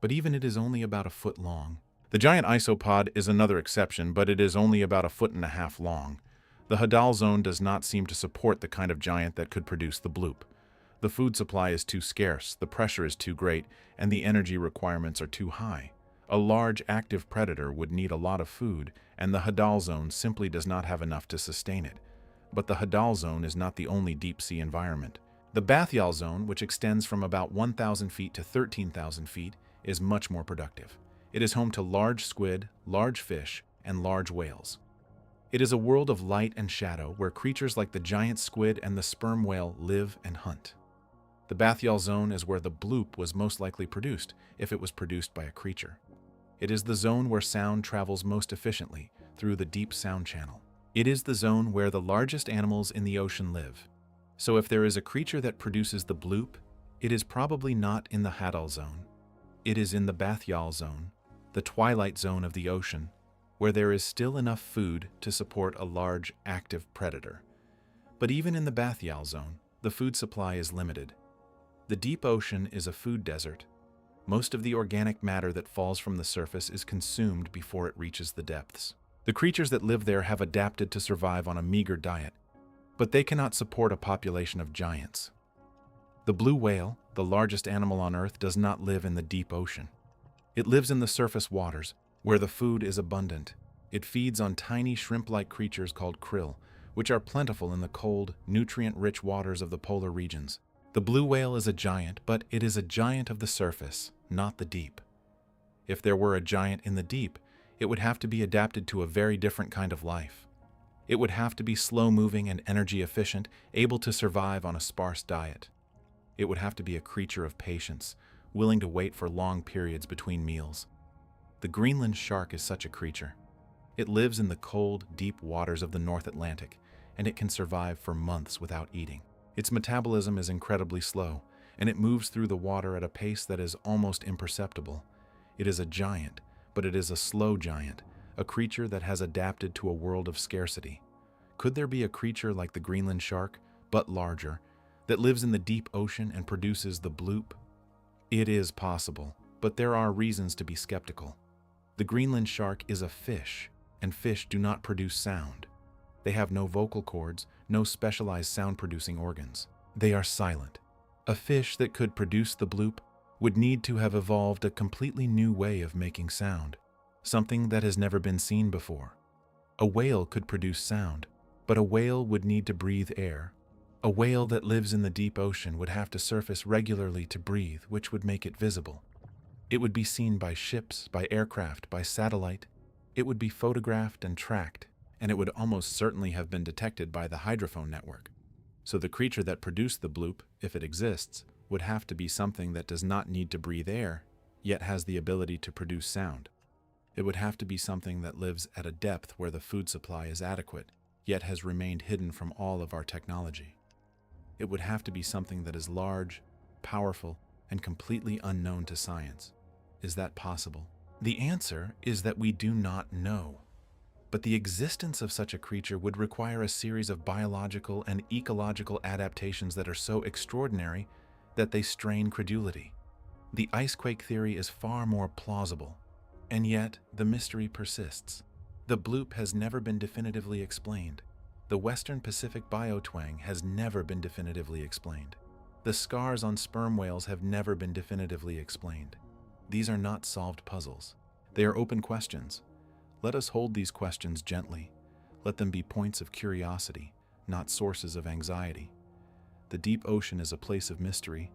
but even it is only about a foot long. The giant isopod is another exception, but it is only about a foot and a half long. The Hadal Zone does not seem to support the kind of giant that could produce the bloop. The food supply is too scarce, the pressure is too great, and the energy requirements are too high. A large, active predator would need a lot of food, and the Hadal Zone simply does not have enough to sustain it. But the Hadal Zone is not the only deep-sea environment. The Bathyal Zone, which extends from about 1,000 feet to 13,000 feet, is much more productive. It is home to large squid, large fish, and large whales. It is a world of light and shadow where creatures like the giant squid and the sperm whale live and hunt. The Bathyal Zone is where the bloop was most likely produced, if it was produced by a creature. It is the zone where sound travels most efficiently, through the deep sound channel. It is the zone where the largest animals in the ocean live. So if there is a creature that produces the bloop, it is probably not in the Hadal Zone. It is in the Bathyal Zone, the twilight zone of the ocean, where there is still enough food to support a large, active predator. But even in the Bathyal Zone, the food supply is limited. The deep ocean is a food desert. Most of the organic matter that falls from the surface is consumed before it reaches the depths. The creatures that live there have adapted to survive on a meager diet, but they cannot support a population of giants. The blue whale, the largest animal on Earth, does not live in the deep ocean. It lives in the surface waters, where the food is abundant. It feeds on tiny shrimp-like creatures called krill, which are plentiful in the cold, nutrient-rich waters of the polar regions. The blue whale is a giant, but it is a giant of the surface, not the deep. If there were a giant in the deep, it would have to be adapted to a very different kind of life. It would have to be slow-moving and energy-efficient, able to survive on a sparse diet. It would have to be a creature of patience, willing to wait for long periods between meals. The Greenland shark is such a creature. It lives in the cold, deep waters of the North Atlantic, and it can survive for months without eating. Its metabolism is incredibly slow, and it moves through the water at a pace that is almost imperceptible. It is a giant, but it is a slow giant, a creature that has adapted to a world of scarcity. Could there be a creature like the Greenland shark, but larger, that lives in the deep ocean and produces the bloop? It is possible, but there are reasons to be skeptical. The Greenland shark is a fish, and fish do not produce sound. They have no vocal cords, no specialized sound-producing organs. They are silent. A fish that could produce the bloop would need to have evolved a completely new way of making sound, something that has never been seen before. A whale could produce sound, but a whale would need to breathe air. A whale that lives in the deep ocean would have to surface regularly to breathe, which would make it visible. It would be seen by ships, by aircraft, by satellite. It would be photographed and tracked, and it would almost certainly have been detected by the hydrophone network. So the creature that produced the bloop, if it exists, would have to be something that does not need to breathe air, yet has the ability to produce sound. It would have to be something that lives at a depth where the food supply is adequate, yet has remained hidden from all of our technology. It would have to be something that is large, powerful, and completely unknown to science. Is that possible? The answer is that we do not know. But the existence of such a creature would require a series of biological and ecological adaptations that are so extraordinary that they strain credulity. The icequake theory is far more plausible, and yet the mystery persists. The bloop has never been definitively explained. The Western Pacific biotwang has never been definitively explained. The scars on sperm whales have never been definitively explained. These are not solved puzzles. They are open questions. Let us hold these questions gently. Let them be points of curiosity, not sources of anxiety. The deep ocean is a place of mystery,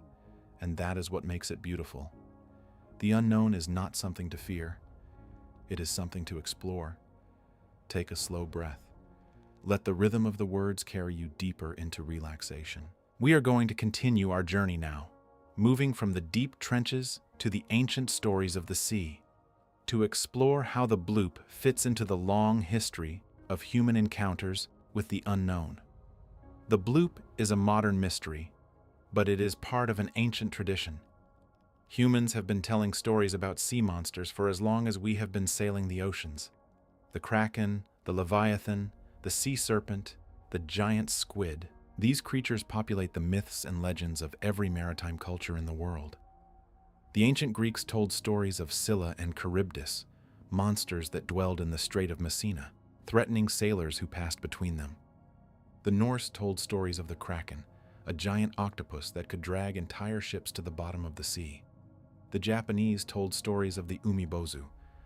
and that is what makes it beautiful. The unknown is not something to fear. It is something to explore. Take a slow breath. Let the rhythm of the words carry you deeper into relaxation. We are going to continue our journey now. moving from the deep trenches to the ancient stories of the sea, to explore how the bloop fits into the long history of human encounters with the unknown. The bloop is a modern mystery, but it is part of an ancient tradition. Humans have been telling stories about sea monsters for as long as we have been sailing the oceans. The kraken, the leviathan, the sea serpent, the giant squid. These creatures populate the myths and legends of every maritime culture in the world. The ancient Greeks told stories of Scylla and Charybdis, monsters that dwelled in the Strait of Messina, threatening sailors who passed between them. The Norse told stories of the kraken, a giant octopus that could drag entire ships to the bottom of the sea. The Japanese told stories of the umibozu,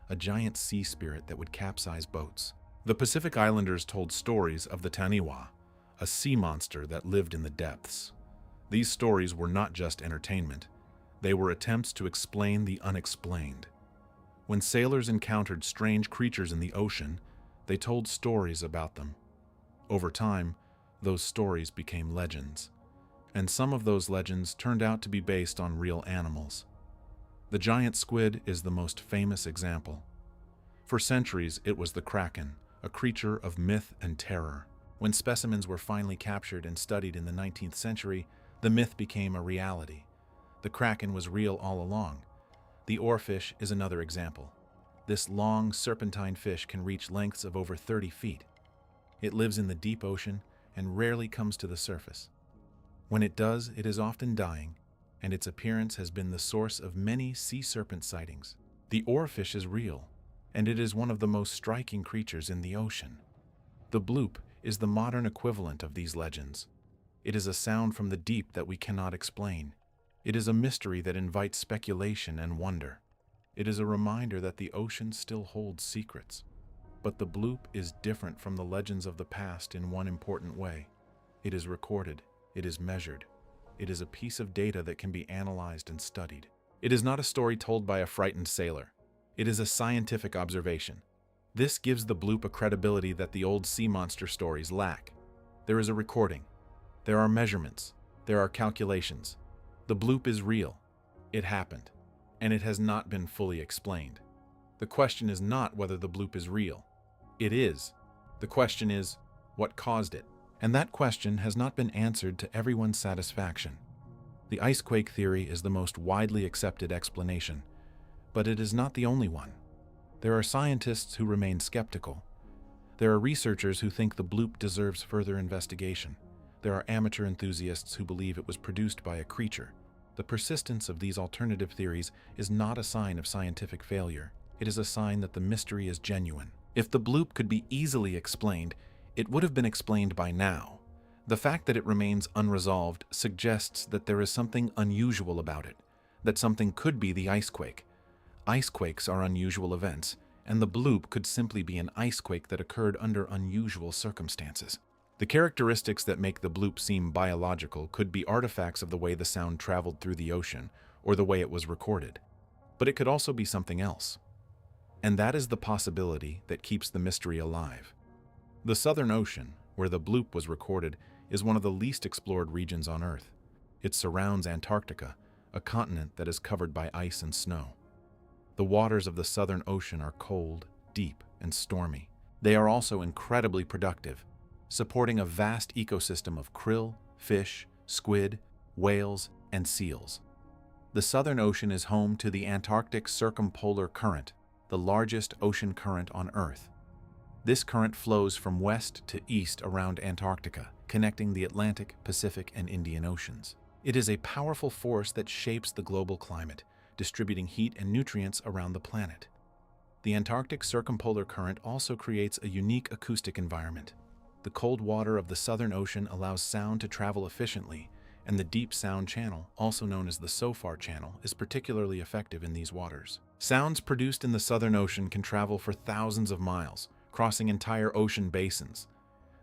a giant sea spirit that would capsize boats. The Pacific Islanders told stories of the taniwa, a sea monster that lived in the depths. These stories were not just entertainment. They were attempts to explain the unexplained. When sailors encountered strange creatures in the ocean, they told stories about them. Over time, those stories became legends, and some of those legends turned out to be based on real animals. The giant squid is the most famous example. For centuries, it was the kraken, a creature of myth and terror. When specimens were finally captured and studied in the 19th century, the myth became a reality. The kraken was real all along. The oarfish is another example. This long, serpentine fish can reach lengths of over 30 feet. It lives in the deep ocean and rarely comes to the surface. When it does, it is often dying, and its appearance has been the source of many sea serpent sightings. The oarfish is real, and it is one of the most striking creatures in the ocean. The bloop is the modern equivalent of these legends. It is a sound from the deep that we cannot explain. It is a mystery that invites speculation and wonder. It is a reminder that the ocean still holds secrets. But the bloop is different from the legends of the past in one important way. It is recorded. It is measured. It is a piece of data that can be analyzed and studied. It is not a story told by a frightened sailor. It is a scientific observation. This gives the bloop a credibility that the old sea monster stories lack. There is a recording. There are measurements. There are calculations. The bloop is real. It happened. And it has not been fully explained. The question is not whether the bloop is real. It is. The question is, what caused it? And that question has not been answered to everyone's satisfaction. The icequake theory is the most widely accepted explanation, but it is not the only one. There are scientists who remain skeptical. There are researchers who think the bloop deserves further investigation. There are amateur enthusiasts who believe it was produced by a creature. The persistence of these alternative theories is not a sign of scientific failure. It is a sign that the mystery is genuine. If the bloop could be easily explained, it would have been explained by now. The fact that it remains unresolved suggests that there is something unusual about it, that something could be the icequake. Icequakes are unusual events, and the bloop could simply be an icequake that occurred under unusual circumstances. The characteristics that make the bloop seem biological could be artifacts of the way the sound traveled through the ocean or the way it was recorded. But it could also be something else. And that is the possibility that keeps the mystery alive. The Southern Ocean, where the bloop was recorded, is one of the least explored regions on Earth. It surrounds Antarctica, a continent that is covered by ice and snow. The waters of the Southern Ocean are cold, deep, and stormy. They are also incredibly productive, supporting a vast ecosystem of krill, fish, squid, whales, and seals. The Southern Ocean is home to the Antarctic Circumpolar Current, the largest ocean current on Earth. This current flows from west to east around Antarctica, connecting the Atlantic, Pacific, and Indian Oceans. It is a powerful force that shapes the global climate, distributing heat and nutrients around the planet. The Antarctic Circumpolar Current also creates a unique acoustic environment. The cold water of the Southern Ocean allows sound to travel efficiently, and the deep sound channel, also known as the SOFAR channel, is particularly effective in these waters. Sounds produced in the Southern Ocean can travel for thousands of miles, crossing entire ocean basins.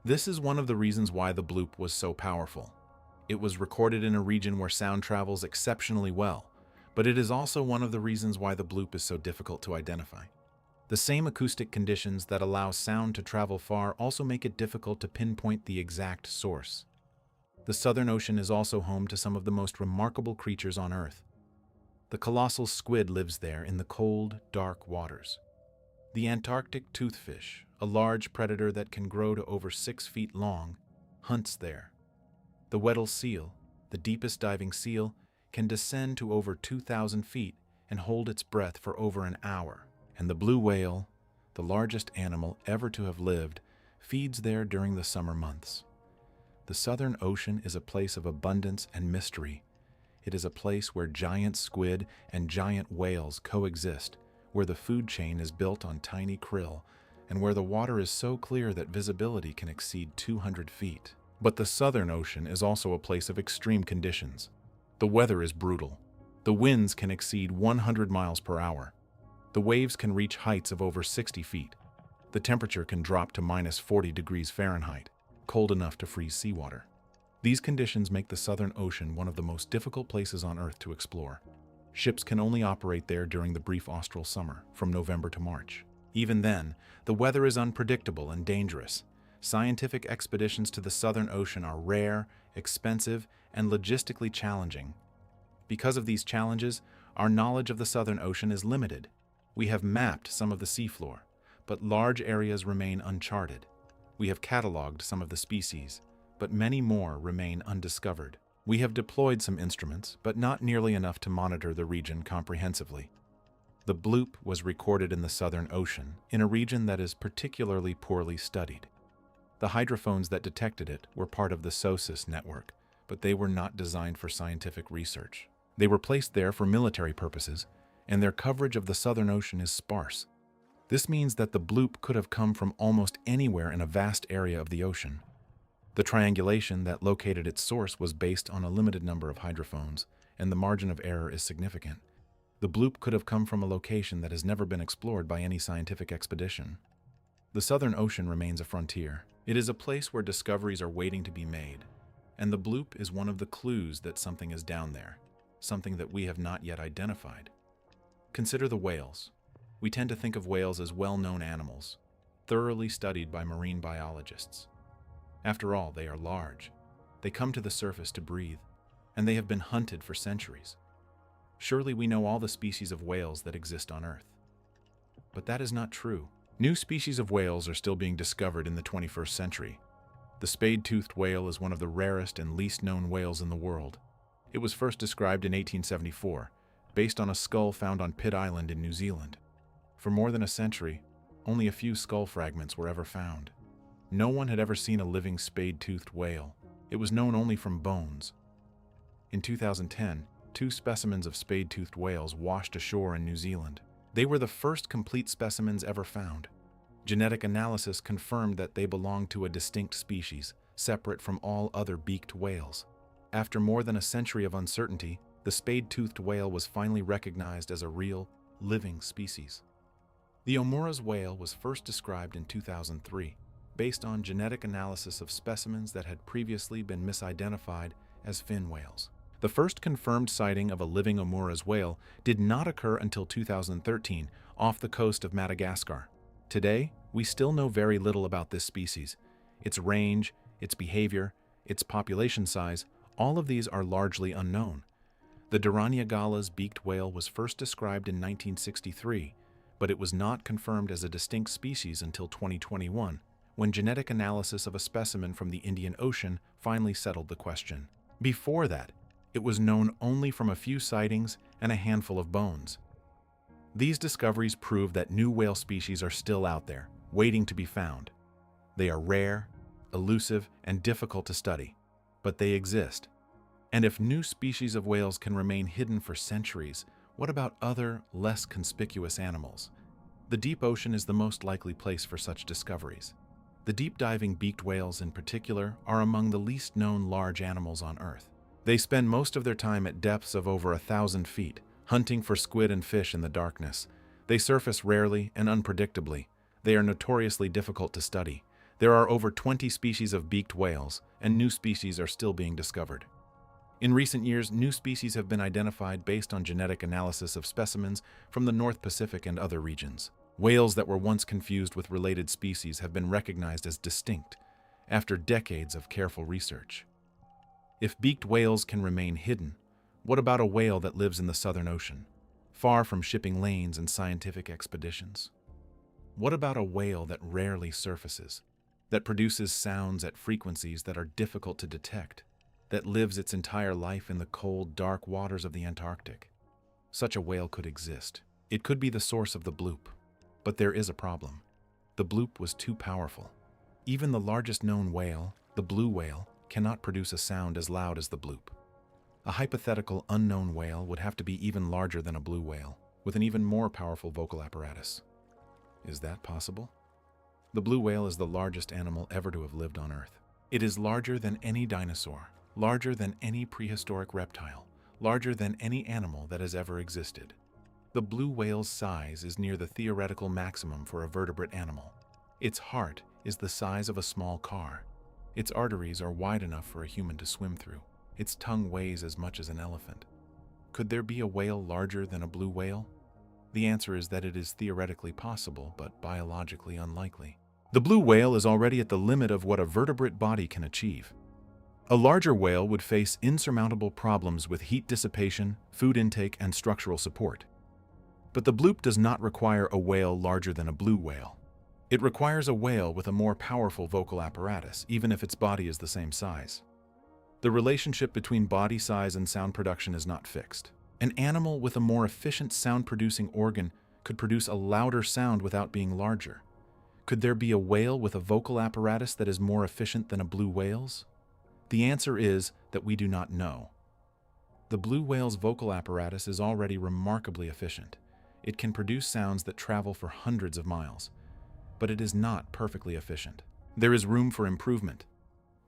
This is one of the reasons why the bloop was so powerful. It was recorded in a region where sound travels exceptionally well, but it is also one of the reasons why the bloop is so difficult to identify. The same acoustic conditions that allow sound to travel far also make it difficult to pinpoint the exact source. The Southern Ocean is also home to some of the most remarkable creatures on Earth. The colossal squid lives there in the cold, dark waters. The Antarctic toothfish, a large predator that can grow to over 6 feet long, hunts there. The Weddell seal, the deepest diving seal, can descend to over 2,000 feet and hold its breath for over an hour. And the blue whale, the largest animal ever to have lived, feeds there during the summer months. The Southern Ocean is a place of abundance and mystery. It is a place where giant squid and giant whales coexist, where the food chain is built on tiny krill, and where the water is so clear that visibility can exceed 200 feet. But the Southern Ocean is also a place of extreme conditions. The weather is brutal. The winds can exceed 100 miles per hour. The waves can reach heights of over 60 feet. The temperature can drop to minus 40 degrees Fahrenheit, cold enough to freeze seawater. These conditions make the Southern Ocean one of the most difficult places on Earth to explore. Ships can only operate there during the brief austral summer, from November to March. Even then, the weather is unpredictable and dangerous. Scientific expeditions to the Southern Ocean are rare, expensive, and logistically challenging. Because of these challenges, our knowledge of the Southern Ocean is limited. We have mapped some of the seafloor, but large areas remain uncharted. We have cataloged some of the species, but many more remain undiscovered. We have deployed some instruments, but not nearly enough to monitor the region comprehensively. The Bloop was recorded in the Southern Ocean, in a region that is particularly poorly studied. The hydrophones that detected it were part of the SOSUS network, but they were not designed for scientific research. They were placed there for military purposes, and their coverage of the Southern Ocean is sparse. This means that the Bloop could have come from almost anywhere in a vast area of the ocean. The triangulation that located its source was based on a limited number of hydrophones, and the margin of error is significant. The Bloop could have come from a location that has never been explored by any scientific expedition. The Southern Ocean remains a frontier. It is a place where discoveries are waiting to be made, and the Bloop is one of the clues that something is down there, something that we have not yet identified. Consider the whales. We tend to think of whales as well-known animals, thoroughly studied by marine biologists. After all, they are large. They come to the surface to breathe, and they have been hunted for centuries. Surely we know all the species of whales that exist on Earth. But that is not true. New species of whales are still being discovered in the 21st century. The spade-toothed whale is one of the rarest and least known whales in the world. It was first described in 1874, based on a skull found on Pitt Island in New Zealand. For more than a century, only a few skull fragments were ever found. No one had ever seen a living spade-toothed whale. It was known only from bones. In 2010, 2 specimens of spade-toothed whales washed ashore in New Zealand. They were the first complete specimens ever found. Genetic analysis confirmed that they belonged to a distinct species, separate from all other beaked whales. After more than a century of uncertainty, the spade-toothed whale was finally recognized as a real, living species. The Omura's whale was first described in 2003, based on genetic analysis of specimens that had previously been misidentified as fin whales. The first confirmed sighting of a living Omura's whale did not occur until 2013 off the coast of Madagascar. Today, we still know very little about this species. Its range, its behavior, its population size, all of these are largely unknown. The Duraniagala's beaked whale was first described in 1963, but it was not confirmed as a distinct species until 2021, when genetic analysis of a specimen from the Indian Ocean finally settled the question. Before that, it was known only from a few sightings and a handful of bones. These discoveries prove that new whale species are still out there, waiting to be found. They are rare, elusive, and difficult to study, but they exist. And if new species of whales can remain hidden for centuries, what about other, less conspicuous animals? The deep ocean is the most likely place for such discoveries. The deep-diving beaked whales in particular are among the least known large animals on Earth. They spend most of their time at depths of over 1,000 feet, hunting for squid and fish in the darkness. They surface rarely and unpredictably. They are notoriously difficult to study. There are over 20 species of beaked whales, and new species are still being discovered. In recent years, new species have been identified based on genetic analysis of specimens from the North Pacific and other regions. Whales that were once confused with related species have been recognized as distinct after decades of careful research. If beaked whales can remain hidden, what about a whale that lives in the Southern Ocean, far from shipping lanes and scientific expeditions? What about a whale that rarely surfaces, that produces sounds at frequencies that are difficult to detect, that lives its entire life in the cold, dark waters of the Antarctic? Such a whale could exist. It could be the source of the bloop. But there is a problem. The bloop was too powerful. Even the largest known whale, the blue whale, cannot produce a sound as loud as the bloop. A hypothetical unknown whale would have to be even larger than a blue whale, with an even more powerful vocal apparatus. Is that possible? The blue whale is the largest animal ever to have lived on Earth. It is larger than any dinosaur, larger than any prehistoric reptile, larger than any animal that has ever existed. The blue whale's size is near the theoretical maximum for a vertebrate animal. Its heart is the size of a small car. Its arteries are wide enough for a human to swim through. Its tongue weighs as much as an elephant. Could there be a whale larger than a blue whale? The answer is that it is theoretically possible, but biologically unlikely. The blue whale is already at the limit of what a vertebrate body can achieve. A larger whale would face insurmountable problems with heat dissipation, food intake, and structural support. But the bloop does not require a whale larger than a blue whale. It requires a whale with a more powerful vocal apparatus, even if its body is the same size. The relationship between body size and sound production is not fixed. An animal with a more efficient sound-producing organ could produce a louder sound without being larger. Could there be a whale with a vocal apparatus that is more efficient than a blue whale's? The answer is that we do not know. The blue whale's vocal apparatus is already remarkably efficient. It can produce sounds that travel for hundreds of miles, but it is not perfectly efficient. There is room for improvement.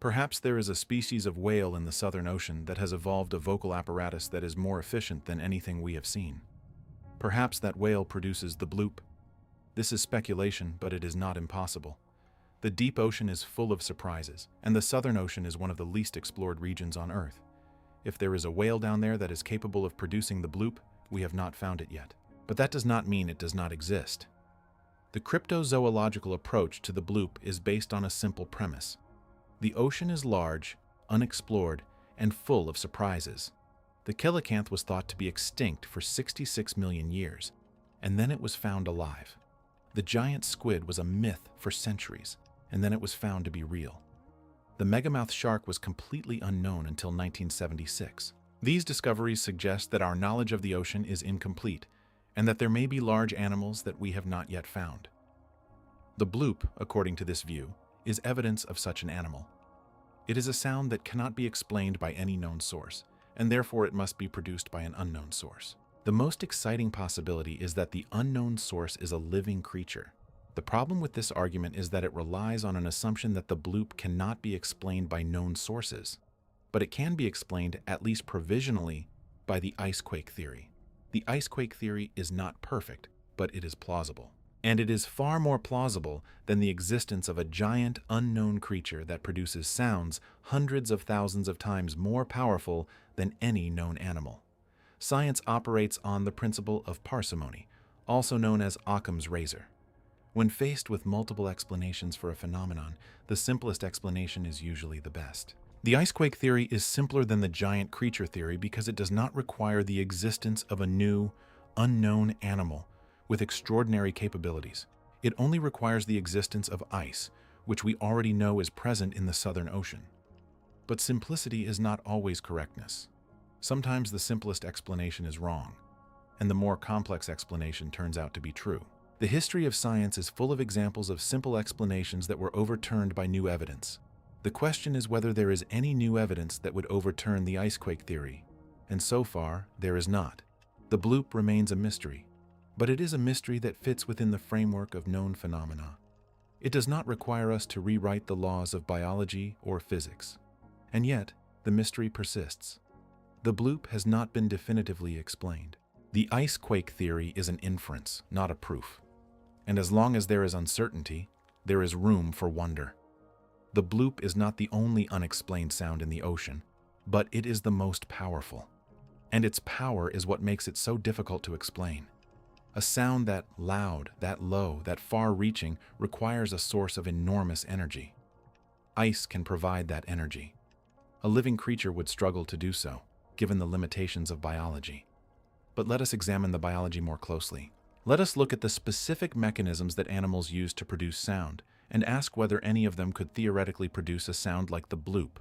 Perhaps there is a species of whale in the Southern Ocean that has evolved a vocal apparatus that is more efficient than anything we have seen. Perhaps that whale produces the bloop. This is speculation, but it is not impossible. The deep ocean is full of surprises, and the Southern Ocean is one of the least explored regions on Earth. If there is a whale down there that is capable of producing the bloop, we have not found it yet. But that does not mean it does not exist. The cryptozoological approach to the bloop is based on a simple premise. The ocean is large, unexplored, and full of surprises. The coelacanth was thought to be extinct for 66 million years, and then it was found alive. The giant squid was a myth for centuries, and then it was found to be real. The megamouth shark was completely unknown until 1976. These discoveries suggest that our knowledge of the ocean is incomplete, and that there may be large animals that we have not yet found. The bloop, according to this view, is evidence of such an animal. It is a sound that cannot be explained by any known source, and therefore it must be produced by an unknown source. The most exciting possibility is that the unknown source is a living creature. The problem with this argument is that it relies on an assumption that the bloop cannot be explained by known sources, but it can be explained, at least provisionally, by the icequake theory. The icequake theory is not perfect, but it is plausible. And it is far more plausible than the existence of a giant unknown creature that produces sounds hundreds of thousands of times more powerful than any known animal. Science operates on the principle of parsimony, also known as Occam's razor. When faced with multiple explanations for a phenomenon, the simplest explanation is usually the best. The icequake theory is simpler than the giant creature theory because it does not require the existence of a new, unknown animal with extraordinary capabilities. It only requires the existence of ice, which we already know is present in the Southern Ocean. But simplicity is not always correctness. Sometimes the simplest explanation is wrong, and the more complex explanation turns out to be true. The history of science is full of examples of simple explanations that were overturned by new evidence. The question is whether there is any new evidence that would overturn the icequake theory, and so far, there is not. The bloop remains a mystery, but it is a mystery that fits within the framework of known phenomena. It does not require us to rewrite the laws of biology or physics, and yet the mystery persists. The bloop has not been definitively explained. The icequake theory is an inference, not a proof, and as long as there is uncertainty, there is room for wonder. The bloop is not the only unexplained sound in the ocean, but it is the most powerful. And its power is what makes it so difficult to explain. A sound that loud, that low, that far-reaching requires a source of enormous energy. Ice can provide that energy. A living creature would struggle to do so, given the limitations of biology. But let us examine the biology more closely. Let us look at the specific mechanisms that animals use to produce sound, and ask whether any of them could theoretically produce a sound like the bloop.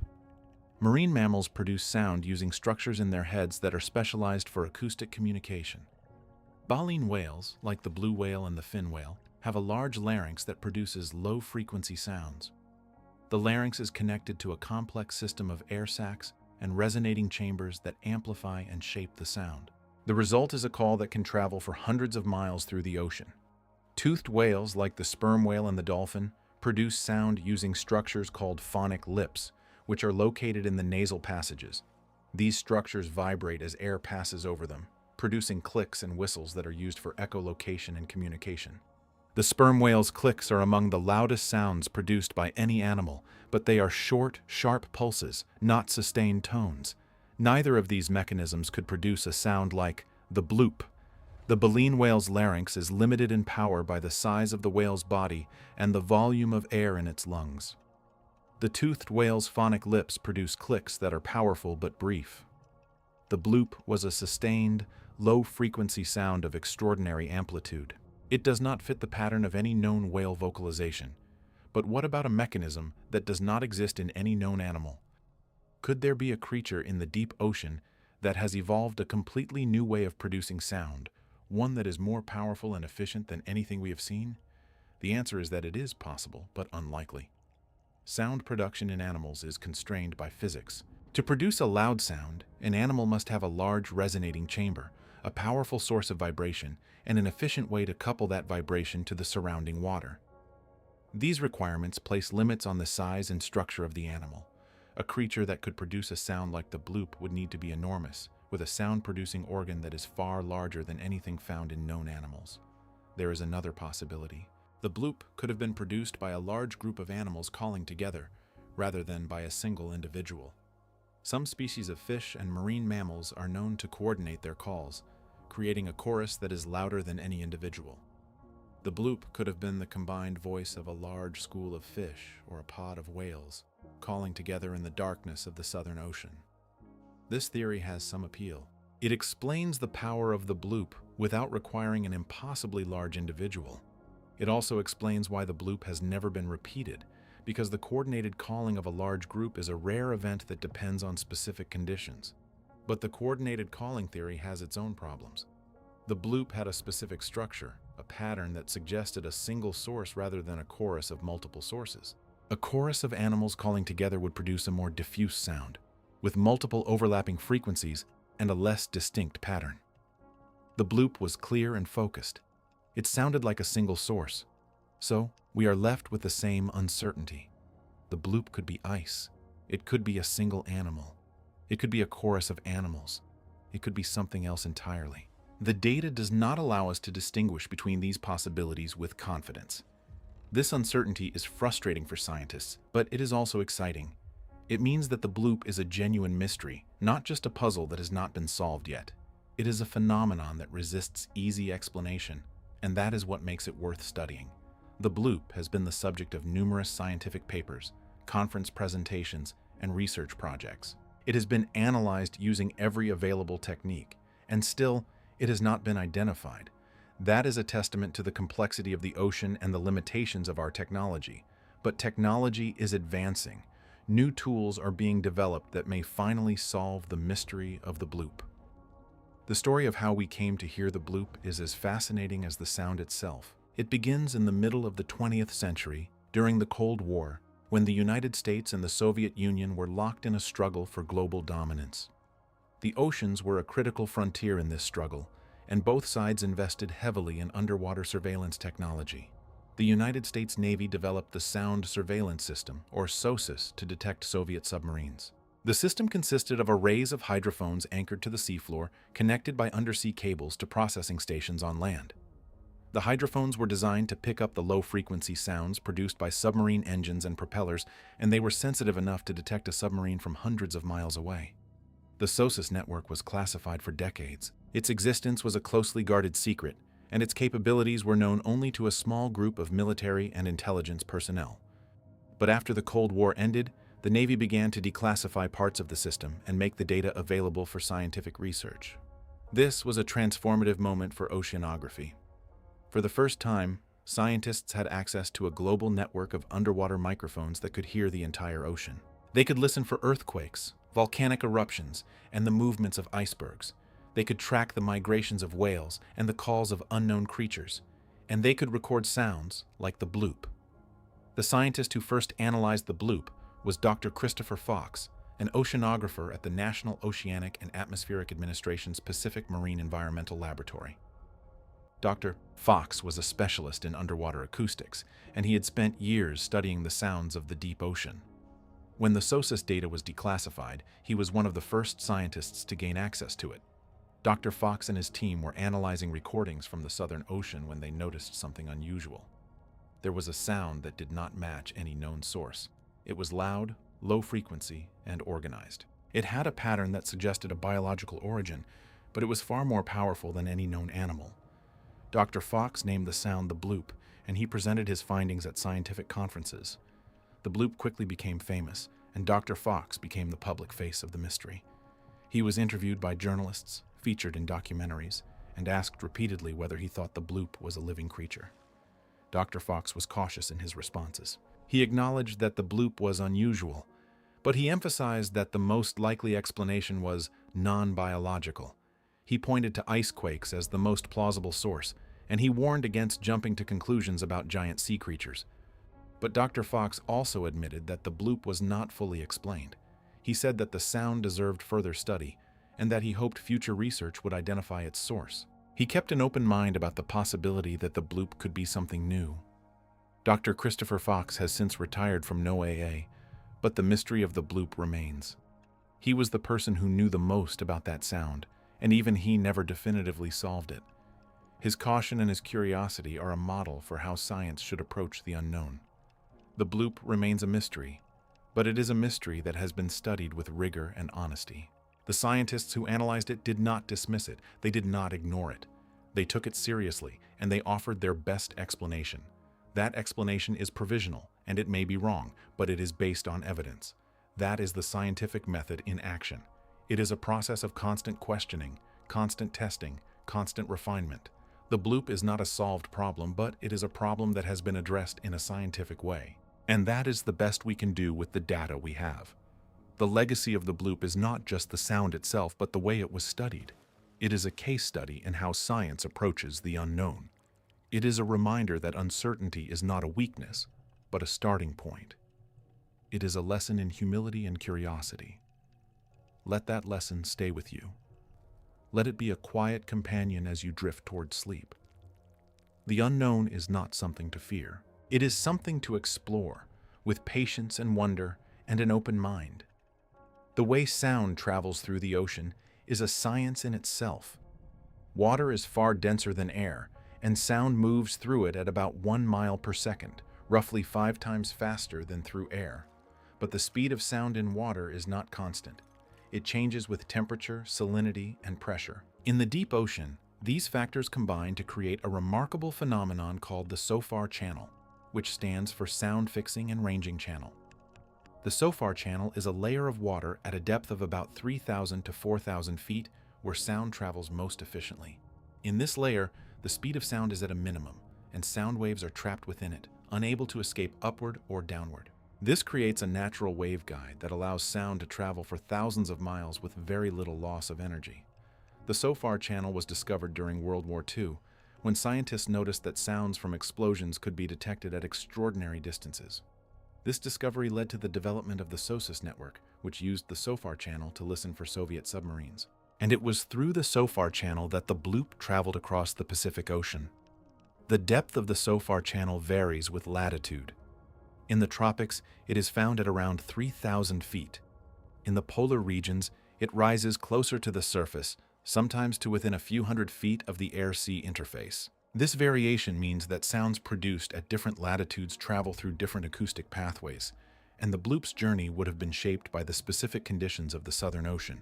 Marine mammals produce sound using structures in their heads that are specialized for acoustic communication. Baleen whales, like the blue whale and the fin whale, have a large larynx that produces low-frequency sounds. The larynx is connected to a complex system of air sacs and resonating chambers that amplify and shape the sound. The result is a call that can travel for hundreds of miles through the ocean. Toothed whales, like the sperm whale and the dolphin, produce sound using structures called phonic lips, which are located in the nasal passages. These structures vibrate as air passes over them, producing clicks and whistles that are used for echolocation and communication. The sperm whale's clicks are among the loudest sounds produced by any animal, but they are short, sharp pulses, not sustained tones. Neither of these mechanisms could produce a sound like the bloop. The baleen whale's larynx is limited in power by the size of the whale's body and the volume of air in its lungs. The toothed whale's phonic lips produce clicks that are powerful but brief. The bloop was a sustained, low-frequency sound of extraordinary amplitude. It does not fit the pattern of any known whale vocalization. But what about a mechanism that does not exist in any known animal? Could there be a creature in the deep ocean that has evolved a completely new way of producing sound, one that is more powerful and efficient than anything we have seen? The answer is that it is possible, but unlikely. Sound production in animals is constrained by physics. To produce a loud sound, an animal must have a large resonating chamber, a powerful source of vibration, and an efficient way to couple that vibration to the surrounding water. These requirements place limits on the size and structure of the animal. A creature that could produce a sound like the bloop would need to be enormous, with a sound-producing organ that is far larger than anything found in known animals. There is another possibility. The bloop could have been produced by a large group of animals calling together, rather than by a single individual. Some species of fish and marine mammals are known to coordinate their calls, creating a chorus that is louder than any individual. The bloop could have been the combined voice of a large school of fish or a pod of whales, calling together in the darkness of the Southern Ocean. This theory has some appeal. It explains the power of the bloop without requiring an impossibly large individual. It also explains why the bloop has never been repeated, because the coordinated calling of a large group is a rare event that depends on specific conditions. But the coordinated calling theory has its own problems. The bloop had a specific structure, a pattern that suggested a single source rather than a chorus of multiple sources. A chorus of animals calling together would produce a more diffuse sound, with multiple overlapping frequencies and a less distinct pattern. The bloop was clear and focused. It sounded like a single source. So, we are left with the same uncertainty. The bloop could be ice. It could be a single animal. It could be a chorus of animals. It could be something else entirely. The data does not allow us to distinguish between these possibilities with confidence. This uncertainty is frustrating for scientists, but it is also exciting. It means that the bloop is a genuine mystery, not just a puzzle that has not been solved yet. It is a phenomenon that resists easy explanation, and that is what makes it worth studying. The bloop has been the subject of numerous scientific papers, conference presentations, and research projects. It has been analyzed using every available technique, and still, it has not been identified. That is a testament to the complexity of the ocean and the limitations of our technology. But technology is advancing. New tools are being developed that may finally solve the mystery of the bloop. The story of how we came to hear the bloop is as fascinating as the sound itself. It begins in the middle of the 20th century, during the Cold War, when the United States and the Soviet Union were locked in a struggle for global dominance. The oceans were a critical frontier in this struggle, and both sides invested heavily in underwater surveillance technology. The United States Navy developed the Sound Surveillance System, or SOSUS, to detect Soviet submarines. The system consisted of arrays of hydrophones anchored to the seafloor, connected by undersea cables to processing stations on land. The hydrophones were designed to pick up the low-frequency sounds produced by submarine engines and propellers, and they were sensitive enough to detect a submarine from hundreds of miles away. The SOSUS network was classified for decades. Its existence was a closely guarded secret, and its capabilities were known only to a small group of military and intelligence personnel. But after the Cold War ended, the Navy began to declassify parts of the system and make the data available for scientific research. This was a transformative moment for oceanography. For the first time, scientists had access to a global network of underwater microphones that could hear the entire ocean. They could listen for earthquakes, volcanic eruptions, and the movements of icebergs. They could track the migrations of whales and the calls of unknown creatures. And they could record sounds like the bloop. The scientist who first analyzed the bloop was Dr. Christopher Fox, an oceanographer at the National Oceanic and Atmospheric Administration's Pacific Marine Environmental Laboratory. Dr. Fox was a specialist in underwater acoustics, and he had spent years studying the sounds of the deep ocean. When the SOSUS data was declassified, he was one of the first scientists to gain access to it. Dr. Fox and his team were analyzing recordings from the Southern Ocean when they noticed something unusual. There was a sound that did not match any known source. It was loud, low frequency, and organized. It had a pattern that suggested a biological origin, but it was far more powerful than any known animal. Dr. Fox named the sound the bloop, and he presented his findings at scientific conferences. The bloop quickly became famous, and Dr. Fox became the public face of the mystery. He was interviewed by journalists, featured in documentaries, and asked repeatedly whether he thought the bloop was a living creature. Dr. Fox was cautious in his responses. He acknowledged that the bloop was unusual, but he emphasized that the most likely explanation was non-biological. He pointed to ice quakes as the most plausible source, and he warned against jumping to conclusions about giant sea creatures. But Dr. Fox also admitted that the bloop was not fully explained. He said that the sound deserved further study, and that he hoped future research would identify its source. He kept an open mind about the possibility that the bloop could be something new. Dr. Christopher Fox has since retired from NOAA, but the mystery of the bloop remains. He was the person who knew the most about that sound, and even he never definitively solved it. His caution and his curiosity are a model for how science should approach the unknown. The bloop remains a mystery, but it is a mystery that has been studied with rigor and honesty. The scientists who analyzed it did not dismiss it. They did not ignore it. They took it seriously, and they offered their best explanation. That explanation is provisional, and it may be wrong, but it is based on evidence. That is the scientific method in action. It is a process of constant questioning, constant testing, constant refinement. The bloop is not a solved problem, but it is a problem that has been addressed in a scientific way. And that is the best we can do with the data we have. The legacy of the bloop is not just the sound itself, but the way it was studied. It is a case study in how science approaches the unknown. It is a reminder that uncertainty is not a weakness, but a starting point. It is a lesson in humility and curiosity. Let that lesson stay with you. Let it be a quiet companion as you drift toward sleep. The unknown is not something to fear. It is something to explore, with patience and wonder and an open mind. The way sound travels through the ocean is a science in itself. Water is far denser than air, and sound moves through it at about 1 mile per second, roughly 5 times faster than through air. But the speed of sound in water is not constant. It changes with temperature, salinity, and pressure. In the deep ocean, these factors combine to create a remarkable phenomenon called the SOFAR channel, which stands for Sound Fixing and Ranging Channel. The SOFAR channel is a layer of water at a depth of about 3,000 to 4,000 feet where sound travels most efficiently. In this layer, the speed of sound is at a minimum, and sound waves are trapped within it, unable to escape upward or downward. This creates a natural waveguide that allows sound to travel for thousands of miles with very little loss of energy. The SOFAR channel was discovered during World War II, when scientists noticed that sounds from explosions could be detected at extraordinary distances. This discovery led to the development of the SOSUS network, which used the SOFAR channel to listen for Soviet submarines. And it was through the SOFAR channel that the bloop traveled across the Pacific Ocean. The depth of the SOFAR channel varies with latitude. In the tropics, it is found at around 3,000 feet. In the polar regions, it rises closer to the surface, sometimes to within a few hundred feet of the air-sea interface. This variation means that sounds produced at different latitudes travel through different acoustic pathways, and the bloop's journey would have been shaped by the specific conditions of the Southern Ocean.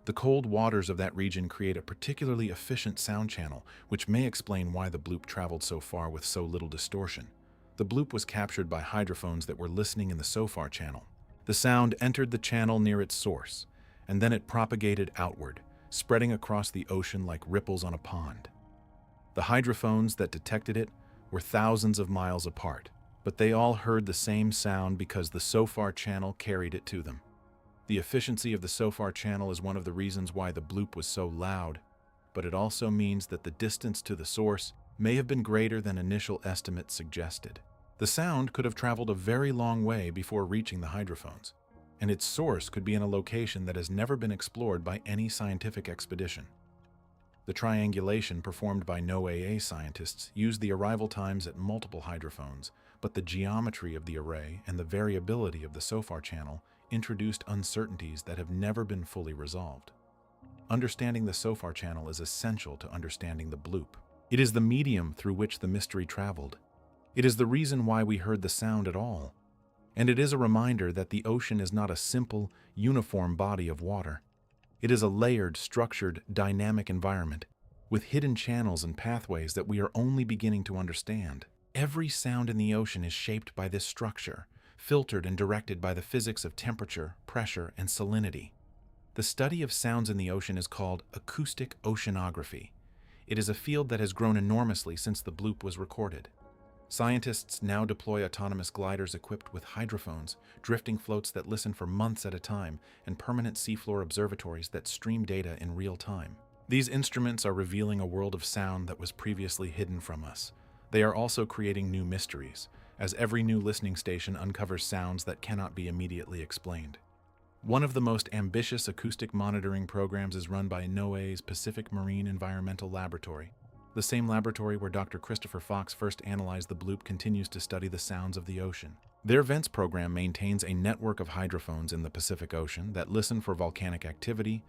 The cold waters of that region create a particularly efficient sound channel, which may explain why the bloop traveled so far with so little distortion. The bloop was captured by hydrophones that were listening in the SOFAR channel. The The sound entered the channel near its source, and then it propagated outward, spreading across the ocean like ripples on a pond. The hydrophones that detected it were thousands of miles apart, but they all heard the same sound because the SOFAR channel carried it to them. The efficiency of the SOFAR channel is one of the reasons why the bloop was so loud, but it also means that the distance to the source may have been greater than initial estimates suggested. The sound could have traveled a very long way before reaching the hydrophones, and its source could be in a location that has never been explored by any scientific expedition. The triangulation performed by NOAA scientists used the arrival times at multiple hydrophones, but the geometry of the array and the variability of the SOFAR channel introduced uncertainties that have never been fully resolved. Understanding the SOFAR channel is essential to understanding the bloop. It is the medium through which the mystery traveled. It is the reason why we heard the sound at all. And it is a reminder that the ocean is not a simple, uniform body of water. It is a layered, structured, dynamic environment with hidden channels and pathways that we are only beginning to understand. Every sound in the ocean is shaped by this structure, filtered and directed by the physics of temperature, pressure, and salinity. The study of sounds in the ocean is called acoustic oceanography. It is a field that has grown enormously since the bloop was recorded. Scientists now deploy autonomous gliders equipped with hydrophones, drifting floats that listen for months at a time, and permanent seafloor observatories that stream data in real time. These instruments are revealing a world of sound that was previously hidden from us. They are also creating new mysteries, as every new listening station uncovers sounds that cannot be immediately explained. One of the most ambitious acoustic monitoring programs is run by NOAA's Pacific Marine Environmental Laboratory. The same laboratory where Dr. Christopher Fox first analyzed the bloop continues to study the sounds of the ocean. Their VENTS program maintains a network of hydrophones in the Pacific Ocean that listen for volcanic activity,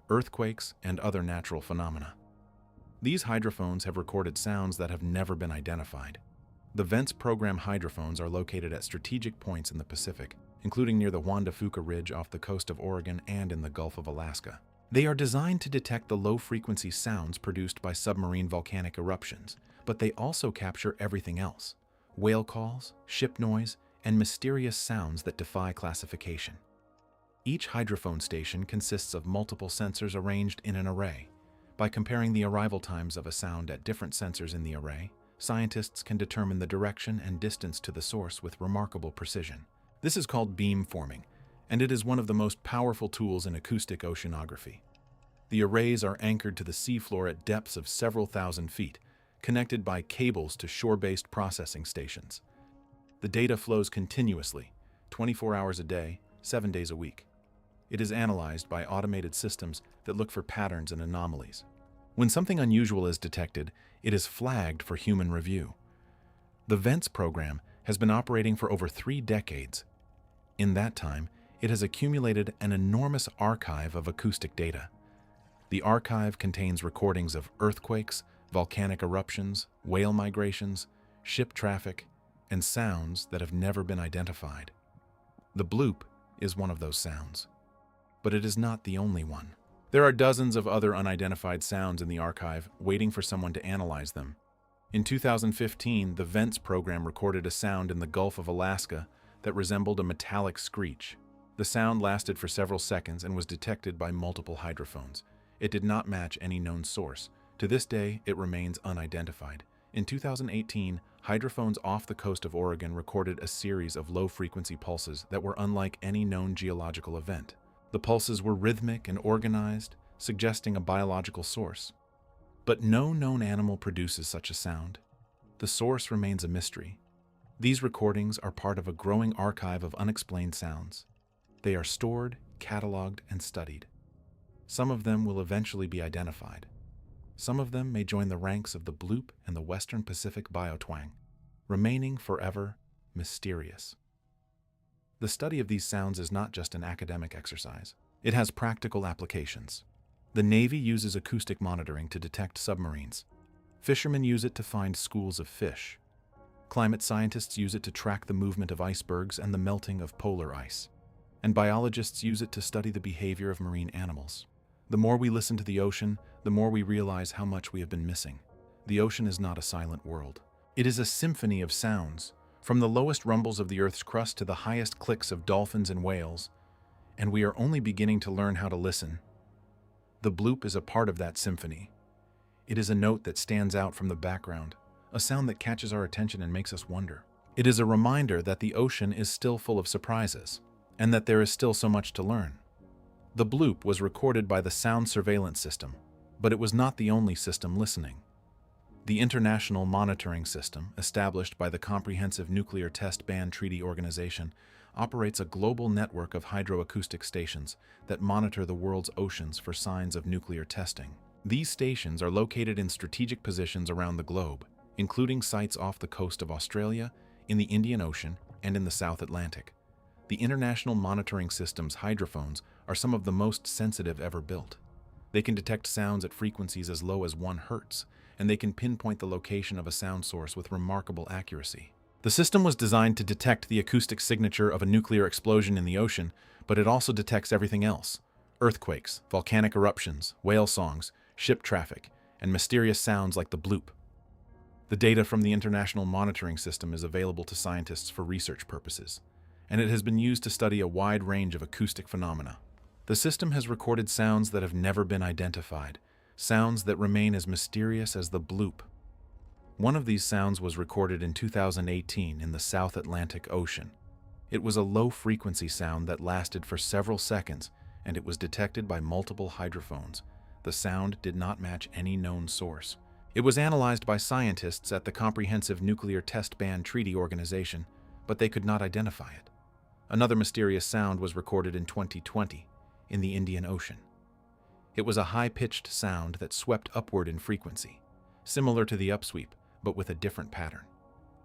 earthquakes, and other natural phenomena. These hydrophones have recorded sounds that have never been identified. The VENTS program hydrophones are located at strategic points in the Pacific, including near the Juan de Fuca Ridge off the coast of Oregon and in the Gulf of Alaska. They are designed to detect the low-frequency sounds produced by submarine volcanic eruptions, but they also capture everything else: whale calls, ship noise, and mysterious sounds that defy classification. Each hydrophone station consists of multiple sensors arranged in an array. By comparing the arrival times of a sound at different sensors in the array, scientists can determine the direction and distance to the source with remarkable precision. This is called beamforming, and it is one of the most powerful tools in acoustic oceanography. The arrays are anchored to the seafloor at depths of several thousand feet, connected by cables to shore-based processing stations. The data flows continuously, 24 hours a day, 7 days a week. It is analyzed by automated systems that look for patterns and anomalies. When something unusual is detected, it is flagged for human review. The VENTS program has been operating for over 3 decades. In that time, it has accumulated an enormous archive of acoustic data. The archive contains recordings of earthquakes, volcanic eruptions, whale migrations, ship traffic, and sounds that have never been identified. The bloop is one of those sounds, but it is not the only one. There are dozens of other unidentified sounds in the archive waiting for someone to analyze them. In 2015, the VENTS program recorded a sound in the Gulf of Alaska that resembled a metallic screech. The sound lasted for several seconds and was detected by multiple hydrophones. It did not match any known source. To this day, it remains unidentified. In 2018, hydrophones off the coast of Oregon recorded a series of low-frequency pulses that were unlike any known geological event. The pulses were rhythmic and organized, suggesting a biological source. But no known animal produces such a sound. The source remains a mystery. These recordings are part of a growing archive of unexplained sounds. They are stored, cataloged, and studied. Some of them will eventually be identified. Some of them may join the ranks of the bloop and the Western Pacific biotwang, remaining forever mysterious. The study of these sounds is not just an academic exercise. It has practical applications. The Navy uses acoustic monitoring to detect submarines. Fishermen use it to find schools of fish. Climate scientists use it to track the movement of icebergs and the melting of polar ice. And biologists use it to study the behavior of marine animals. The more we listen to the ocean, the more we realize how much we have been missing. The ocean is not a silent world. It is a symphony of sounds, From the lowest rumbles of the Earth's crust to the highest clicks of dolphins and whales, and we are only beginning to learn how to listen. The bloop is a part of that symphony. It is a note that stands out from the background, a sound that catches our attention and makes us wonder. It is a reminder that the ocean is still full of surprises, and that there is still so much to learn. The bloop was recorded by the Sound Surveillance System, but it was not the only system listening. The International Monitoring System, established by the Comprehensive Nuclear Test Ban Treaty Organization, operates a global network of hydroacoustic stations that monitor the world's oceans for signs of nuclear testing. These stations are located in strategic positions around the globe, including sites off the coast of Australia, in the Indian Ocean, and in the South Atlantic. The International Monitoring System's hydrophones are some of the most sensitive ever built. They can detect sounds at frequencies as low as 1 Hz, and they can pinpoint the location of a sound source with remarkable accuracy. The system was designed to detect the acoustic signature of a nuclear explosion in the ocean, but it also detects everything else: earthquakes, volcanic eruptions, whale songs, ship traffic, and mysterious sounds like the bloop. The data from the International Monitoring System is available to scientists for research purposes, and it has been used to study a wide range of acoustic phenomena. The system has recorded sounds that have never been identified, sounds that remain as mysterious as the bloop. One of these sounds was recorded in 2018 in the South Atlantic Ocean. It was a low-frequency sound that lasted for several seconds, and it was detected by multiple hydrophones. The sound did not match any known source. It was analyzed by scientists at the Comprehensive Nuclear Test Ban Treaty Organization, but they could not identify it. Another mysterious sound was recorded in 2020 in the Indian Ocean. It was a high-pitched sound that swept upward in frequency, similar to the upsweep, but with a different pattern.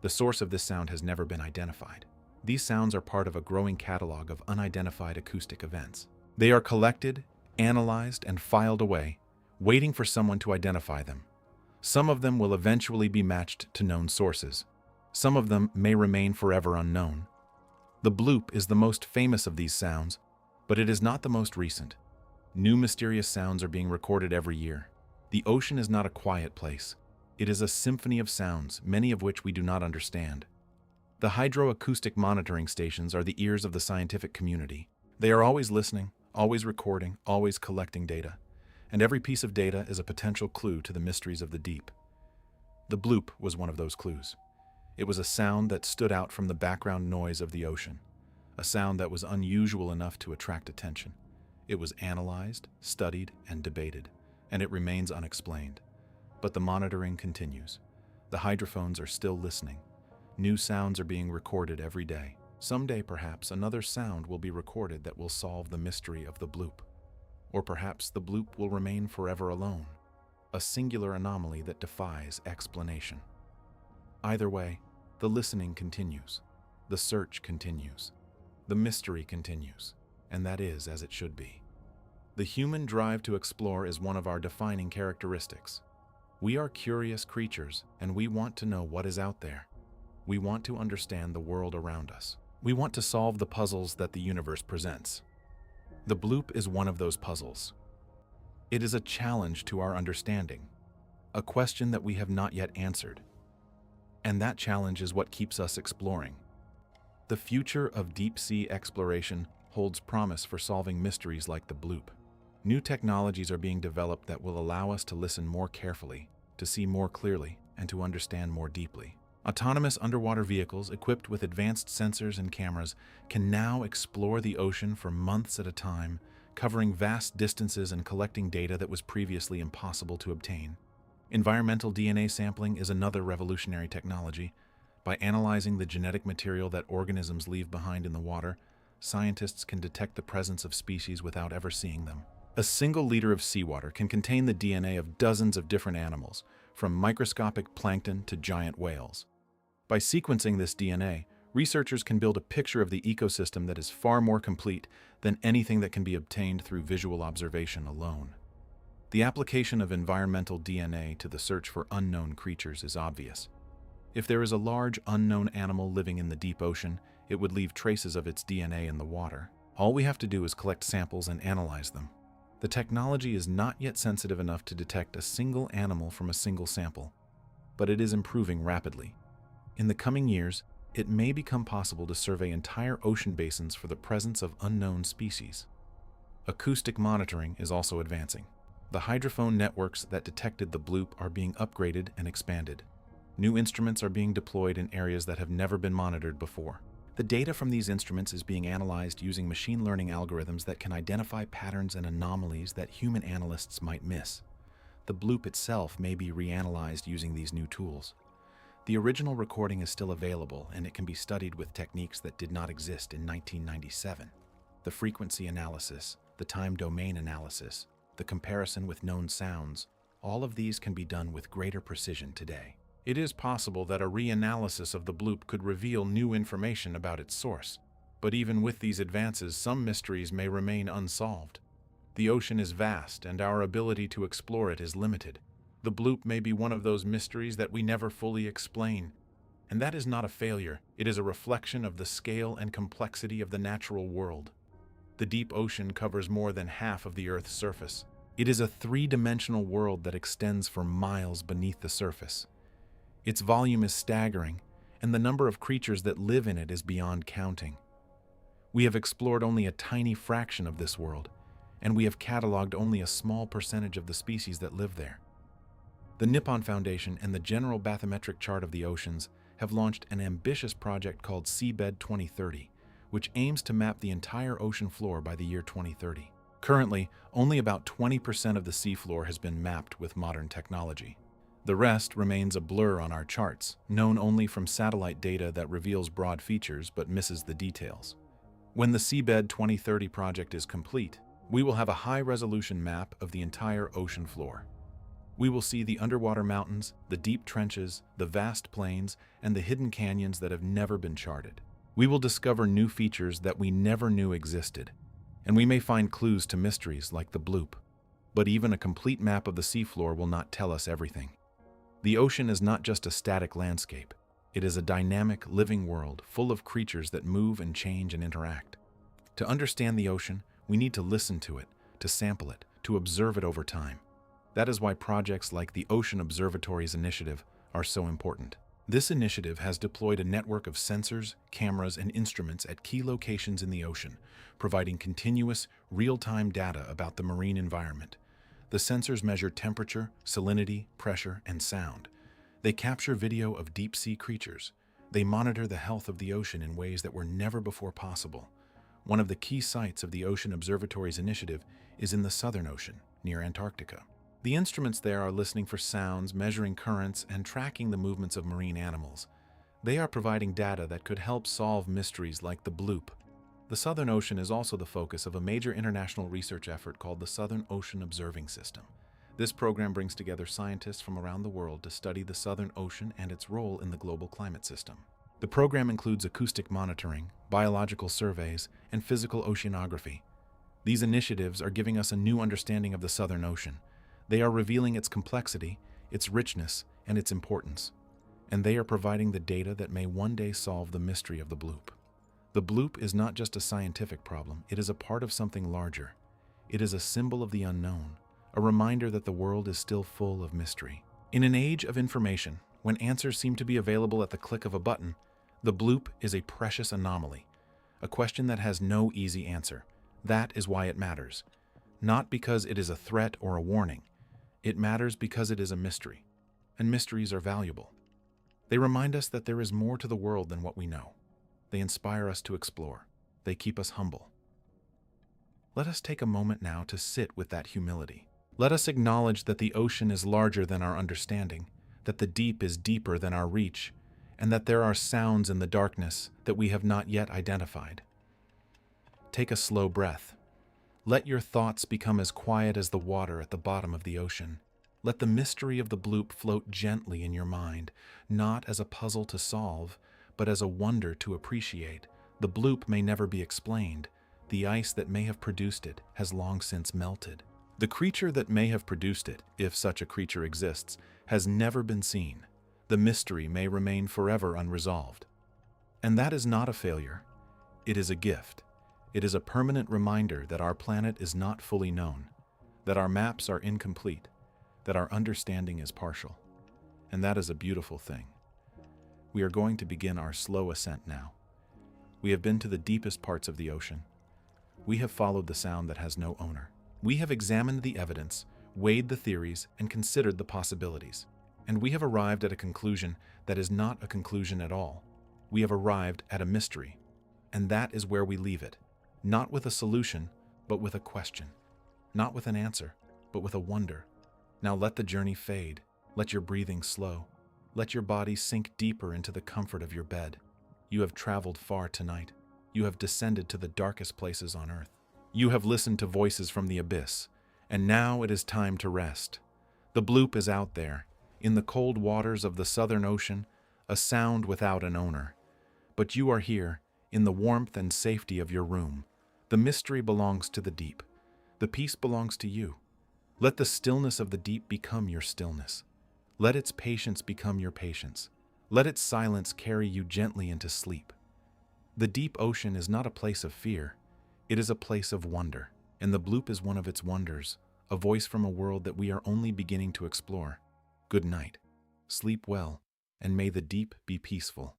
The source of this sound has never been identified. These sounds are part of a growing catalog of unidentified acoustic events. They are collected, analyzed, and filed away, waiting for someone to identify them. Some of them will eventually be matched to known sources. Some of them may remain forever unknown. The bloop is the most famous of these sounds, but it is not the most recent. New mysterious sounds are being recorded every year. The ocean is not a quiet place. It is a symphony of sounds, many of which we do not understand. The hydroacoustic monitoring stations are the ears of the scientific community. They are always listening, always recording, always collecting data, and every piece of data is a potential clue to the mysteries of the deep. The bloop was one of those clues. It was a sound that stood out from the background noise of the ocean, a sound that was unusual enough to attract attention. It was analyzed, studied, and debated, and it remains unexplained. But the monitoring continues. The hydrophones are still listening. New sounds are being recorded every day. Someday, perhaps, another sound will be recorded that will solve the mystery of the bloop. Or perhaps the bloop will remain forever alone, a singular anomaly that defies explanation. Either way, the listening continues. The search continues. The mystery continues. And that is as it should be. The human drive to explore is one of our defining characteristics. We are curious creatures, and we want to know what is out there. We want to understand the world around us. We want to solve the puzzles that the universe presents. The bloop is one of those puzzles. It is a challenge to our understanding, a question that we have not yet answered. And that challenge is what keeps us exploring. The future of deep-sea exploration holds promise for solving mysteries like the bloop. New technologies are being developed that will allow us to listen more carefully, to see more clearly, and to understand more deeply. Autonomous underwater vehicles equipped with advanced sensors and cameras can now explore the ocean for months at a time, covering vast distances and collecting data that was previously impossible to obtain. Environmental DNA sampling is another revolutionary technology. By analyzing the genetic material that organisms leave behind in the water, scientists can detect the presence of species without ever seeing them. A single liter of seawater can contain the DNA of dozens of different animals, from microscopic plankton to giant whales. By sequencing this DNA, researchers can build a picture of the ecosystem that is far more complete than anything that can be obtained through visual observation alone. The application of environmental DNA to the search for unknown creatures is obvious. If there is a large unknown animal living in the deep ocean, it would leave traces of its DNA in the water. All we have to do is collect samples and analyze them. The technology is not yet sensitive enough to detect a single animal from a single sample, but it is improving rapidly. In the coming years, it may become possible to survey entire ocean basins for the presence of unknown species. Acoustic monitoring is also advancing. The hydrophone networks that detected the bloop are being upgraded and expanded. New instruments are being deployed in areas that have never been monitored before. The data from these instruments is being analyzed using machine learning algorithms that can identify patterns and anomalies that human analysts might miss. The bloop itself may be reanalyzed using these new tools. The original recording is still available, and it can be studied with techniques that did not exist in 1997. The frequency analysis, the time domain analysis, the comparison with known sounds, all of these can be done with greater precision today. It is possible that a reanalysis of the bloop could reveal new information about its source, but even with these advances, some mysteries may remain unsolved. The ocean is vast, and our ability to explore it is limited. The bloop may be one of those mysteries that we never fully explain. And that is not a failure. It is a reflection of the scale and complexity of the natural world. The deep ocean covers more than half of the Earth's surface. It is a three-dimensional world that extends for miles beneath the surface. Its volume is staggering, and the number of creatures that live in it is beyond counting. We have explored only a tiny fraction of this world, and we have cataloged only a small percentage of the species that live there. The Nippon Foundation and the General Bathymetric Chart of the Oceans have launched an ambitious project called Seabed 2030, which aims to map the entire ocean floor by the year 2030. Currently, only about 20% of the seafloor has been mapped with modern technology. The rest remains a blur on our charts, known only from satellite data that reveals broad features but misses the details. When the Seabed 2030 project is complete, we will have a high-resolution map of the entire ocean floor. We will see the underwater mountains, the deep trenches, the vast plains, and the hidden canyons that have never been charted. We will discover new features that we never knew existed, and we may find clues to mysteries like the bloop. But even a complete map of the seafloor will not tell us everything. The ocean is not just a static landscape. It is a dynamic, living world full of creatures that move and change and interact. To understand the ocean, we need to listen to it, to sample it, to observe it over time. That is why projects like the Ocean Observatories Initiative are so important. This initiative has deployed a network of sensors, cameras, and instruments at key locations in the ocean, providing continuous, real-time data about the marine environment. The sensors measure temperature, salinity, pressure, and sound. They capture video of deep-sea creatures. They monitor the health of the ocean in ways that were never before possible. One of the key sites of the Ocean Observatories Initiative is in the Southern Ocean, near Antarctica. The instruments there are listening for sounds, measuring currents, and tracking the movements of marine animals. They are providing data that could help solve mysteries like the bloop. The Southern Ocean is also the focus of a major international research effort called the Southern Ocean Observing System. This program brings together scientists from around the world to study the Southern Ocean and its role in the global climate system. The program includes acoustic monitoring, biological surveys, and physical oceanography. These initiatives are giving us a new understanding of the Southern Ocean. They are revealing its complexity, its richness, and its importance. And they are providing the data that may one day solve the mystery of the bloop. The bloop is not just a scientific problem, it is a part of something larger. It is a symbol of the unknown, a reminder that the world is still full of mystery. In an age of information, when answers seem to be available at the click of a button, the bloop is a precious anomaly, a question that has no easy answer. That is why it matters. Not because it is a threat or a warning. It matters because it is a mystery, and mysteries are valuable. They remind us that there is more to the world than what we know. They inspire us to explore. They keep us humble. Let us take a moment now to sit with that humility. Let us acknowledge that the ocean is larger than our understanding, that the deep is deeper than our reach, and that there are sounds in the darkness that we have not yet identified. Take a slow breath. Let your thoughts become as quiet as the water at the bottom of the ocean. Let the mystery of the bloop float gently in your mind, not as a puzzle to solve, but as a wonder to appreciate. The bloop may never be explained. The ice that may have produced it has long since melted. The creature that may have produced it, if such a creature exists, has never been seen. The mystery may remain forever unresolved. And that is not a failure. It is a gift. It is a permanent reminder that our planet is not fully known, that our maps are incomplete, that our understanding is partial. And that is a beautiful thing. We are going to begin our slow ascent now. We have been to the deepest parts of the ocean. We have followed the sound that has no owner. We have examined the evidence, weighed the theories, and considered the possibilities. And we have arrived at a conclusion that is not a conclusion at all. We have arrived at a mystery. And that is where we leave it. Not with a solution, but with a question. Not with an answer, but with a wonder. Now let the journey fade. Let your breathing slow. Let your body sink deeper into the comfort of your bed. You have traveled far tonight. You have descended to the darkest places on earth. You have listened to voices from the abyss. And now it is time to rest. The bloop is out there, in the cold waters of the Southern Ocean, a sound without an owner. But you are here, in the warmth and safety of your room. The mystery belongs to the deep. The peace belongs to you. Let the stillness of the deep become your stillness. Let its patience become your patience. Let its silence carry you gently into sleep. The deep ocean is not a place of fear. It is a place of wonder, and the bloop is one of its wonders, a voice from a world that we are only beginning to explore. Good night. Sleep well, and may the deep be peaceful.